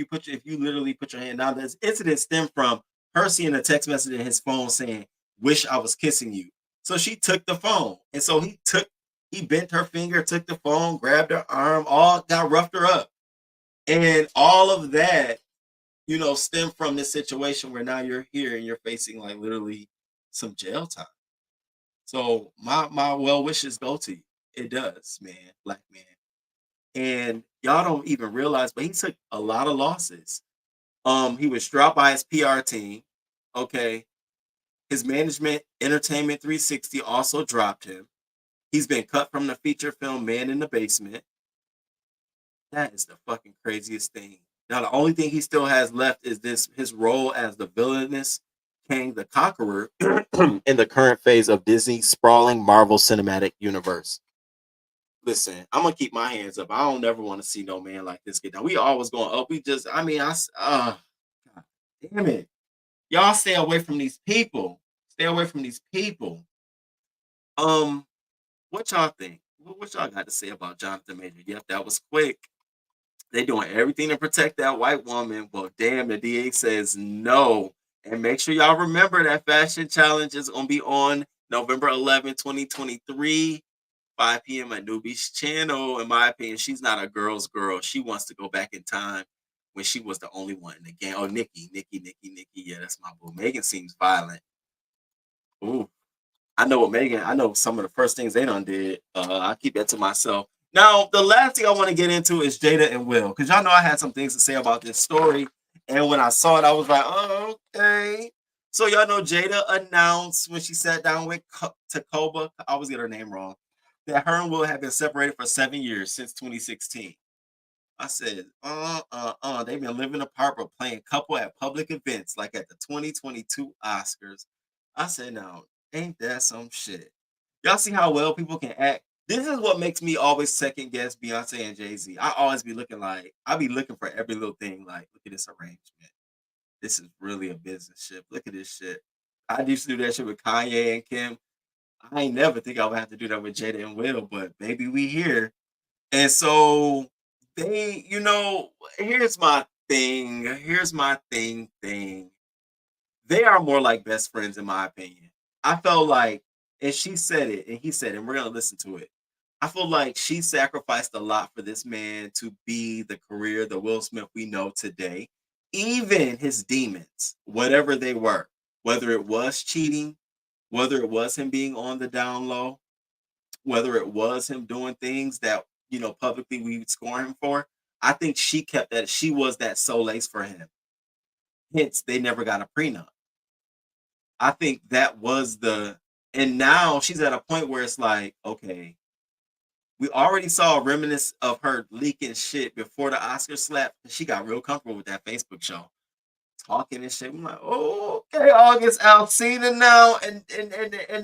you literally put your hand down, this incident stemmed from her seeing a text message in his phone saying, "Wish I was kissing you." So she took the phone. And so he bent her finger, took the phone, grabbed her arm, roughed her up. And all of that, stemmed from this situation where now you're here and you're facing like literally some jail time. So my well wishes go to you. It does, man, black man. And y'all don't even realize, but he took a lot of losses. He was dropped by his PR team. Okay. His management, Entertainment 360, also dropped him. He's been cut from the feature film Man in the Basement. That is the fucking craziest thing. Now, the only thing he still has left is his role as the villainous Kang the Conqueror in the current phase of Disney's sprawling Marvel Cinematic Universe. Listen, I'm gonna keep my hands up. I don't ever want to see no man like this get down. We always going up. God damn it. Y'all stay away from these people. Stay away from these people. What y'all think? What y'all got to say about Jonathan Major? Yep, that was quick. They doing everything to protect that white woman. Well, damn, the DA says no. And make sure y'all remember that fashion challenge is gonna be on November 11, 2023. 5 p.m. at Newbie's channel. In my opinion, she's not a girl's girl. She wants to go back in time when she was the only one in the game. Oh, Nicki. Yeah, that's my boo. Megan seems violent. Ooh. I know some of the first things they done did. I keep that to myself. Now, the last thing I want to get into is Jada and Will. Because y'all know I had some things to say about this story. And when I saw it, I was like, oh, okay. So y'all know Jada announced when she sat down with Takoba, I always get her name wrong, that her and Will have been separated for 7 years, since 2016. I said, they've been living apart but playing couple at public events, like at the 2022 Oscars. I said, now, ain't that some shit? Y'all see how well people can act? This is what makes me always second guess Beyonce and Jay-Z. I always be looking for every little thing, like, look at this arrangement. This is really a business shit. Look at this shit. I used to do that shit with Kanye and Kim. I ain't never think I would have to do that with Jada and Will, but maybe we here. And so they, here's my thing. They are more like best friends, in my opinion. I felt like, and she said it, and he said it, and we're gonna listen to it. I feel like she sacrificed a lot for this man to be the career, the Will Smith we know today. Even his demons, whatever they were, whether it was cheating, whether it was him being on the down low, whether it was him doing things that, you know, publicly we would score him for. I think she kept that. She was that solace for him. Hence, they never got a prenup. I think that was and now she's at a point where it's like, okay, we already saw a reminiscence of her leaking shit before the Oscar slap. She got real comfortable with that Facebook show, talking and shit. I'm like, oh, okay, August Alsina now, and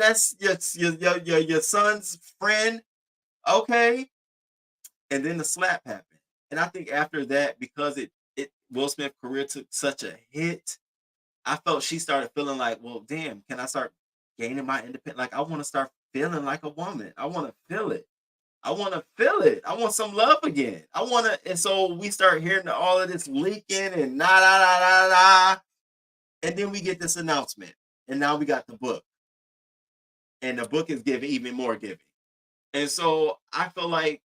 that's your son's friend, okay. And then the slap happened, and I think after that, because it Will Smith's career took such a hit, I felt she started feeling like, well, damn, can I start gaining my independence? Like, I want to start feeling like a woman. I want to feel it. I want to feel it. I want some love again. I want to, and so we start hearing all of this leaking and and then we get this announcement, and now we got the book, and the book is giving even more giving, and so I feel like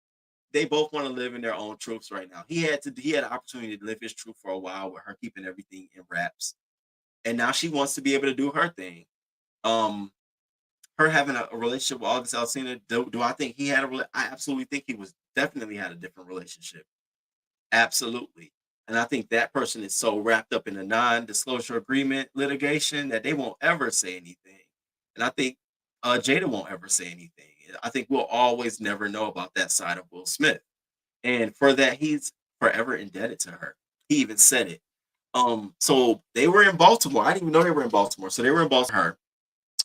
they both want to live in their own truths right now. He had an opportunity to live his truth for a while with her keeping everything in wraps, and now she wants to be able to do her thing. Her having a relationship with August Alsina, do I think he had I absolutely think he was definitely had a different relationship. Absolutely. And I think that person is so wrapped up in a non-disclosure agreement litigation that they won't ever say anything. And I think Jada won't ever say anything. I think we'll always never know about that side of Will Smith. And for that, he's forever indebted to her. He even said it. So they were in Baltimore. I didn't even know they were in Baltimore. So they were in Baltimore.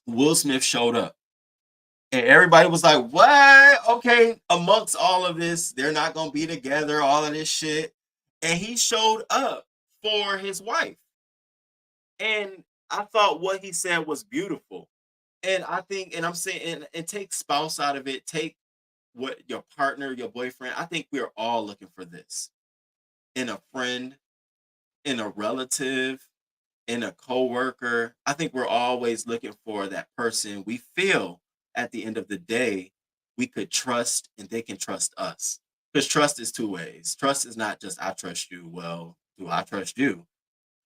Will Smith showed up. And everybody was like, what? Okay, amongst all of this, they're not going to be together, all of this shit. And he showed up for his wife. And I thought what he said was beautiful. And I think, and I'm saying, and take spouse out of it, take what your partner, your boyfriend. I think we're all looking for this in a friend, in a relative, in a coworker. I think we're always looking for that person we feel at the end of the day we could trust and they can trust us. Because trust is two ways. Trust is not just I trust you. Well, do I trust you?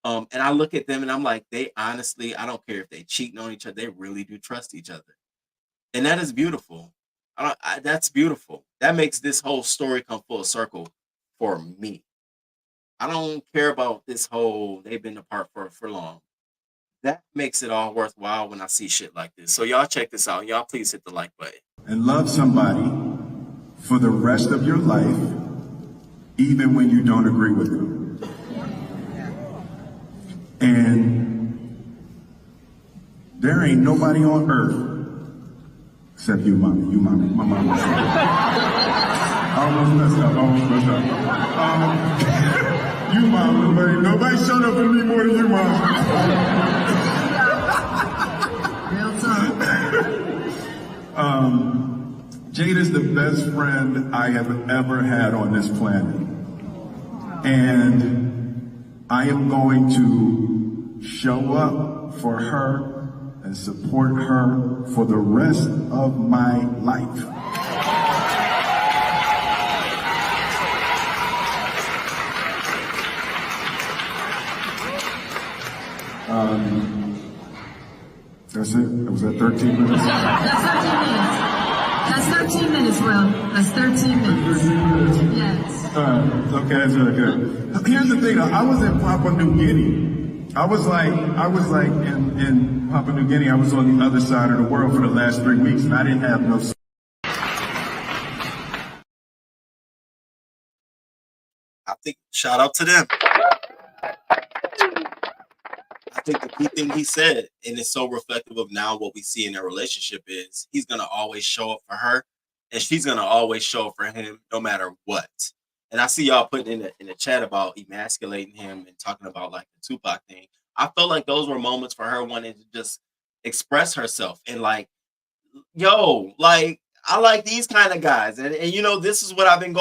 And I look at them and I'm like, they honestly, I don't care if they cheating on each other, they really do trust each other. And that is beautiful. That's beautiful. That makes this whole story come full circle for me. I don't care about this whole they've been apart for long. That makes it all worthwhile when I see shit like this. So y'all check this out. Y'all please hit the like button. And love somebody for the rest of your life, even when you don't agree with them. And there ain't nobody on earth except you, mommy. You, mommy. My mama. I almost messed up. You, mom. Nobody showed up for me more than you, mom. Real talk. Jada's the best friend I have ever had on this planet. And I am going to show up for her and support her for the rest of my life. That's it? Was that 13 minutes? That's 13 minutes, Will. That's 13 minutes. 13 minutes? Yes. Okay, that's really good. Here's the thing, though. I was in Papua New Guinea. I was like in Papua New Guinea. I was on the other side of the world for the last 3 weeks, and I didn't have no. I think shout out to them. I think the key thing he said, and it's so reflective of now what we see in their relationship, is he's gonna always show up for her, and she's gonna always show up for him, no matter what. And I see y'all putting in the chat about emasculating him and talking about like the Tupac thing. I felt like those were moments for her wanting to just express herself and like, yo, like I like these kind of guys, and you know, this is what I've been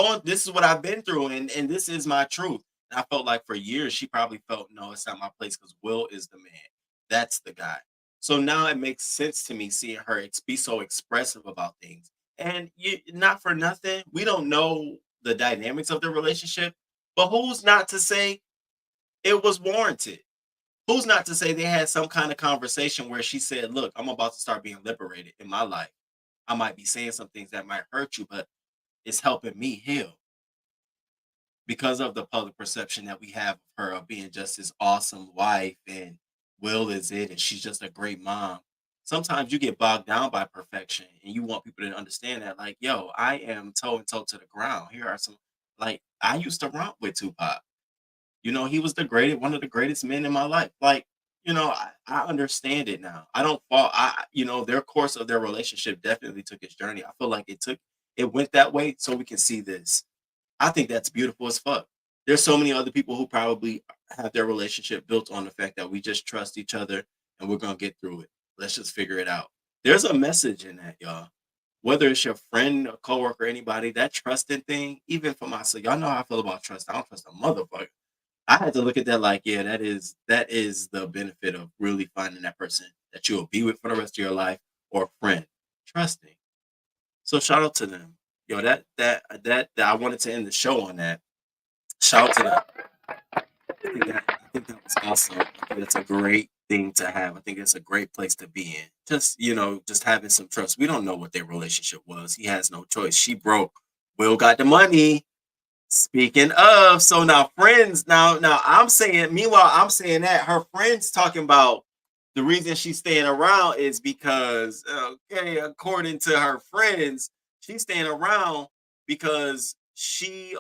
through, and this is my truth. And I felt like for years she probably felt, no, it's not my place because Will is the man. That's the guy. So now it makes sense to me seeing her be so expressive about things. And not for nothing, we don't know the dynamics of the relationship, but who's not to say it was warranted? Who's not to say they had some kind of conversation where she said, "Look, I'm about to start being liberated in my life. I might be saying some things that might hurt you, but it's helping me heal because of the public perception that we have of her of being just this awesome wife and Will is it and she's just a great mom." Sometimes you get bogged down by perfection and you want people to understand that, like, yo, I am toe and toe to the ground. Here are some, like, I used to romp with Tupac. He was one of the greatest men in my life. Like, I understand it now. I don't fall. Their course of their relationship definitely took its journey. I feel like it went that way so we can see this. I think that's beautiful as fuck. There's so many other people who probably have their relationship built on the fact that we just trust each other and we're gonna get through it. Let's just figure it out. There's a message in that, y'all. Whether it's your friend, a coworker, anybody, that trusting thing, even for myself, y'all know how I feel about trust. I don't trust a motherfucker. I had to look at that like, yeah, that is the benefit of really finding that person that you'll be with for the rest of your life, or a friend. Trusting. So shout out to them. Yo, that I wanted to end the show on that. Shout out to them. I think that was awesome. I think that's a great thing to have. I think it's a great place to be in. Just having some trust. We don't know what their relationship was. He has no choice. She broke. Will got the money. Speaking of, so now friends, now meanwhile, I'm saying that her friends talking about the reason she's staying around is because, okay, according to her friends, she's staying around because she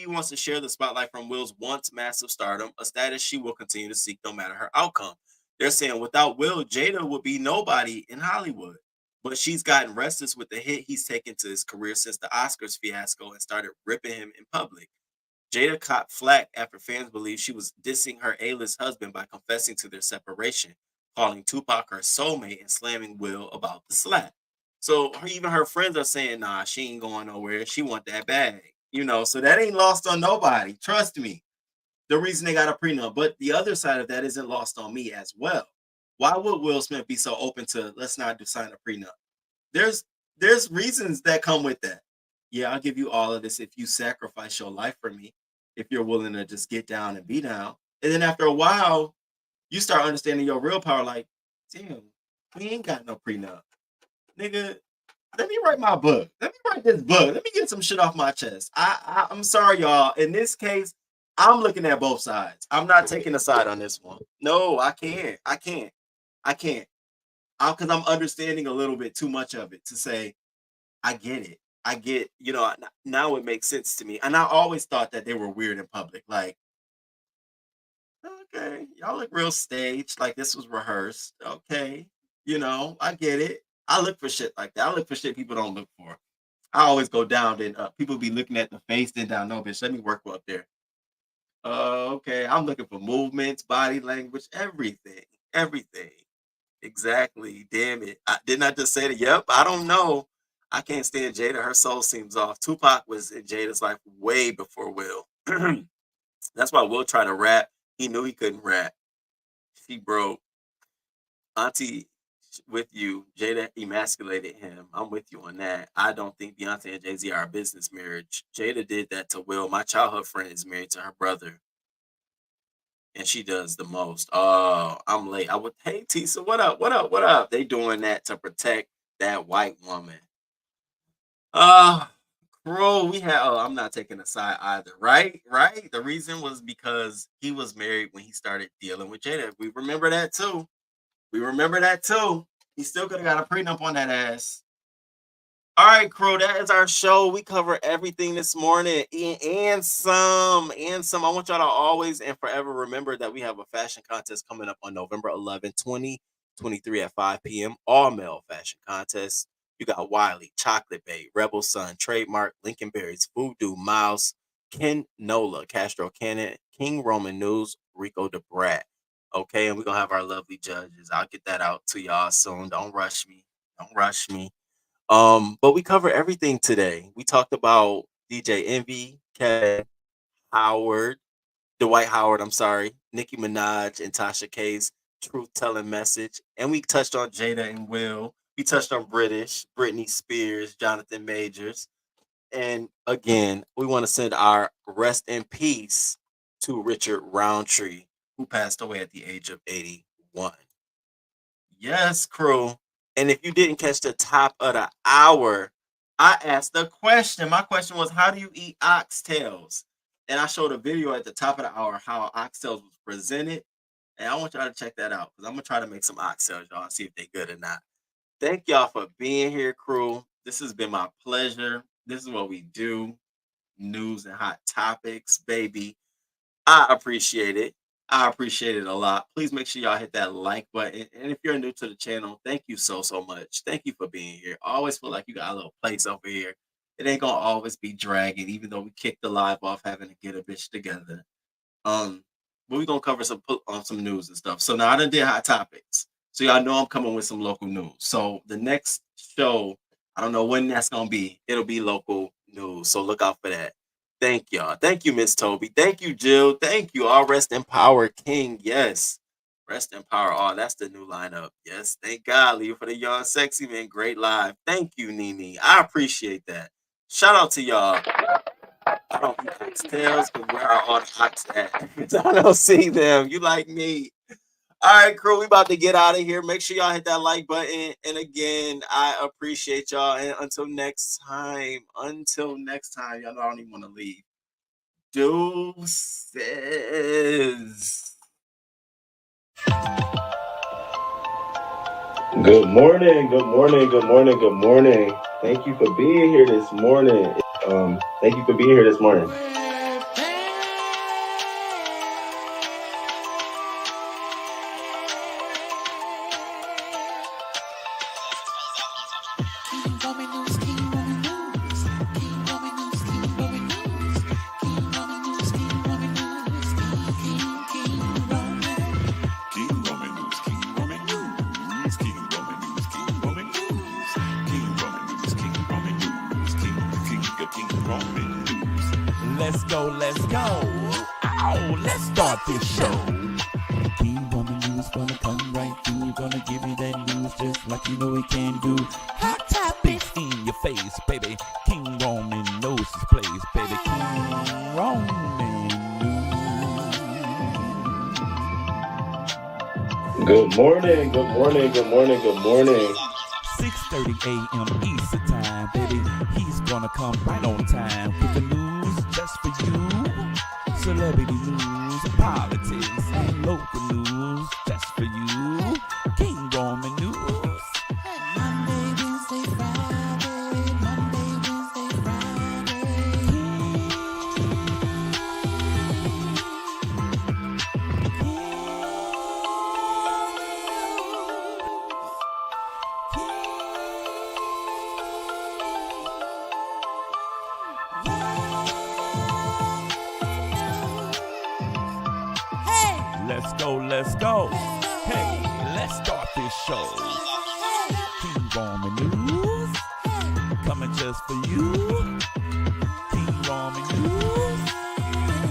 wants to share the spotlight from Will's once massive stardom, a status she will continue to seek no matter her outcome. They're saying without Will, Jada would be nobody in Hollywood. But she's gotten restless with the hit he's taken to his career since the Oscars fiasco and started ripping him in public. Jada caught flack after fans believed she was dissing her A-list husband by confessing to their separation, calling Tupac her soulmate and slamming Will about the slap. So even her friends are saying, nah, she ain't going nowhere. She want that bag. So that ain't lost on nobody. Trust me. The reason they got a prenup. But the other side of that isn't lost on me as well. Why would Will Smith be so open to let's not sign a prenup? There's reasons that come with that. Yeah, I'll give you all of this if you sacrifice your life for me, if you're willing to just get down and be down. And then after a while, you start understanding your real power, like, damn, we ain't got no prenup. Nigga, let me write my book. Let me write this book. Let me get some shit off my chest. I'm sorry, y'all. In this case, I'm looking at both sides. I'm not taking a side on this one. No, I can't. Because I'm understanding a little bit too much of it to say, I get it. I get, now it makes sense to me. And I always thought that they were weird in public. Like, okay, y'all look real staged, like this was rehearsed. Okay, I get it. I look for shit like that. I look for shit people don't look for. I always go down, then people be looking at the face, then down. No, bitch, let me work up there. Okay, I'm looking for movements, body language, everything. Exactly. Damn it. Didn't I just say that? Yep. I don't know. I can't stand Jada. Her soul seems off. Tupac was in Jada's life way before Will. That's why Will tried to rap. He knew he couldn't rap. She broke. Auntie, with you. Jada emasculated him. I'm with you on that. I don't think Beyonce and Jay-Z are a business marriage. Jada did that to Will. My childhood friend is married to her brother. And she does the most. Oh, I'm late. Hey, Tisa, what up? They doing that to protect that white woman. Bro, I'm not taking a side either, right? The reason was because he was married when he started dealing with Jada. We remember that too. He still could have got a prenup on that ass. All right, crew, that is our show. We cover everything this morning and some. I want y'all to always and forever remember that we have a fashion contest coming up on November 11, 2023 at 5 p.m. All male fashion contest. You got Wiley, Chocolate Bay, Rebel Sun, Trademark, Lincoln Berries, Voodoo, Miles, Ken Nola, Castro Cannon, King Roman News, Rico DeBrat. Okay, and we're going to have our lovely judges. I'll get that out to y'all soon. Don't rush me. But we cover everything today. We talked about DJ Envy, Kevin Howard, Dwight Howard, Nicki Minaj and Tasha K's truth-telling message. And we touched on Jada and Will. We touched on Britney Spears, Jonathan Majors. And again, we want to send our rest in peace to Richard Roundtree, who passed away at the age of 81. Yes, crew. And if you didn't catch the top of the hour, I asked a question. My question was, how do you eat oxtails? And I showed a video at the top of the hour how oxtails was presented. And I want y'all to check that out because I'm going to try to make some oxtails, y'all, and see if they're good or not. Thank y'all for being here, crew. This has been my pleasure. This is what we do. News and hot topics, baby. I appreciate it. I appreciate it a lot. Please make sure y'all hit that like button. And if you're new to the channel, thank you so much. Thank you for being here. I always feel like you got a little place over here. It ain't gonna always be dragging, even though we kicked the live off having to get a bitch together. But we're gonna cover some news and stuff. So now I done did hot topics. So y'all know I'm coming with some local news. So the next show, I don't know when that's gonna be. It'll be local news. So look out for that. Thank y'all. Thank you, Miss Toby. Thank you, Jill. Thank you. All rest in power, King. Yes. Rest in power. Oh, that's the new lineup. Yes. Thank God. Leave for the young sexy man. Great live. Thank you, Nene. I appreciate that. Shout out to y'all. I don't eat oxtails, but where are all the ox at? I don't see them. You like me. All right, crew, we about to get out of here. Make sure y'all hit that like button. And again, I appreciate y'all. And until next time, y'all know I don't even want to leave. Deuces. Good morning. Thank you for being here this morning. Let's go. Oh, let's start this show. King Roman News gonna come right through. Gonna give you that news just like you know it can do. Hot topics in your face, baby. King Roman knows his place, baby. King Roman News. Good morning. 6:30 a.m. Eastern time, baby. He's gonna come right on time with the news just for you. Celebrity news, politics, and local news just for you. King Roman News. Monday, Wednesday, Friday. Let's go. Hey, let's start this show. King Roman News, coming just for you. King Roman News,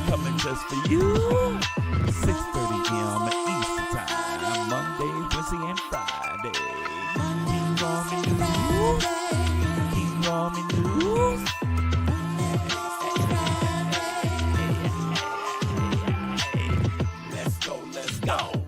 coming just for you. 6:30 a.m. Eastern time, Monday, Wednesday, and Friday. King Roman News, King Roman News. Let's go.